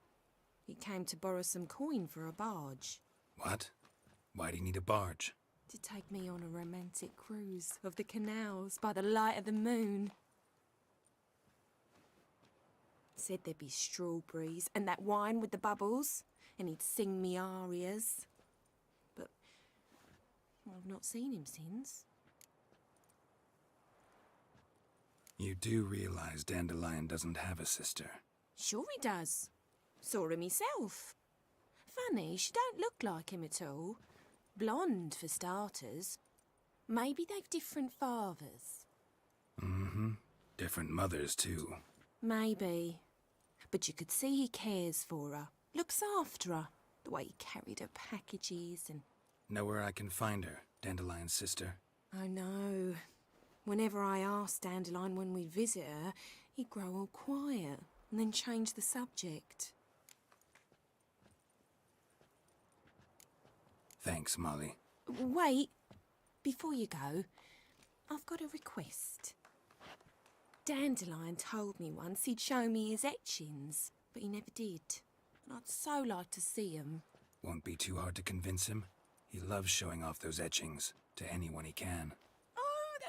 He came to borrow some coin for a barge. What? Why do you need a barge? To take me on a romantic cruise of the canals by the light of the moon. Said there'd be strawberries and that wine with the bubbles, and he'd sing me arias. But I've not seen him since. You do realize Dandelion doesn't have a sister. Sure he does. Saw him himself. Funny, she don't look like him at all. Blonde, for starters. Maybe they've different fathers. Mm-hmm. Different mothers, too. Maybe. But you could see he cares for her. Looks after her. The way he carried her packages and... Know where I can find her, Dandelion's sister? I know. Whenever I asked Dandelion when we'd visit her, he'd grow all quiet and then change the subject. Thanks, Molly. Wait. Before you go, I've got a request. Dandelion told me once he'd show me his etchings, but he never did. And I'd so like to see 'em. Won't be too hard to convince him. He loves showing off those etchings to anyone he can.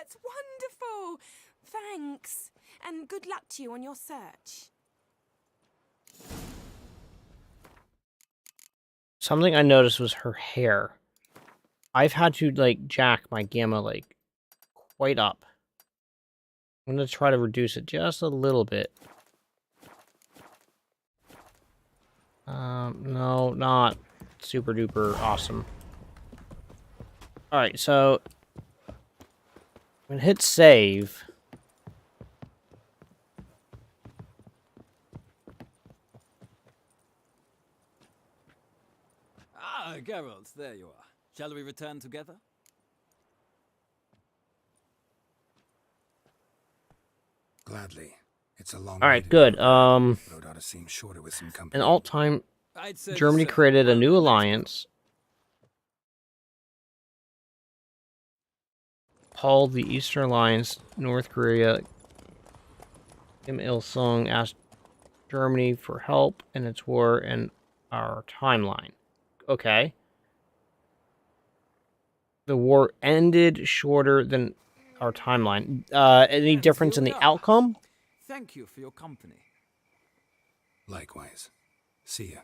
that's wonderful. Thanks. And good luck to you on your search. Something I noticed was her hair. I've had to, like, jack my gamma, like, quite up. I'm going to try to reduce it just a little bit. No, not super duper awesome. Alright, so I'm going to hit save. Ah, Geralt, there you are. Shall we return together? Gladly. It's a long Alright, good. road ought to seem shorter with some company. In alt time, I'd say Germany so. created a Well, new then, let's go. alliance called the Eastern Alliance. North Korea, Kim Il-sung asked Germany for help in its war and our timeline. Okay. The war ended shorter than our timeline. Any difference in the outcome? Thank you for your company. Likewise. See ya.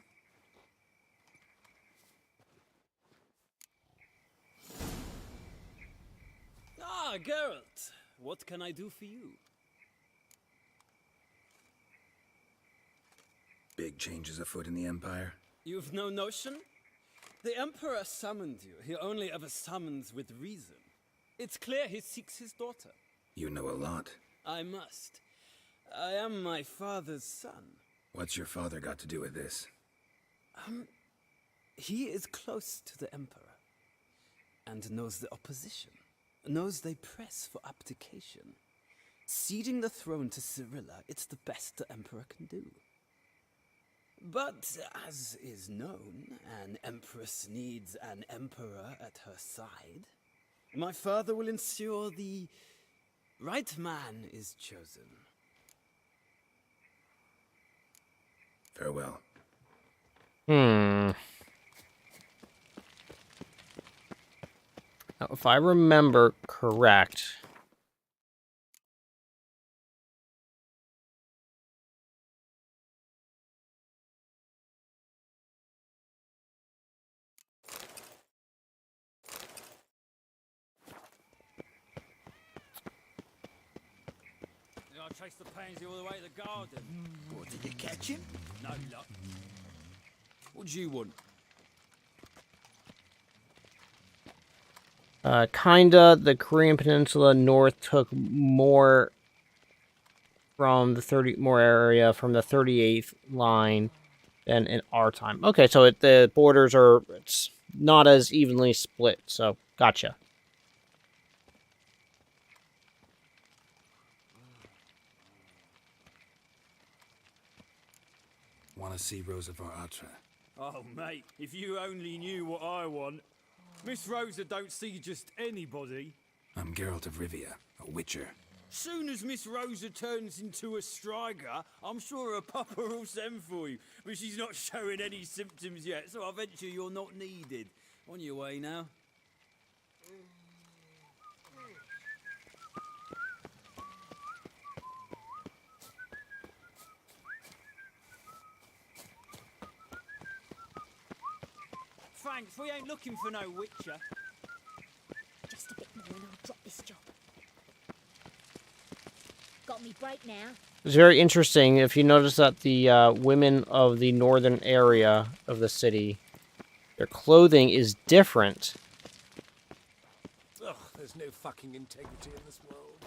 Ah, Geralt, what can I do for you? Big changes afoot in the Empire. You've no notion? The Emperor summoned you. He only ever summons with reason. It's clear he seeks his daughter. You know a lot. I must. I am my father's son. What's your father got to do with this? He is close to the Emperor. And knows the opposition. Knows they press for abdication. Ceding the throne to Cyrilla, it's the best the Emperor can do. But, as is known, an empress needs an emperor at her side. My father will ensure the right man is chosen. Farewell. Now, if I remember correct... I chased the pansy all the way to the garden. What, did you catch him? No luck. What do you want? Kinda. The Korean Peninsula North took more from the more area from the 38th line than in our time. Okay, so the borders are it's not as evenly split. So gotcha. Want to see Rosa Atra? Oh, mate, if you only knew what I want. Miss Rosa don't see just anybody. I'm Geralt of Rivia, a witcher. Soon as Miss Rosa turns into a striker, I'm sure her papa will send for you. But she's not showing any symptoms yet, so I venture you're not needed. On your way now. Thanks, we ain't looking for no witcher. Just a bit more and I'll drop this job. Got me break now. It's very interesting if you notice that the women of the northern area of the city, their clothing is different. Ugh, there's no fucking integrity in this world.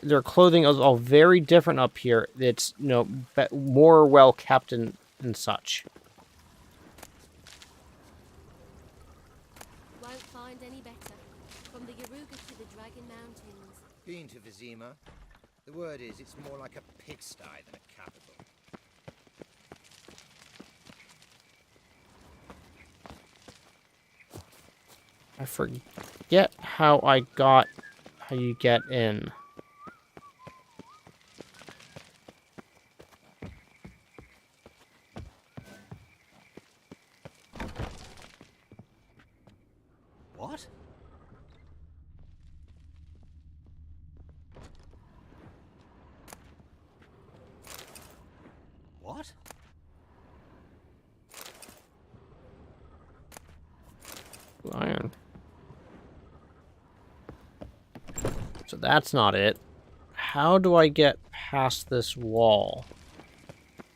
Their clothing is all very different up here. It's more well kept and such. Won't find any better. From the Yaruga to the Dragon Mountains. Been to Vizima? The word is it's more like a pigsty than a capital. I forget how you get in. What? What? Iron. So that's not it. How do I get past this wall?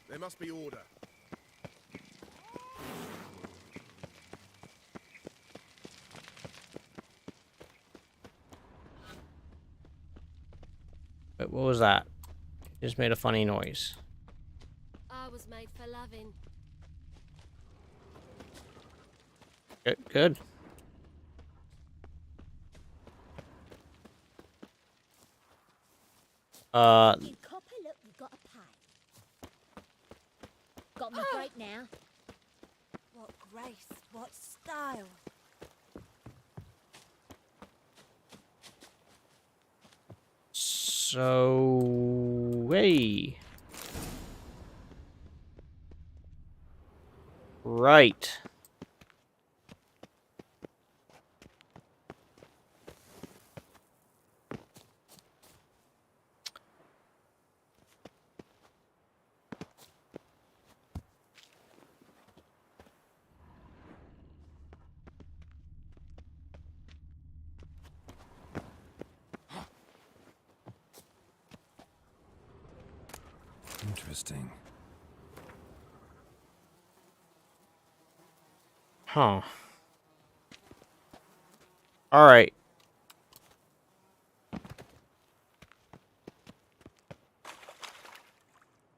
There must be order. Wait, what was that? Just made a funny noise. I was made for loving. Good. Good. You copper, look, you got a pie. Got me break now. What grace, what style. So, hey. Right. Interesting. Huh. All right.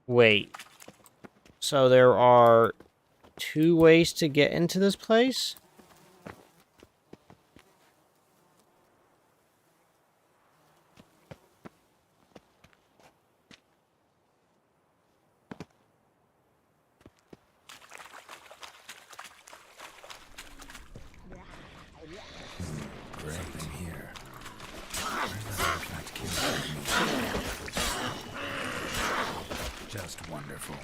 Wait. So there are 2 ways to get into this place? Great. Something here. Just wonderful.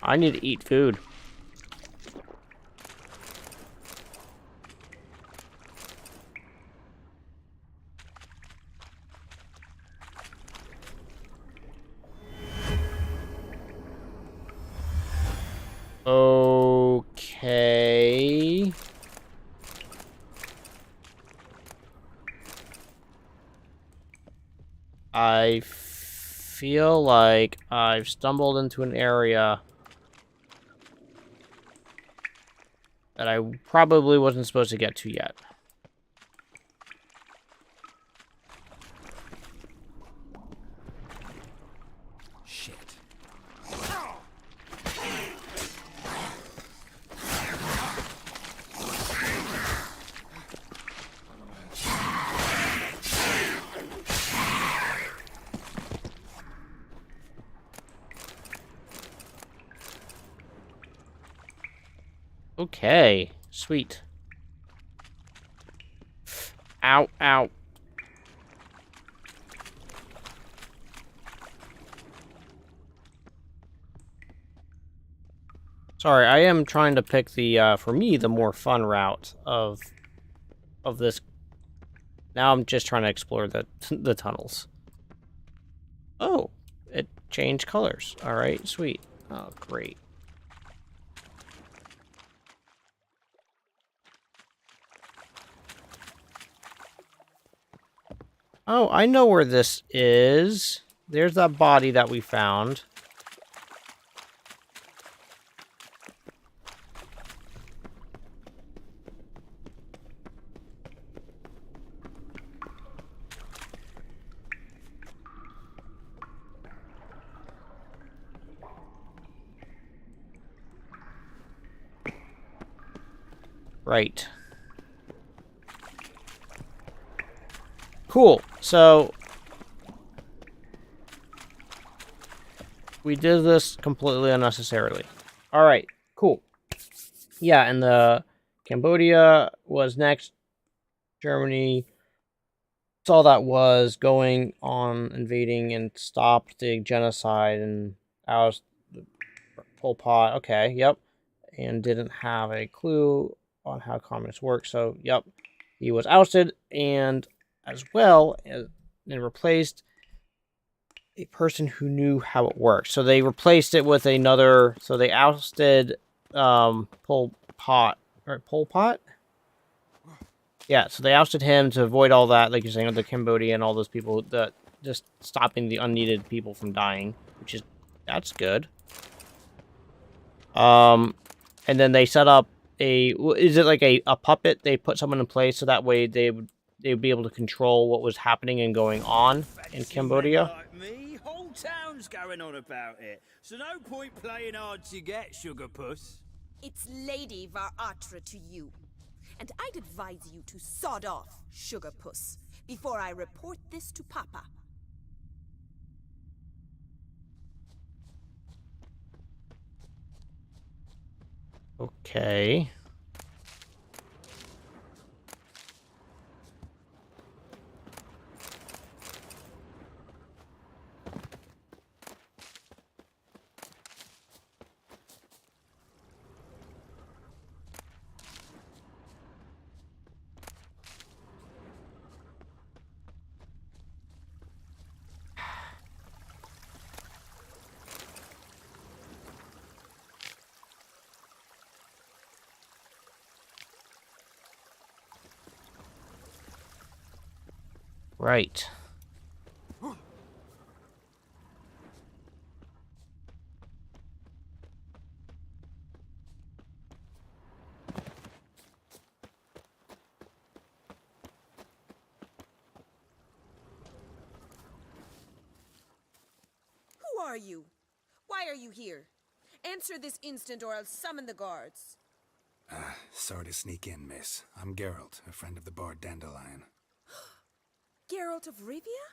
I need to eat food. Okay. I feel like I've stumbled into an area that I probably wasn't supposed to get to yet. Shit. Okay, sweet. Ow, ow. Sorry, I am trying to pick the, for me, the more fun route of this. Now I'm just trying to explore the, the tunnels. Oh, it changed colors. All right, sweet. Oh, great. Oh, I know where this is. There's that body that we found. Right. Cool. So we did this completely unnecessarily. All right. Cool. Yeah, and the Cambodia was next. Germany. Saw that was going on invading and stopped the genocide, and oust Pol Pot. Okay, yep. And didn't have a clue on how communists work. So, yep. He was ousted and as well and replaced a person who knew how it worked. So they replaced it with another. So they ousted Pol Pot. Or Pol Pot? Yeah, so they ousted him to avoid all that, like you're saying, with the Cambodia and all those people, that just stopping the unneeded people from dying, which is, that's good. And then they set up is it like a puppet? They put someone in place so that way they would be able to control what was happening and going on in Cambodia. Like me, whole town's going on about it. So no point playing hard to get, sugar puss. It's Lady Varatra to you. And I'd advise you to sod off, sugar puss, before I report this to Papa. Okay. Right. Who are you? Why are you here? Answer this instant or I'll summon the guards. Sorry to sneak in, miss. I'm Geralt, a friend of the bard Dandelion. Geralt of Rivia?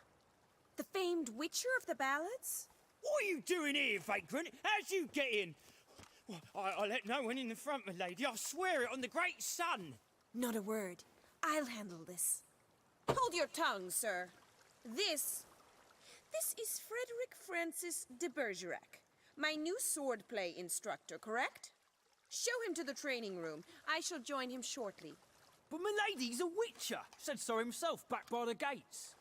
The famed witcher of the ballads? What are you doing here, vagrant? How'd you get in? Well, I let no one in the front, my lady. I swear it on the great sun. Not a word. I'll handle this. Hold your tongue, sir. This is Frederick Francis de Bergerac, my new swordplay instructor, correct? Show him to the training room. I shall join him shortly. But my lady's a witcher. Said so himself back by the gates.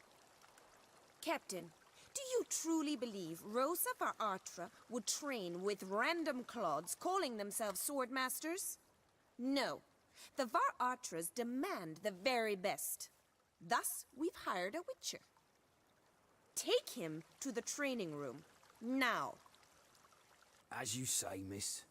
Captain, do you truly believe Rosa Varatra would train with random clods calling themselves swordmasters? No. The Varatras demand the very best. Thus, we've hired a witcher. Take him to the training room, now. As you say, miss.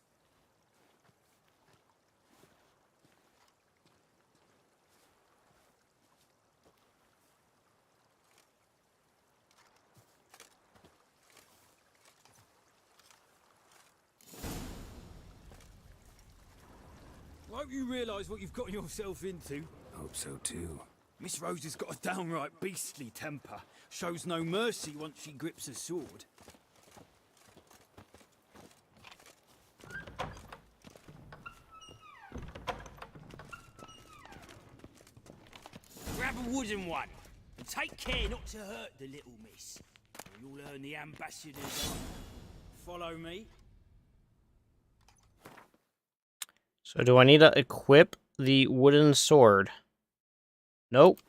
I hope you realise what you've gotten yourself into. Hope so too. Miss Rose has got a downright beastly temper. Shows no mercy once she grips a sword. Grab a wooden one, and take care not to hurt the little miss, or you'll earn the ambassador's honor. Follow me. So do I need to equip the wooden sword? Nope.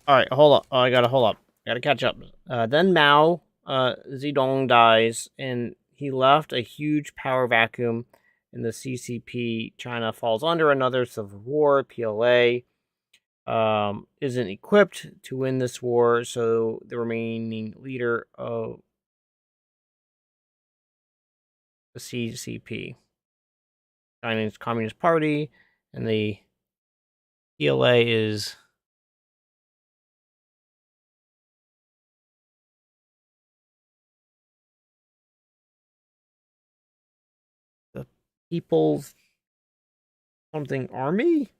Alright, hold up. Oh, I gotta hold up. Gotta catch up. Then Mao Zedong dies, and he left a huge power vacuum in the CCP. China falls under another civil war. PLA isn't equipped to win this war, so the remaining leader of the CCP, Chinese Communist Party, and the PLA is the People's something Army?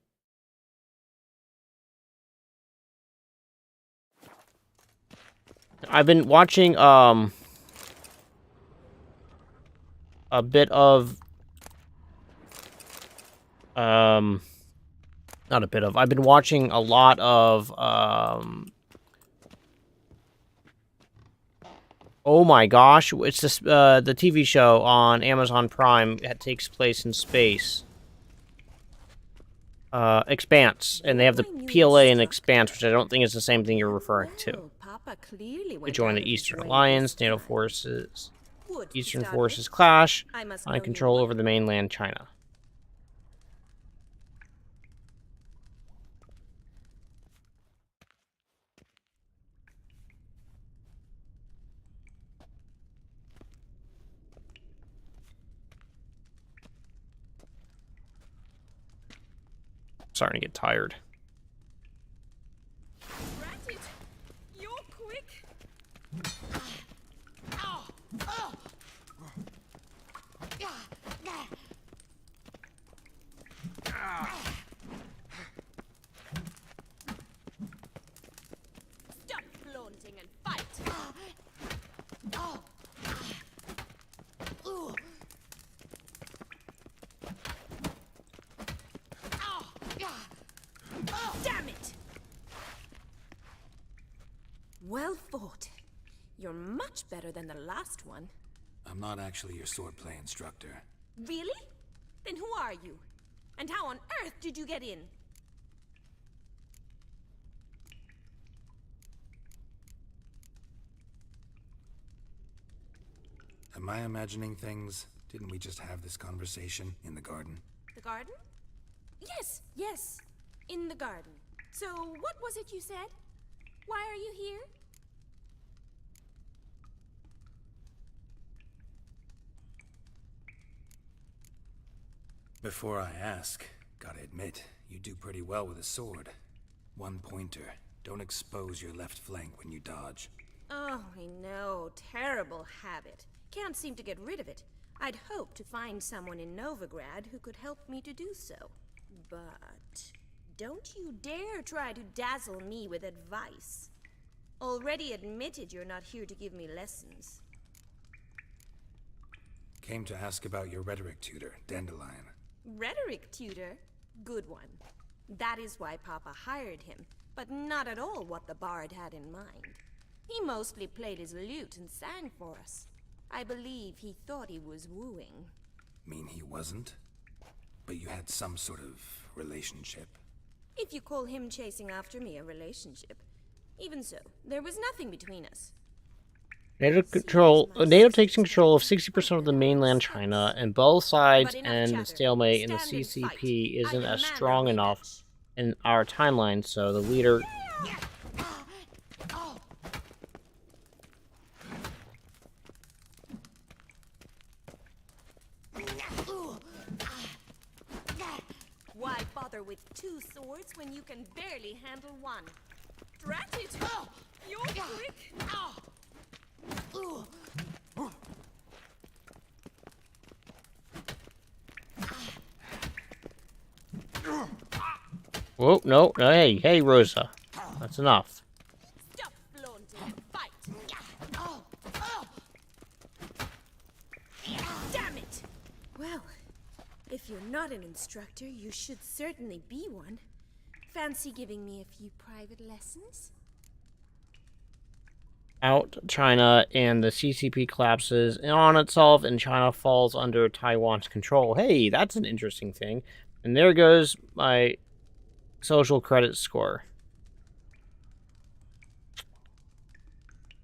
I've been watching a bit of not a bit of. I've been watching a lot of Oh my gosh, it's this the TV show on Amazon Prime that takes place in space. Expanse, and they have the PLA in Expanse, which I don't think is the same thing you're referring to. Papa clearly To went join out the of his Eastern way Alliance, this NATO time. forces. Would Eastern start forces with. clash I must on know you control would. over the mainland China. Starting to get tired. Rat it! You're quick! Stop flaunting and fight! Damn it! Well fought. You're much better than the last one. I'm not actually your swordplay instructor. Really? Then who are you? And how on earth did you get in? Am I imagining things? Didn't we just have this conversation in the garden? The garden? Yes, yes. In the garden. So, what was it you said? Why are you here? Before I ask, gotta admit, you do pretty well with a sword. One pointer. Don't expose your left flank when you dodge. Oh, I know. Terrible habit. Can't seem to get rid of it. I'd hoped to find someone in Novigrad who could help me to do so. But don't you dare try to dazzle me with advice. Already admitted you're not here to give me lessons. Came to ask about your rhetoric tutor, Dandelion. Rhetoric tutor? Good one. That is why Papa hired him, but not at all what the bard had in mind. He mostly played his lute and sang for us. I believe he thought he was wooing. Mean he wasn't? But you had some sort of relationship. If you call him chasing after me a relationship. Even so, there was nothing between us. NATO takes control of 60% of the mainland China, and both sides and the stalemate in the CCP isn't as strong enough in our timeline, so the leader... Why bother with two swords when you can barely handle one? Drat it! You're quick! Whoa, no, hey, Rosa. That's enough. Stop flaunting and fight! Damn it! Well, if you're not an instructor, you should certainly be one. Fancy giving me a few private lessons? Out China, and the CCP collapses on itself, and China falls under Taiwan's control. Hey, that's an interesting thing. And there goes my social credit score.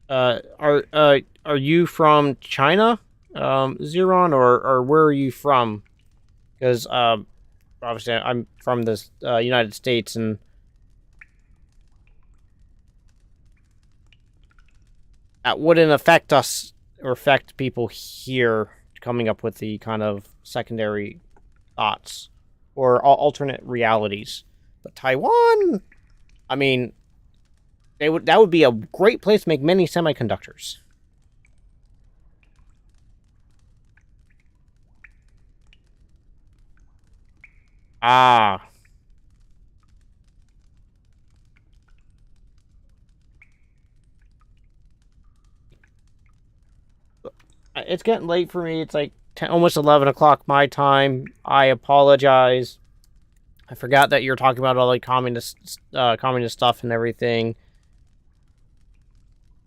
Are you from China, Zeron, or where are you from? Because obviously I'm from the United States, and that wouldn't affect us or affect people here coming up with the kind of secondary thoughts or alternate realities. But Taiwan, I mean, that would be a great place to make many semiconductors. Ah. It's getting late for me. It's like 10, almost 11 o'clock my time. I apologize. I forgot that you're talking about all the communist stuff and everything.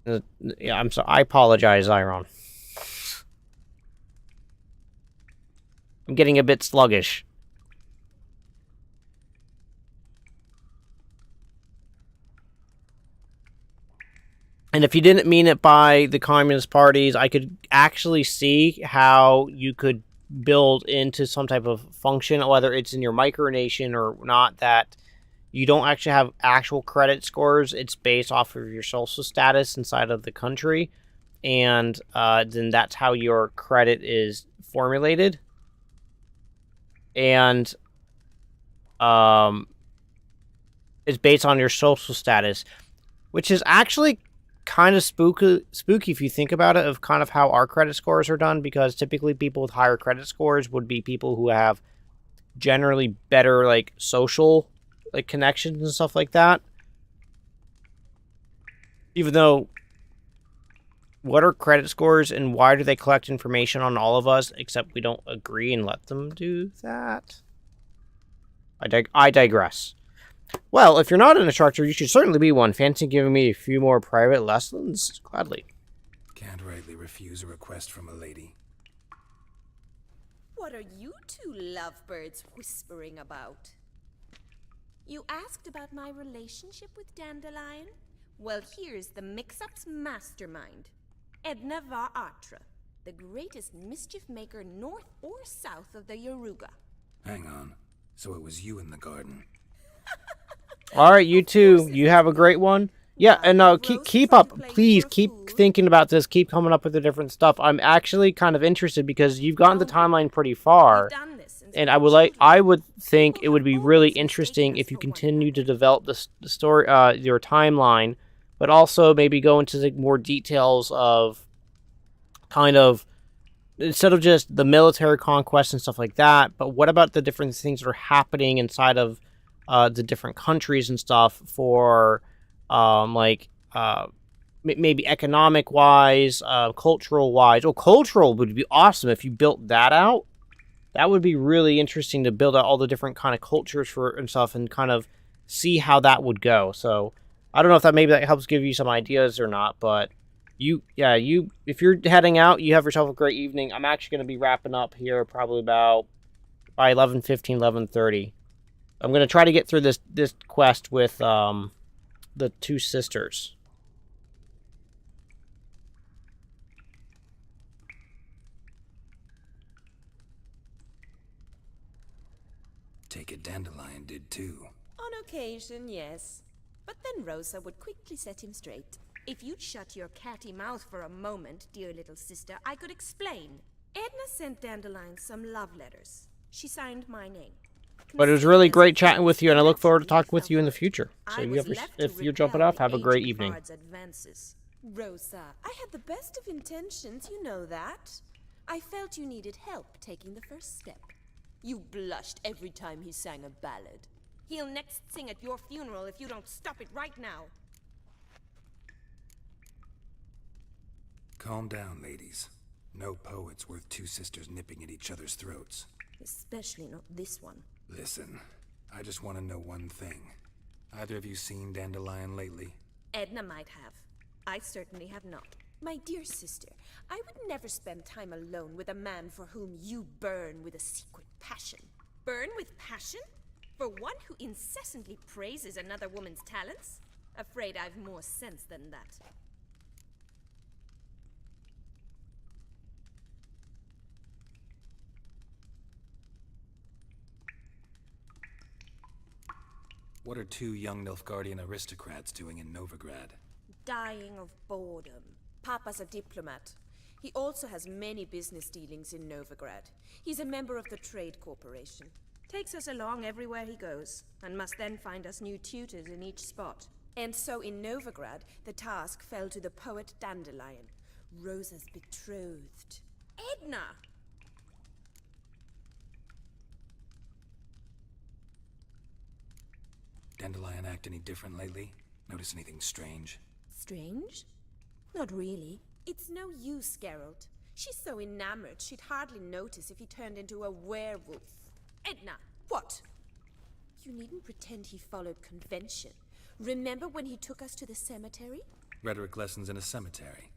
Yeah, I'm sorry. I apologize, Iron. I'm getting a bit sluggish. And if you didn't mean it by the communist parties, I could actually see how you could build into some type of function, whether it's in your micronation or not, that you don't actually have actual credit scores. It's based off of your social status inside of the country. And then that's how your credit is formulated. And it's based on your social status, which is actually kind of spooky if you think about it, of kind of how our credit scores are done, because typically people with higher credit scores would be people who have generally better like social like connections and stuff like that. Even though, what are credit scores and why do they collect information on all of us, except we don't agree and let them do that? I digress. Well, if you're not an instructor, you should certainly be one. Fancy giving me a few more private lessons? Gladly. Can't rightly refuse a request from a lady. What are you two lovebirds whispering about? You asked about my relationship with Dandelion? Well, here's the mix-up's mastermind. Edna Va Atra, the greatest mischief maker north or south of the Yaruga. Hang on. So it was you in the garden. All right, you two. You have a great one. Yeah, and keep up. Please keep thinking about this. Keep coming up with the different stuff. I'm actually kind of interested because you've gotten the timeline pretty far, and I would think it would be really interesting if you continue to develop the story, your timeline, but also maybe go into the more details of kind of, instead of just the military conquest and stuff like that. But what about the different things that are happening inside of the different countries and stuff for maybe economic wise, cultural wise. Oh, cultural would be awesome if you built that out. That would be really interesting to build out all the different kind of cultures for and stuff and kind of see how that would go. So I don't know if that helps give you some ideas or not, but if you're heading out, you have yourself a great evening. I'm actually going to be wrapping up here probably about by 11:15, 11:30. I'm going to try to get through this quest with the two sisters. Take it Dandelion did too. On occasion, yes. But then Rosa would quickly set him straight. If you'd shut your catty mouth for a moment, dear little sister, I could explain. Edna sent Dandelion some love letters. She signed my name. But it was really great chatting with you, and I look forward to talking with you in the future. So if you're jumping off, have a great evening. Rosa, I had the best of intentions, you know that. I felt you needed help taking the first step. You blushed every time he sang a ballad. He'll next sing at your funeral if you don't stop it right now. Calm down, ladies. No poet's worth two sisters nipping at each other's throats. Especially not this one. Listen, I just want to know one thing. Either of you seen Dandelion lately? Edna might have. I certainly have not. My dear sister, I would never spend time alone with a man for whom you burn with a secret passion. Burn with passion? For one who incessantly praises another woman's talents? Afraid I've more sense than that. What are two young Nilfgaardian aristocrats doing in Novigrad? Dying of boredom. Papa's a diplomat. He also has many business dealings in Novigrad. He's a member of the Trade Corporation. Takes us along everywhere he goes, and must then find us new tutors in each spot. And so in Novigrad, the task fell to the poet Dandelion, Rosa's betrothed. Edna! Dandelion act any different lately? Notice anything strange? Strange? Not really. It's no use, Geralt. She's so enamored she'd hardly notice if he turned into a werewolf. Edna, what? You needn't pretend he followed convention. Remember when he took us to the cemetery? Rhetoric lessons in a cemetery.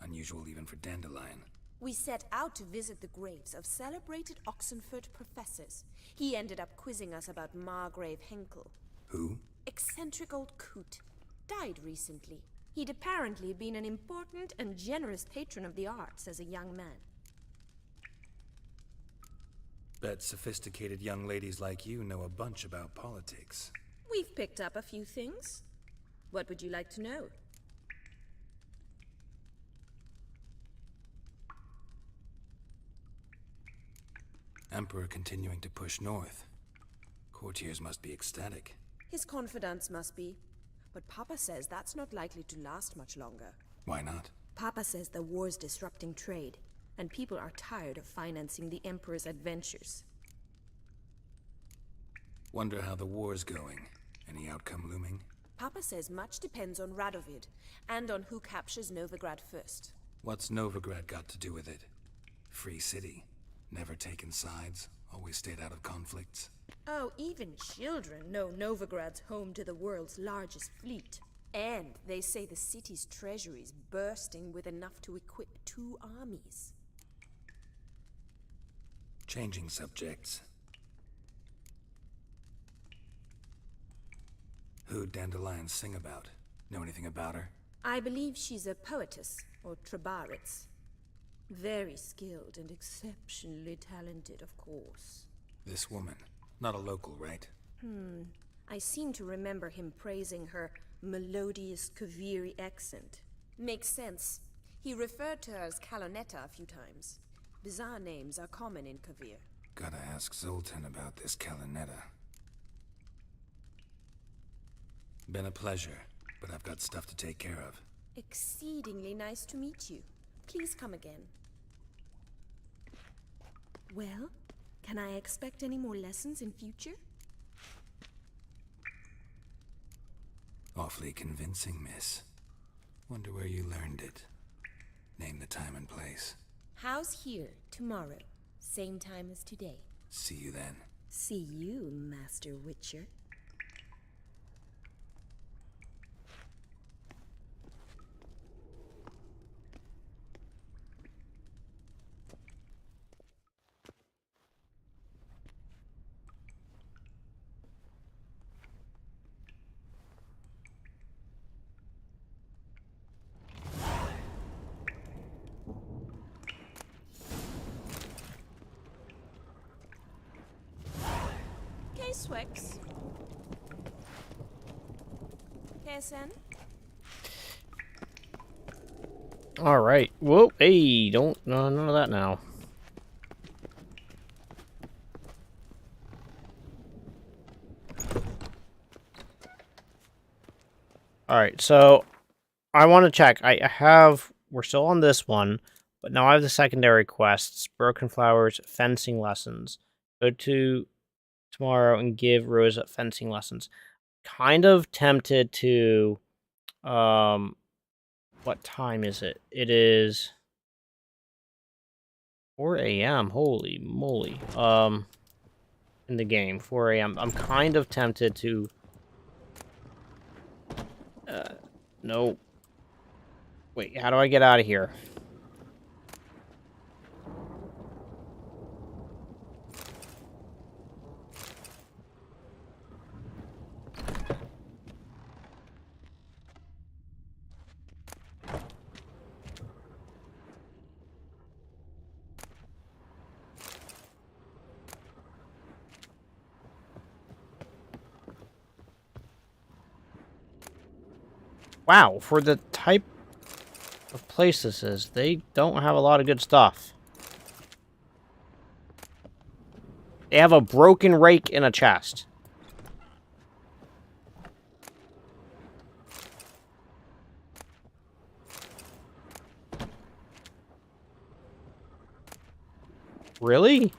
Unusual even for Dandelion. We set out to visit the graves of celebrated Oxenford professors. He ended up quizzing us about Margrave Henkel. Who? Eccentric old coot. Died recently. He'd apparently been an important and generous patron of the arts as a young man. Bet sophisticated young ladies like you know a bunch about politics. We've picked up a few things. What would you like to know? Emperor continuing to push north. Courtiers must be ecstatic. His confidants must be. But Papa says that's not likely to last much longer. Why not? Papa says the war's disrupting trade, and people are tired of financing the Emperor's adventures. Wonder how the war's going. Any outcome looming? Papa says much depends on Radovid, and on who captures Novigrad first. What's Novigrad got to do with it? Free city. Never taken sides. Always stayed out of conflicts. Oh, even children know Novigrad's home to the world's largest fleet. And they say the city's treasury's bursting with enough to equip 2 armies. Changing subjects. Who'd Dandelions sing about? Know anything about her? I believe she's a poetess, or trabaritz. Very skilled and exceptionally talented, of course. This woman. Not a local, right? I seem to remember him praising her melodious Kaviri accent. Makes sense. He referred to her as Kalonetta a few times. Bizarre names are common in Kavir. Gotta ask Zoltan about this Kalonetta. Been a pleasure, but I've got stuff to take care of. Exceedingly nice to meet you. Please come again. Well, can I expect any more lessons in future? Awfully convincing, miss. Wonder where you learned it. Name the time and place. House here, tomorrow. Same time as today. See you then. See you, Master Witcher. Swix. KSN. All right. Whoa. Hey, don't none of that now. All right. So I want to check. We're still on this one, but now I have the secondary quests: Broken Flowers, fencing lessons. Go to tomorrow and give Rosa fencing lessons. Kind of tempted to what time is it? It is 4 a.m. Holy moly. In the game, 4 a.m. I'm kind of tempted to no. Wait, how do I get out of here? Wow, for the type of place this is, they don't have a lot of good stuff. They have a broken rake in a chest. Really?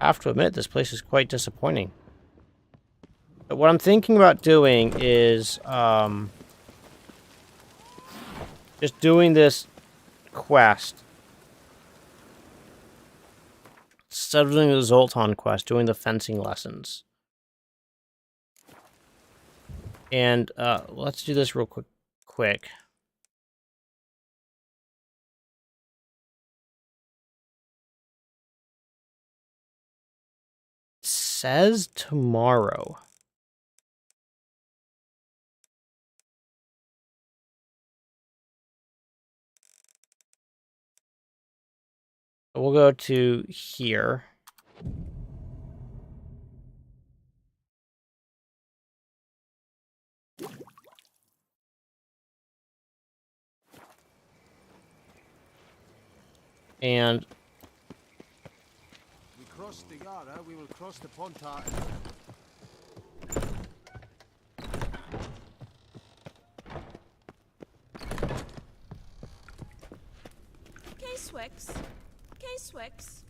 I have to admit, this place is quite disappointing. But what I'm thinking about doing is just doing this quest. Instead of doing the Zoltan quest, doing the fencing lessons. And let's do this real quick. It says tomorrow. We'll go to here. And We cross the Yara, we will cross the Pontar. K-Swix. K-Swix.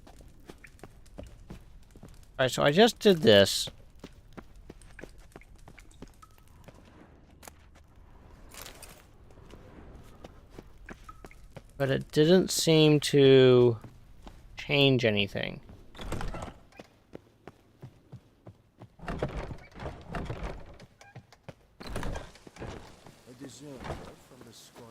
Alright, so I just did this. But it didn't seem to change anything. A deserter from the sky.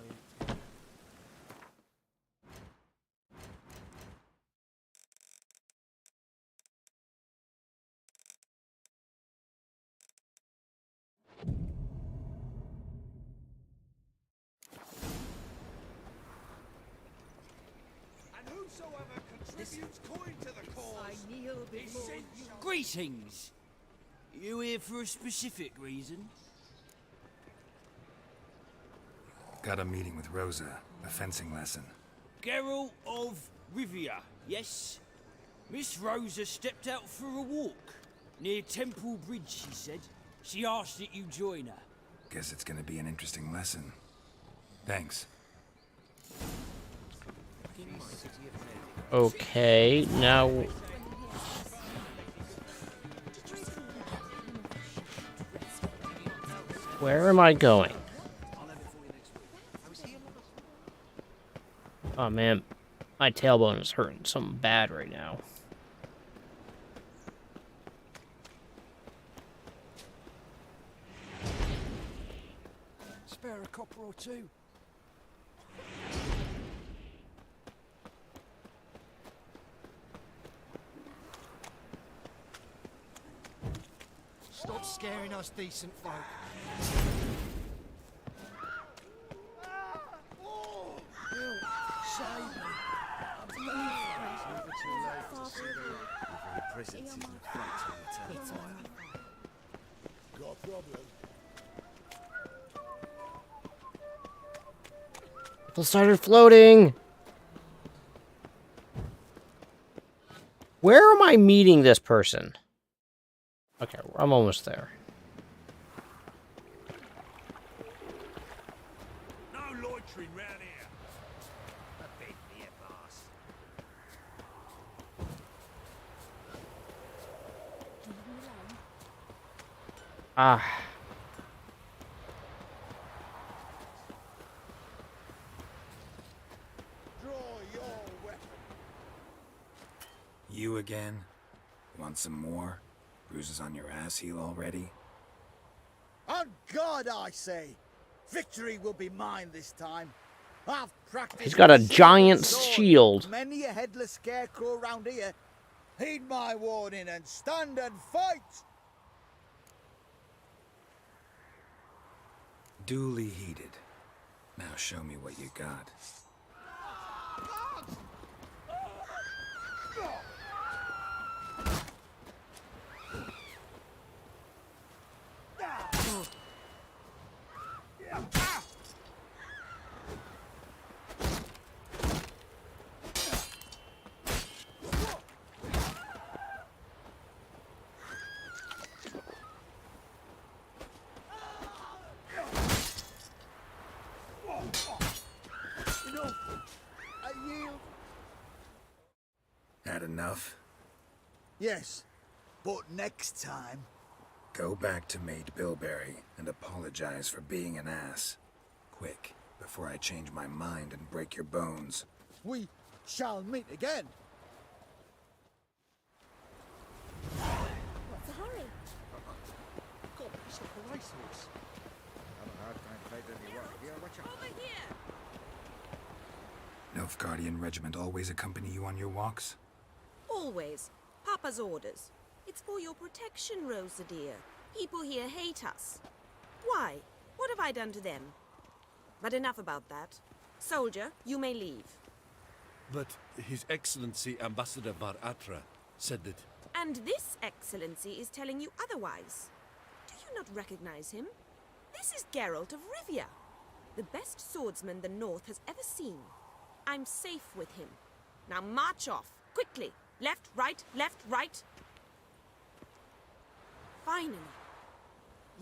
Contributes coin to the cause. I kneel before you. Greetings. You here for a specific reason? Got a meeting with Rosa, a fencing lesson. Geralt of Rivia, yes? Miss Rosa stepped out for a walk. Near Temple Bridge, she said. She asked that you join her. Guess it's gonna be an interesting lesson. Thanks. Okay, now... Where am I going? Oh man, my tailbone is hurting something bad right now. Spare a copper or two. Stop scaring us decent folk. Got a problem? People started floating! Where am I meeting this person? Okay, I'm almost there. No loitering round here. A bit near, boss. Ah. Draw your weapon. You again? Want some more? Bruises on your ass heel already? On God, I say! Victory will be mine this time. I've practiced. He's got a with giant sword. shield. Many a headless scarecrow round here. Heed my warning and stand and fight! Duly heated. Now show me what you got. Had enough? Yes, but next time. Go back to Maid Bilberry and apologize for being an ass. Quick, before I change my mind and break your bones. We shall meet again. What's the hurry? God, it's not the racehorse. Nilfgaardian regiment always accompany you on your walks? Always. Papa's orders. It's for your protection, Rosa dear. People here hate us. Why? What have I done to them? But enough about that. Soldier, you may leave. But His Excellency Ambassador Var Atra said that... And this excellency is telling you otherwise. Do you not recognize him? This is Geralt of Rivia, the best swordsman the North has ever seen. I'm safe with him. Now march off, quickly. Left, right, left, right. Finally.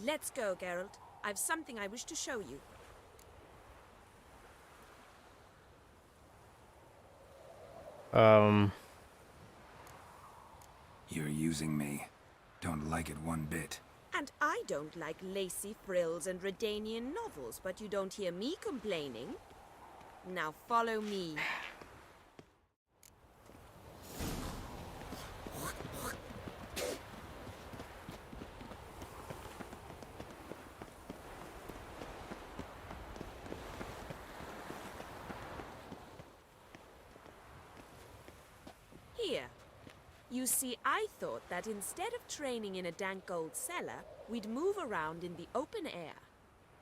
Let's go, Geralt. I've something I wish to show you. You're using me. Don't like it one bit. And I don't like lacy frills and Redanian novels, but you don't hear me complaining. Now follow me. Here. You see, I thought that instead of training in a dank old cellar, we'd move around in the open air.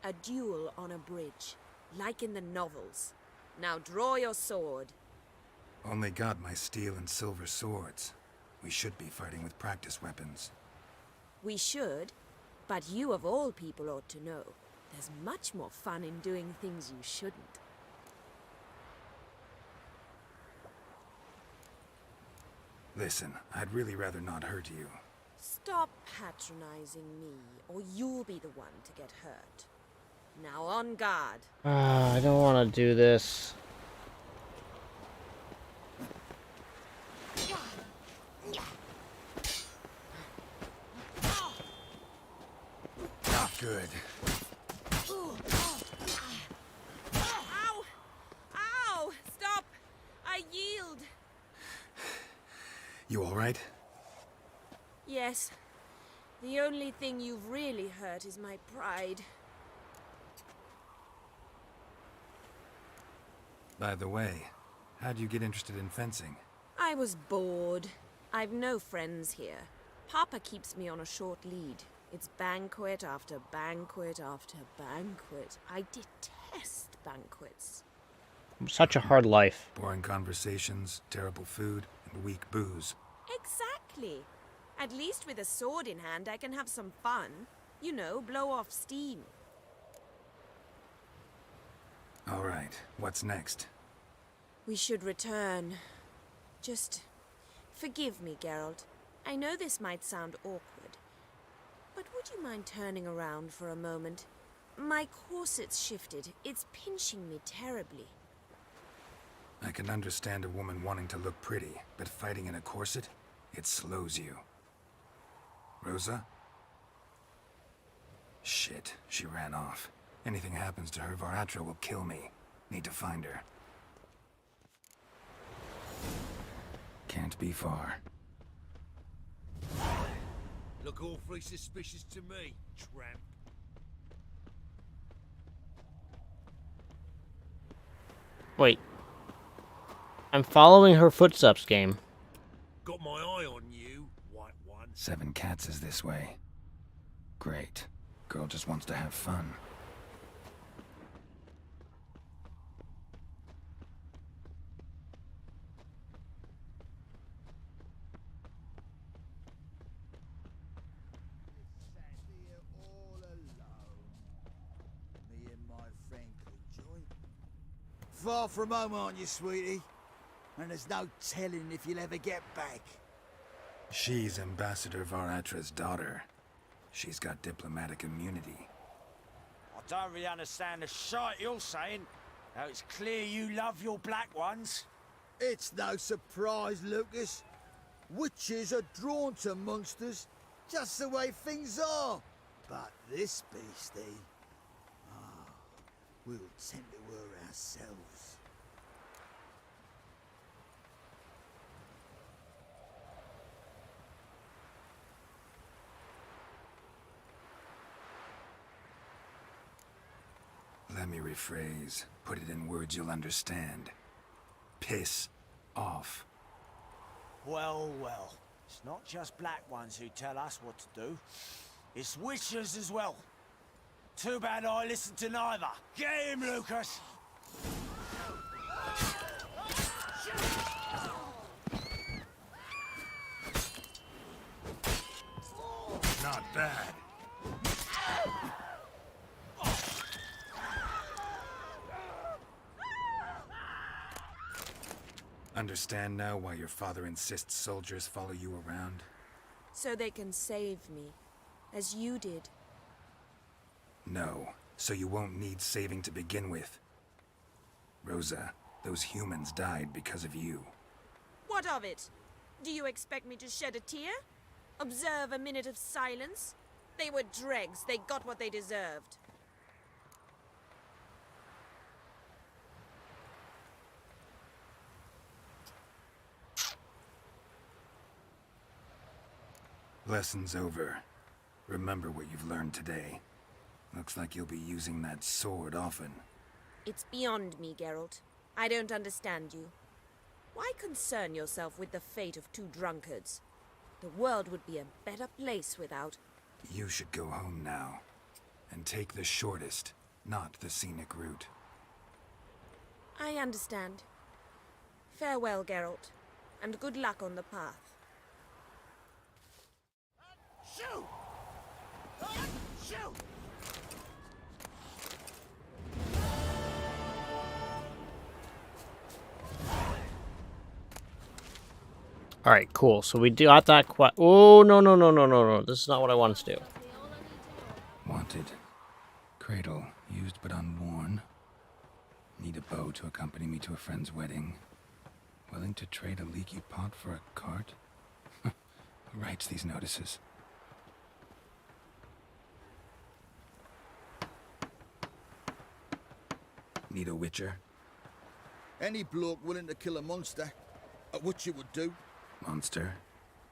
A duel on a bridge, like in the novels. Now draw your sword. Only got my steel and silver swords. We should be fighting with practice weapons. We should, but you of all people ought to know. There's much more fun in doing things you shouldn't. Listen, I'd really rather not hurt you. Stop patronizing me, or you'll be the one to get hurt. Now on guard. I don't want to do this. Not good. Ow! Ow! Stop! I yield! You all right? Yes. The only thing you've really hurt is my pride. By the way, how'd you get interested in fencing? I was bored. I've no friends here. Papa keeps me on a short lead. It's banquet after banquet after banquet. I detest banquets. Such a hard life. Boring conversations, terrible food, and weak booze. Exactly. At least with a sword in hand, I can have some fun. You know, blow off steam. All right, what's next? We should return. Just forgive me, Geralt. I know this might sound awkward, but would you mind turning around for a moment? My corset's shifted. It's pinching me terribly. I can understand a woman wanting to look pretty, but fighting in a corset, it slows you. Rosa? Shit, she ran off. Anything happens to her, Var Atra will kill me. Need to find her. Can't be far. Look awfully suspicious to me, tramp. Wait. I'm following her footsteps, game. Got my eye on you, white one. 7 Cats is this way. Great. Girl just wants to have fun. Far from home, aren't you, sweetie? And there's no telling if you'll ever get back. She's Ambassador Var Atra's daughter. She's got diplomatic immunity. I don't really understand the shite you're saying. Now it's clear you love your black ones. It's no surprise, Lucas. Witches are drawn to monsters, just the way things are. But this beastie... we'll tend to her ourselves. Let me rephrase. Put it in words you'll understand. Piss off. Well, well. It's not just black ones who tell us what to do. It's witchers as well. Too bad I listened to neither. Get him, Lucas! Not bad. Understand now why your father insists soldiers follow you around? So they can save me, as you did. No, so you won't need saving to begin with. Rosa, those humans died because of you. What of it? Do you expect me to shed a tear? Observe a minute of silence? They were dregs. They got what they deserved. Lesson's over. Remember what you've learned today. Looks like you'll be using that sword often. It's beyond me, Geralt. I don't understand you. Why concern yourself with the fate of two drunkards? The world would be a better place without... You should go home now. And take the shortest, not the scenic route. I understand. Farewell, Geralt. And good luck on the path. Shoot! Shoot! All right, cool. So we got that oh, no. This is not what I wanted to do. Wanted. Cradle, used but unworn. Need a bow to accompany me to a friend's wedding. Willing to trade a leaky pot for a cart? Who writes these notices? Need a witcher? Any bloke willing to kill a monster, a witcher would do. Monster?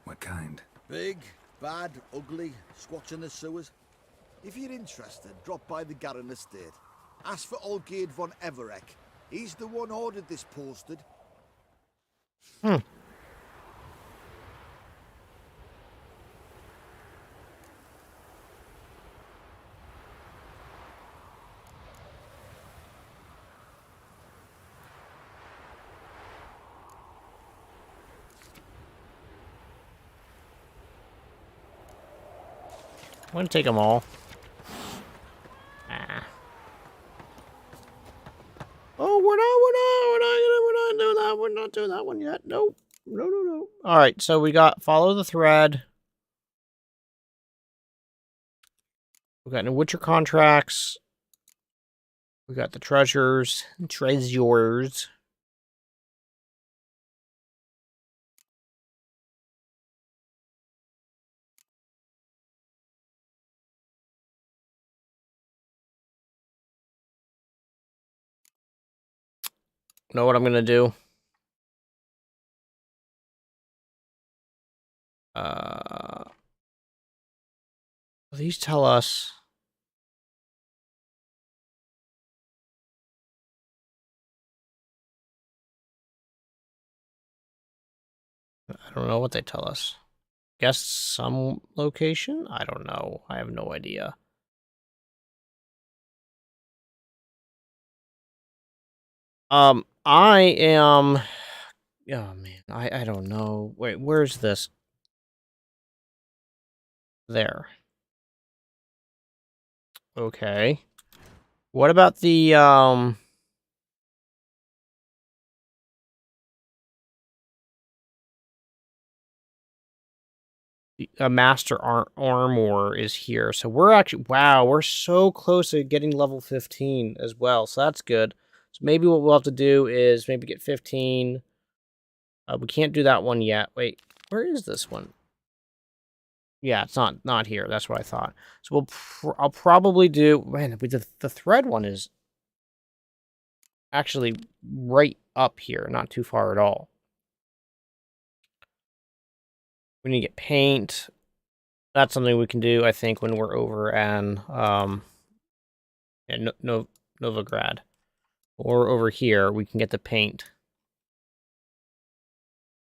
What kind? Big, bad, ugly, squats in the sewers. If you're interested, drop by the Garren estate. Ask for Olgierd von Everek. He's the one ordered this posted. I'm gonna take them all. Oh, we're not doing that one yet. Nope. No. All right, so we got follow the thread. We got new Witcher contracts. We got the treasures. Know what I'm gonna do? These tell us I don't know what they tell us. Guess some location? I don't know. I have no idea. I am... Oh, man. I don't know. Wait, where's this? There. Okay. What about the, Master Armor is here. So we're actually... Wow, we're so close to getting level 15 as well. So that's good. So maybe what we'll have to do is maybe get 15. We can't do that one yet. Wait, where is this one? Yeah, it's not here. That's what I thought. So I'll probably do... Man, the thread one is actually right up here. Not too far at all. We need to get paint. That's something we can do, I think, when we're over in Novigrad. Or over here, we can get the paint.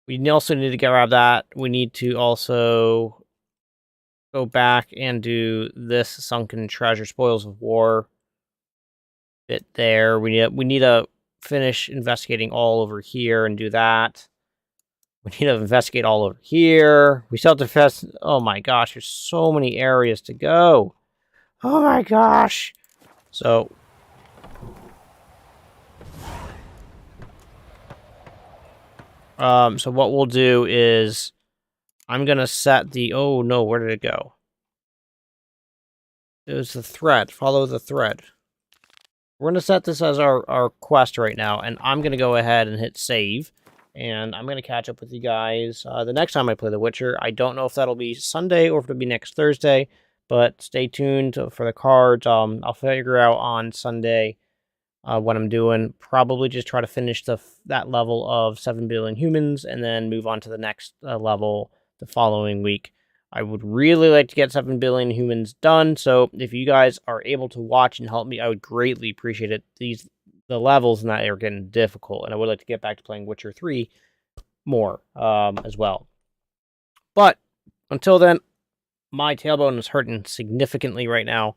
We also need to grab that. We need to also go back and do this Sunken Treasure, Spoils of War bit there. We need to finish investigating all over here and do that. We need to investigate all over here. We still have to fest. Oh my gosh, there's so many areas to go. Oh my gosh. So what we'll do is I'm gonna set the, oh no, where did it go? It was the thread. Follow the thread. We're gonna set this as our quest right now, and I'm gonna go ahead and hit save. And I'm going to catch up with you guys the next time I play The Witcher. I don't know if that'll be Sunday or if it'll be next Thursday, but stay tuned for the cards. I'll figure out on Sunday what I'm doing. Probably just try to finish that level of 7 billion humans and then move on to the next level the following week. I would really like to get 7 billion humans done, so if you guys are able to watch and help me, I would greatly appreciate it. The levels in that are getting difficult, and I would like to get back to playing Witcher 3 more as well. But until then, my tailbone is hurting significantly right now.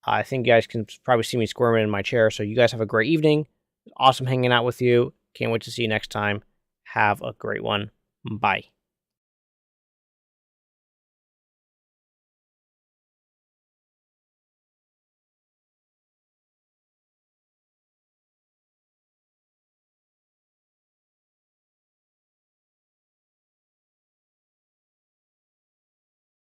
I think you guys can probably see me squirming in my chair, so you guys have a great evening. Awesome hanging out with you. Can't wait to see you next time. Have a great one. Bye.